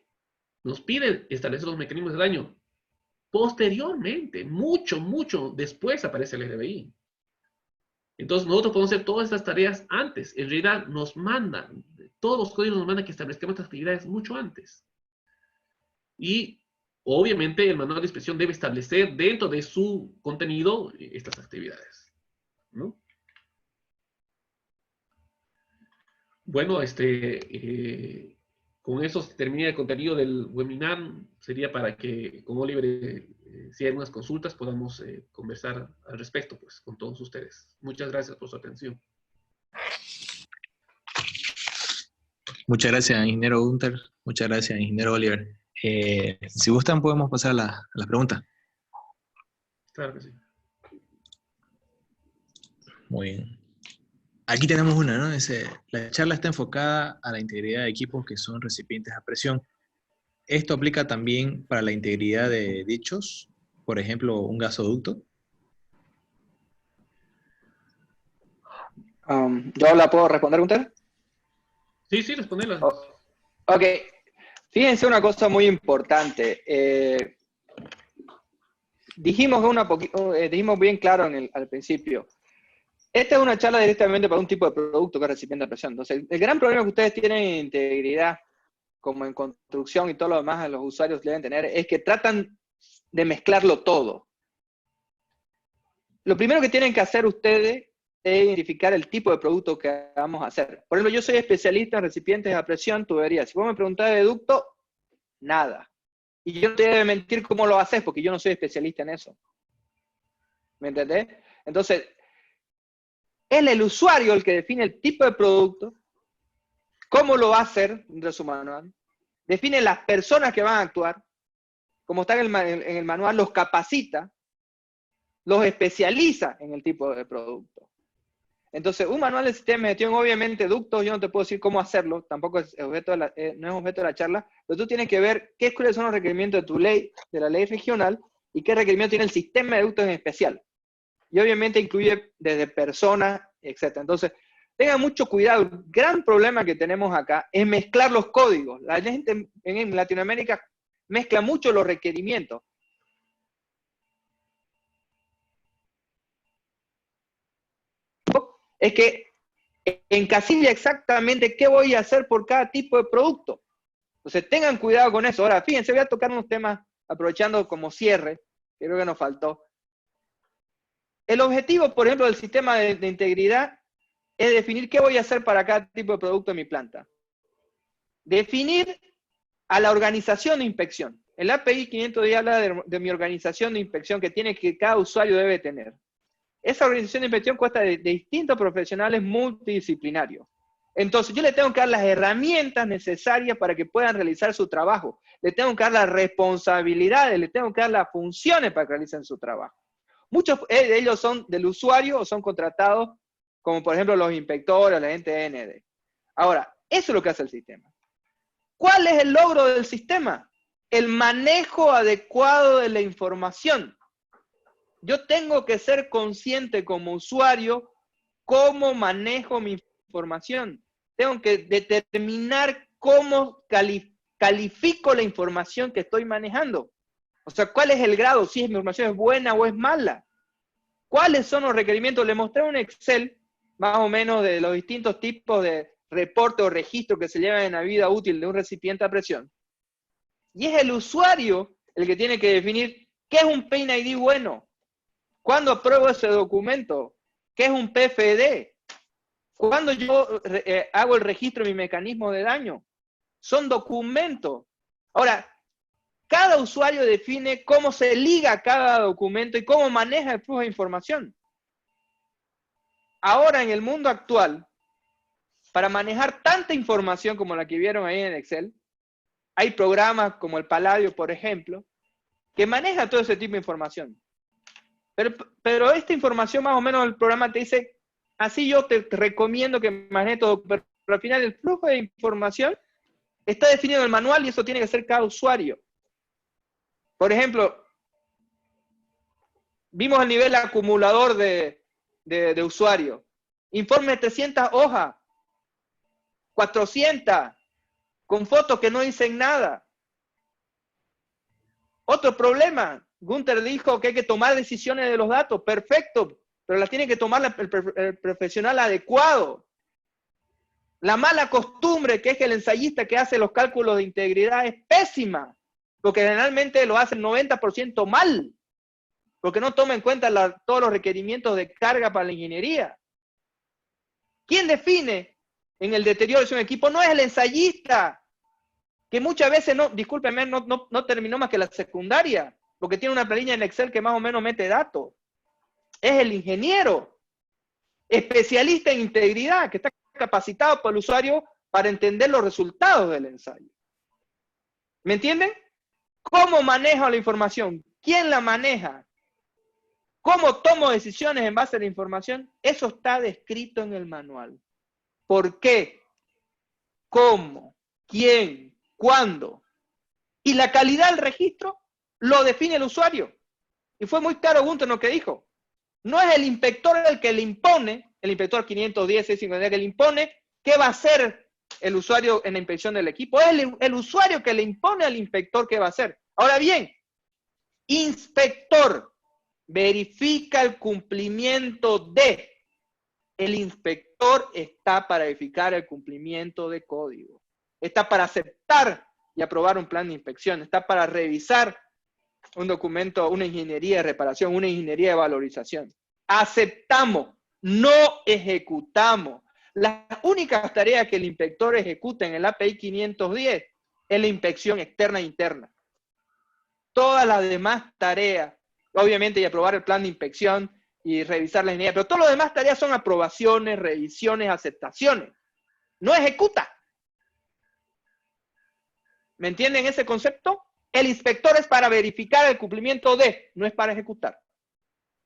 nos piden establecer los mecanismos de daño. Posteriormente, mucho después aparece el RBI. Entonces nosotros podemos hacer todas estas tareas antes. En realidad nos mandan, todos los códigos nos mandan que establezcamos estas actividades mucho antes. Y obviamente el manual de inspección debe establecer dentro de su contenido estas actividades, ¿no? Bueno, con eso se termina el contenido del webinar. Sería para que con Oliver, si hay algunas consultas, podamos conversar al respecto, pues, con todos ustedes. Muchas gracias por su atención. Muchas gracias, ingeniero Gunther. Muchas gracias, ingeniero Oliver. Si gustan, podemos pasar a las preguntas. Claro que sí. Muy bien. Aquí tenemos una, ¿no? Dice, la charla está enfocada a la integridad de equipos que son recipientes a presión. ¿Esto aplica también para la integridad de dichos? Por ejemplo, un gasoducto. ¿Yo la puedo responder, Gunther? Sí, sí, respondela. Ok. Fíjense una cosa muy importante. Dijimos bien claro al principio. Esta es una charla directamente para un tipo de producto que es recipiente de presión. Entonces, el gran problema que ustedes tienen en integridad, como en construcción y todo lo demás los usuarios deben tener, es que tratan de mezclarlo todo. Lo primero que tienen que hacer ustedes es identificar el tipo de producto que vamos a hacer. Por ejemplo, yo soy especialista en recipientes a presión, tuberías. Si vos me preguntás de ducto, nada. Y yo no te debo mentir cómo lo haces, porque yo no soy especialista en eso. ¿Me entendés? Entonces, es el usuario el que define el tipo de producto, cómo lo va a hacer dentro de su manual, define las personas que van a actuar, como está en el manual, los capacita, los especializa en el tipo de producto. Entonces, un manual de sistema de gestión, obviamente, ductos, yo no te puedo decir cómo hacerlo, tampoco es objeto no es objeto de la charla, pero tú tienes que ver cuáles son los requerimientos de tu ley, de la ley regional, y qué requerimiento tiene el sistema de ductos en especial. Y obviamente incluye desde personas, etc. Entonces, tengan mucho cuidado. El gran problema que tenemos acá es mezclar los códigos. La gente en Latinoamérica mezcla mucho los requerimientos. Es que encasilla exactamente qué voy a hacer por cada tipo de producto. Entonces, tengan cuidado con eso. Ahora, fíjense, voy a tocar unos temas, aprovechando como cierre, que creo que nos faltó. El objetivo, por ejemplo, del sistema de integridad es definir qué voy a hacer para cada tipo de producto en mi planta. Definir a la organización de inspección. El API 510 habla de mi organización de inspección que cada usuario debe tener. Esa organización de inspección consta de distintos profesionales multidisciplinarios. Entonces, yo le tengo que dar las herramientas necesarias para que puedan realizar su trabajo. Le tengo que dar las responsabilidades, le tengo que dar las funciones para que realicen su trabajo. Muchos de ellos son del usuario o son contratados, como por ejemplo los inspectores, la gente de ND. Ahora, eso es lo que hace el sistema. ¿Cuál es el logro del sistema? El manejo adecuado de la información. Yo tengo que ser consciente como usuario cómo manejo mi información. Tengo que determinar cómo califico la información que estoy manejando. O sea, ¿cuál es el grado? Si mi información es buena o es mala. ¿Cuáles son los requerimientos? Le mostré un Excel, más o menos, de los distintos tipos de reporte o registro que se llevan en la vida útil de un recipiente a presión. Y es el usuario el que tiene que definir qué es un PIN-ID bueno. ¿Cuándo apruebo ese documento? ¿Qué es un PFD? ¿Cuándo yo hago el registro de mi mecanismo de daño? Son documentos. Ahora, cada usuario define cómo se liga cada documento y cómo maneja el flujo de información. Ahora, en el mundo actual, para manejar tanta información como la que vieron ahí en Excel, hay programas como el Palladio, por ejemplo, que maneja todo ese tipo de información. Pero esta información, más o menos, el programa te dice, así yo te recomiendo que manejes todo, pero al final el flujo de información está definido en el manual y eso tiene que ser cada usuario. Por ejemplo, vimos el nivel acumulador de usuario. Informe de 300 hojas, 400, con fotos que no dicen nada. Otro problema, Gunther dijo que hay que tomar decisiones de los datos, perfecto, pero las tiene que tomar el profesional adecuado. La mala costumbre que es que el ensayista que hace los cálculos de integridad es pésima, porque generalmente lo hace el 90% mal, porque no toma en cuenta todos los requerimientos de carga para la ingeniería. ¿Quién define en el deterioro de un equipo? No es el ensayista, que muchas veces no, discúlpeme, no terminó más que la secundaria, porque tiene una planilla en Excel que más o menos mete datos. Es el ingeniero, especialista en integridad, que está capacitado por el usuario para entender los resultados del ensayo. ¿Me entienden? ¿Cómo manejo la información? ¿Quién la maneja? ¿Cómo tomo decisiones en base a la información? Eso está descrito en el manual. ¿Por qué? ¿Cómo? ¿Quién? ¿Cuándo? Y la calidad del registro lo define el usuario. Y fue muy claro Gunther en lo que dijo. No es el inspector el que le impone, el inspector 510, 650, que le impone qué va a hacer el usuario en la inspección del equipo. Es el usuario que le impone al inspector qué va a hacer. Ahora bien, inspector verifica el cumplimiento de. El inspector está para verificar el cumplimiento de código. Está para aceptar y aprobar un plan de inspección. Está para revisar un documento, una ingeniería de reparación, una ingeniería de valorización. Aceptamos, no ejecutamos. Las únicas tareas que el inspector ejecuta en el API 510 es la inspección externa e interna. Todas las demás tareas, obviamente, y aprobar el plan de inspección y revisar la ingeniería, pero todas las demás tareas son aprobaciones, revisiones, aceptaciones. No ejecuta. ¿Me entienden ese concepto? El inspector es para verificar el cumplimiento de, no es para ejecutar.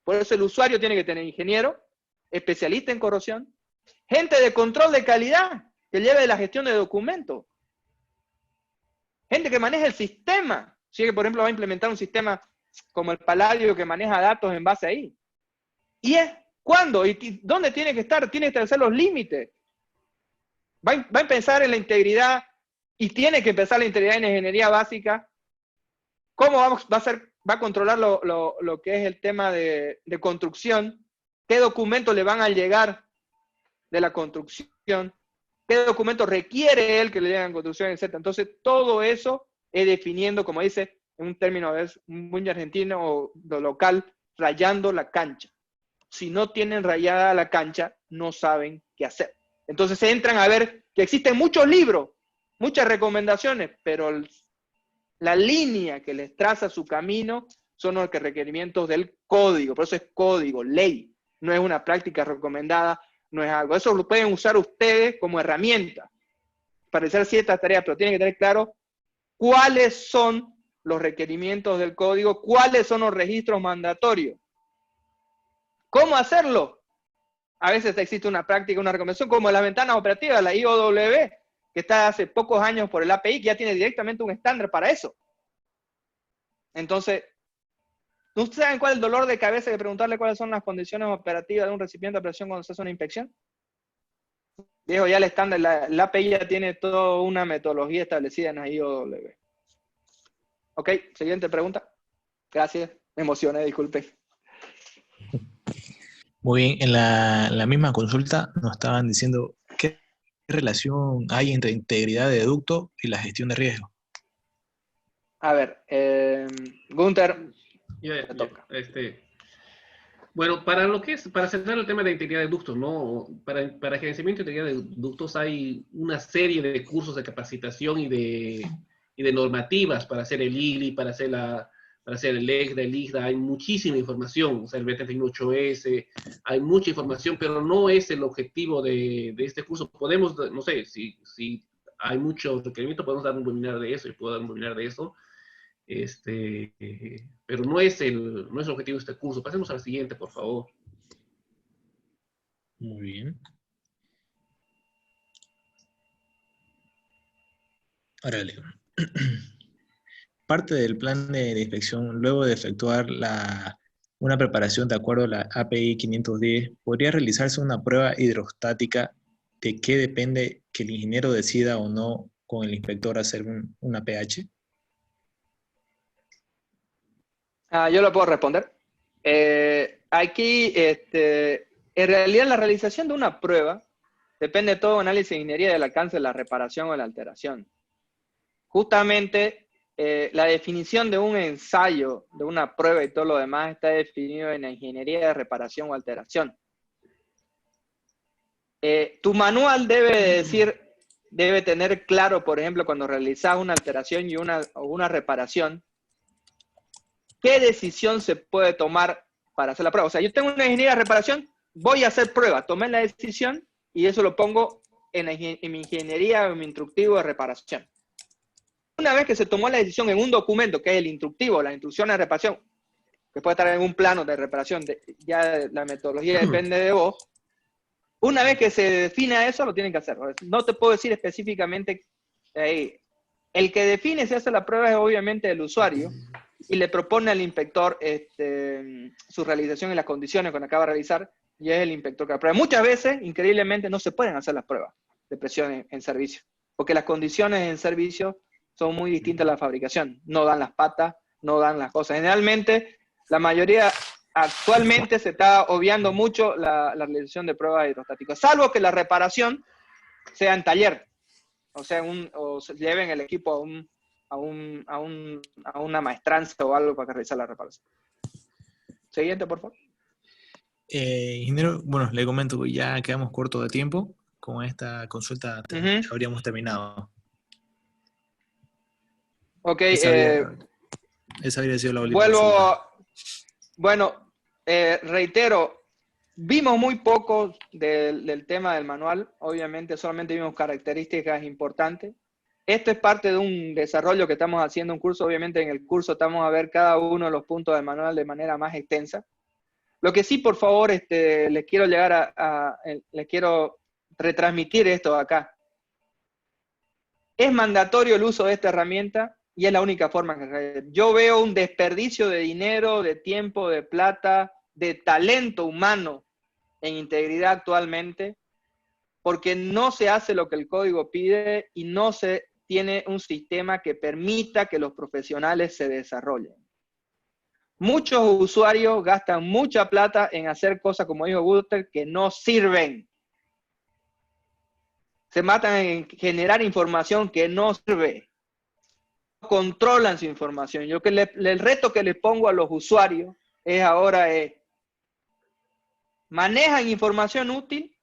Por eso el usuario tiene que tener ingeniero, especialista en corrosión, gente de control de calidad que lleve la gestión de documentos, gente que maneje el sistema. Si es que, por ejemplo, va a implementar un sistema como el Palladio que maneja datos en base ahí. ¿Y es cuándo? ¿Y dónde tiene que estar? Tiene que establecer los límites. Va a pensar en la integridad y tiene que empezar la integridad en la ingeniería básica. ¿Cómo va a controlar lo que es el tema de construcción? ¿Qué documentos le van a llegar de la construcción? ¿Qué documentos requiere él que le lleguen a construcción, etcétera? Entonces, todo eso es definiendo, como dice, en un término muy argentino o local, rayando la cancha. Si no tienen rayada la cancha, no saben qué hacer. Entonces se entran a ver que existen muchos libros, muchas recomendaciones, pero la línea que les traza su camino son los requerimientos del código. Por eso es código, ley. No es una práctica recomendada, no es algo. Eso lo pueden usar ustedes como herramienta para hacer ciertas tareas, pero tienen que tener claro cuáles son los requerimientos del código, cuáles son los registros mandatorios. ¿Cómo hacerlo? A veces existe una práctica, una recomendación, como las ventanas operativas, la IOW, que está hace pocos años por el API, que ya tiene directamente un estándar para eso. Entonces, ¿ustedes saben cuál es el dolor de cabeza de preguntarle cuáles son las condiciones operativas de un recipiente de operación cuando se hace una inspección? Viejo, ya el estándar, la API ya tiene toda una metodología establecida en la IOW. Ok, siguiente pregunta. Gracias, me emocioné, disculpe. Muy bien, en la misma consulta nos estaban diciendo qué relación hay entre integridad de ducto y la gestión de riesgo. A ver, Gunther, te toca. Bueno, para cerrar el tema de integridad de ductos, ¿no? Para gerenciamiento de integridad de ductos hay una serie de cursos de capacitación y de normativas para hacer el ILI, para hacer el EGDA, el IGDA, hay muchísima información, o sea, el BT8S, hay mucha información, pero no es el objetivo de este curso. Podemos, no sé, si hay muchos requerimientos, podemos dar un webinar de eso, y puedo dar un webinar de eso, pero no es el objetivo de este curso. Pasemos a la siguiente, por favor. Muy bien. Ahora leo. Parte del plan de inspección, luego de efectuar una preparación de acuerdo a la API 510, ¿podría realizarse una prueba hidrostática? ¿De qué depende que el ingeniero decida o no con el inspector hacer una pH? Yo lo puedo responder. Aquí, en realidad, la realización de una prueba depende de todo análisis de ingeniería del alcance de la reparación o la alteración. Justamente, la definición de un ensayo, de una prueba y todo lo demás está definido en la ingeniería de reparación o alteración. Tu manual debe decir debe tener claro, por ejemplo, cuando realizas una alteración y una reparación, qué decisión se puede tomar para hacer la prueba. O sea, yo tengo una ingeniería de reparación, voy a hacer prueba, tomé la decisión y eso lo pongo en mi ingeniería o en mi instructivo de reparación. Una vez que se tomó la decisión en un documento, que es el instructivo, la instrucción de reparación, que puede estar en un plano de reparación, ya la metodología depende de vos. Una vez que se define eso, lo tienen que hacer. No te puedo decir específicamente. El que define si hace la prueba es obviamente el usuario y le propone al inspector su realización y las condiciones que acaba de realizar, y es el inspector que la prueba. Muchas veces, increíblemente, no se pueden hacer las pruebas de presión en servicio, porque las condiciones en servicio son muy distintas a la fabricación. No dan las patas, no dan las cosas. Generalmente, la mayoría, actualmente se está obviando mucho la realización de pruebas hidrostáticas, salvo que la reparación sea en taller, o sea, o se lleven el equipo a una maestranza o algo para realizar la reparación. Siguiente, por favor. Ingeniero, bueno, le comento que ya quedamos cortos de tiempo. Con esta consulta ya habríamos terminado. Ok, esa habría sido la última vuelvo, consulta. Bueno, reitero, vimos muy poco del tema del manual, obviamente solamente vimos características importantes. Esto es parte de un desarrollo que estamos haciendo, un curso. Obviamente en el curso estamos a ver cada uno de los puntos del manual de manera más extensa. Lo que sí, por favor, les quiero les quiero retransmitir esto acá. Es mandatorio el uso de esta herramienta y es la única forma que yo veo un desperdicio de dinero, de tiempo, de plata, de talento humano en integridad actualmente, porque no se hace lo que el código pide y no se tiene un sistema que permita que los profesionales se desarrollen. Muchos usuarios gastan mucha plata en hacer cosas, como dijo Gunter, que no sirven. Se matan en generar información que no sirve. Controlan su información. El reto que les pongo a los usuarios es manejan información útil,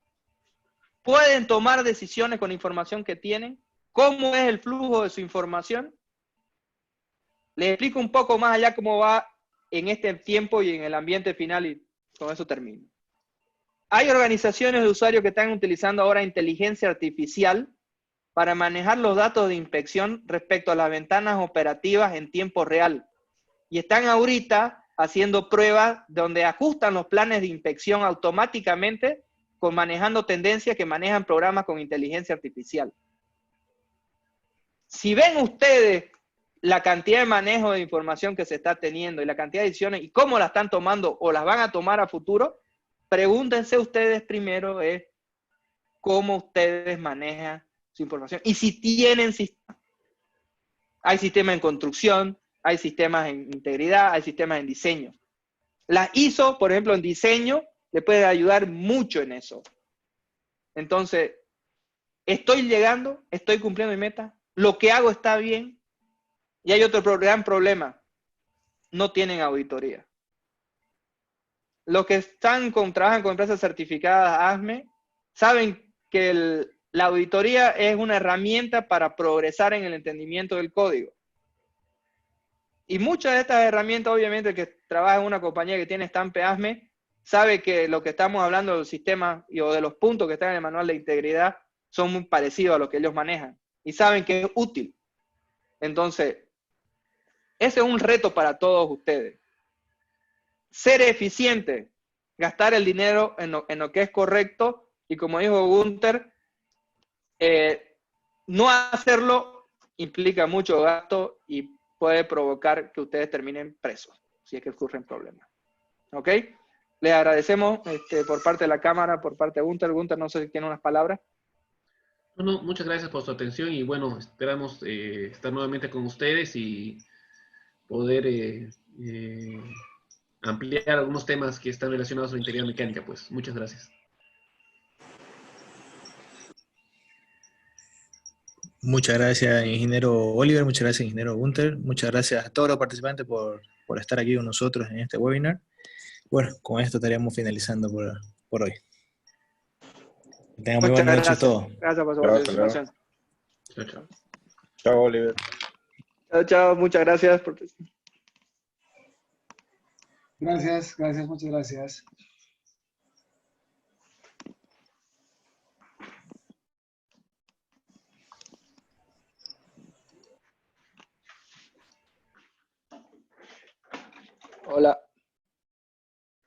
pueden tomar decisiones con información que tienen, cómo es el flujo de su información. Les explico un poco más allá cómo va en este tiempo y en el ambiente final, y con eso termino. Hay organizaciones de usuarios que están utilizando ahora inteligencia artificial para manejar los datos de inspección respecto a las ventanas operativas en tiempo real. Y están ahorita haciendo pruebas donde ajustan los planes de inspección automáticamente manejando tendencias que manejan programas con inteligencia artificial. Si ven ustedes la cantidad de manejo de información que se está teniendo y la cantidad de decisiones y cómo la están tomando o las van a tomar a futuro, pregúntense ustedes primero cómo ustedes manejan su información y si tienen sistemas. Hay sistemas en construcción, hay sistemas en integridad, hay sistemas en diseño. Las ISO, por ejemplo, en diseño, le puede ayudar mucho en eso. Entonces, estoy llegando, estoy cumpliendo mi meta, lo que hago está bien, y hay otro gran problema, no tienen auditoría. Los que trabajan con empresas certificadas ASME, saben que la auditoría es una herramienta para progresar en el entendimiento del código. Y muchas de estas herramientas, obviamente, el que trabaja en una compañía que tiene estampe ASME, sabe que lo que estamos hablando del sistema o de los puntos que están en el manual de integridad son muy parecidos a lo que ellos manejan. Y saben que es útil. Entonces, ese es un reto para todos ustedes. Ser eficiente, gastar el dinero en lo que es correcto, y como dijo Gunter, no hacerlo implica mucho gasto y puede provocar que ustedes terminen presos, si es que ocurren problemas. ¿Ok? Les agradecemos por parte de la Cámara, por parte de Gunter. Gunter, no sé si tiene unas palabras. Bueno, muchas gracias por su atención y bueno, esperamos estar nuevamente con ustedes y poder ampliar algunos temas que están relacionados a la integridad mecánica. Pues muchas gracias. Muchas gracias, ingeniero Oliver, muchas gracias, ingeniero Gunter, muchas gracias a todos los participantes por estar aquí con nosotros en este webinar. Bueno, con esto estaríamos finalizando por hoy. Que tengan muy buena noche a todos. Gracias por su participación. Chao, chao. Chao, Oliver. Chao, chao. Muchas gracias por... Gracias, gracias, muchas gracias. Hola.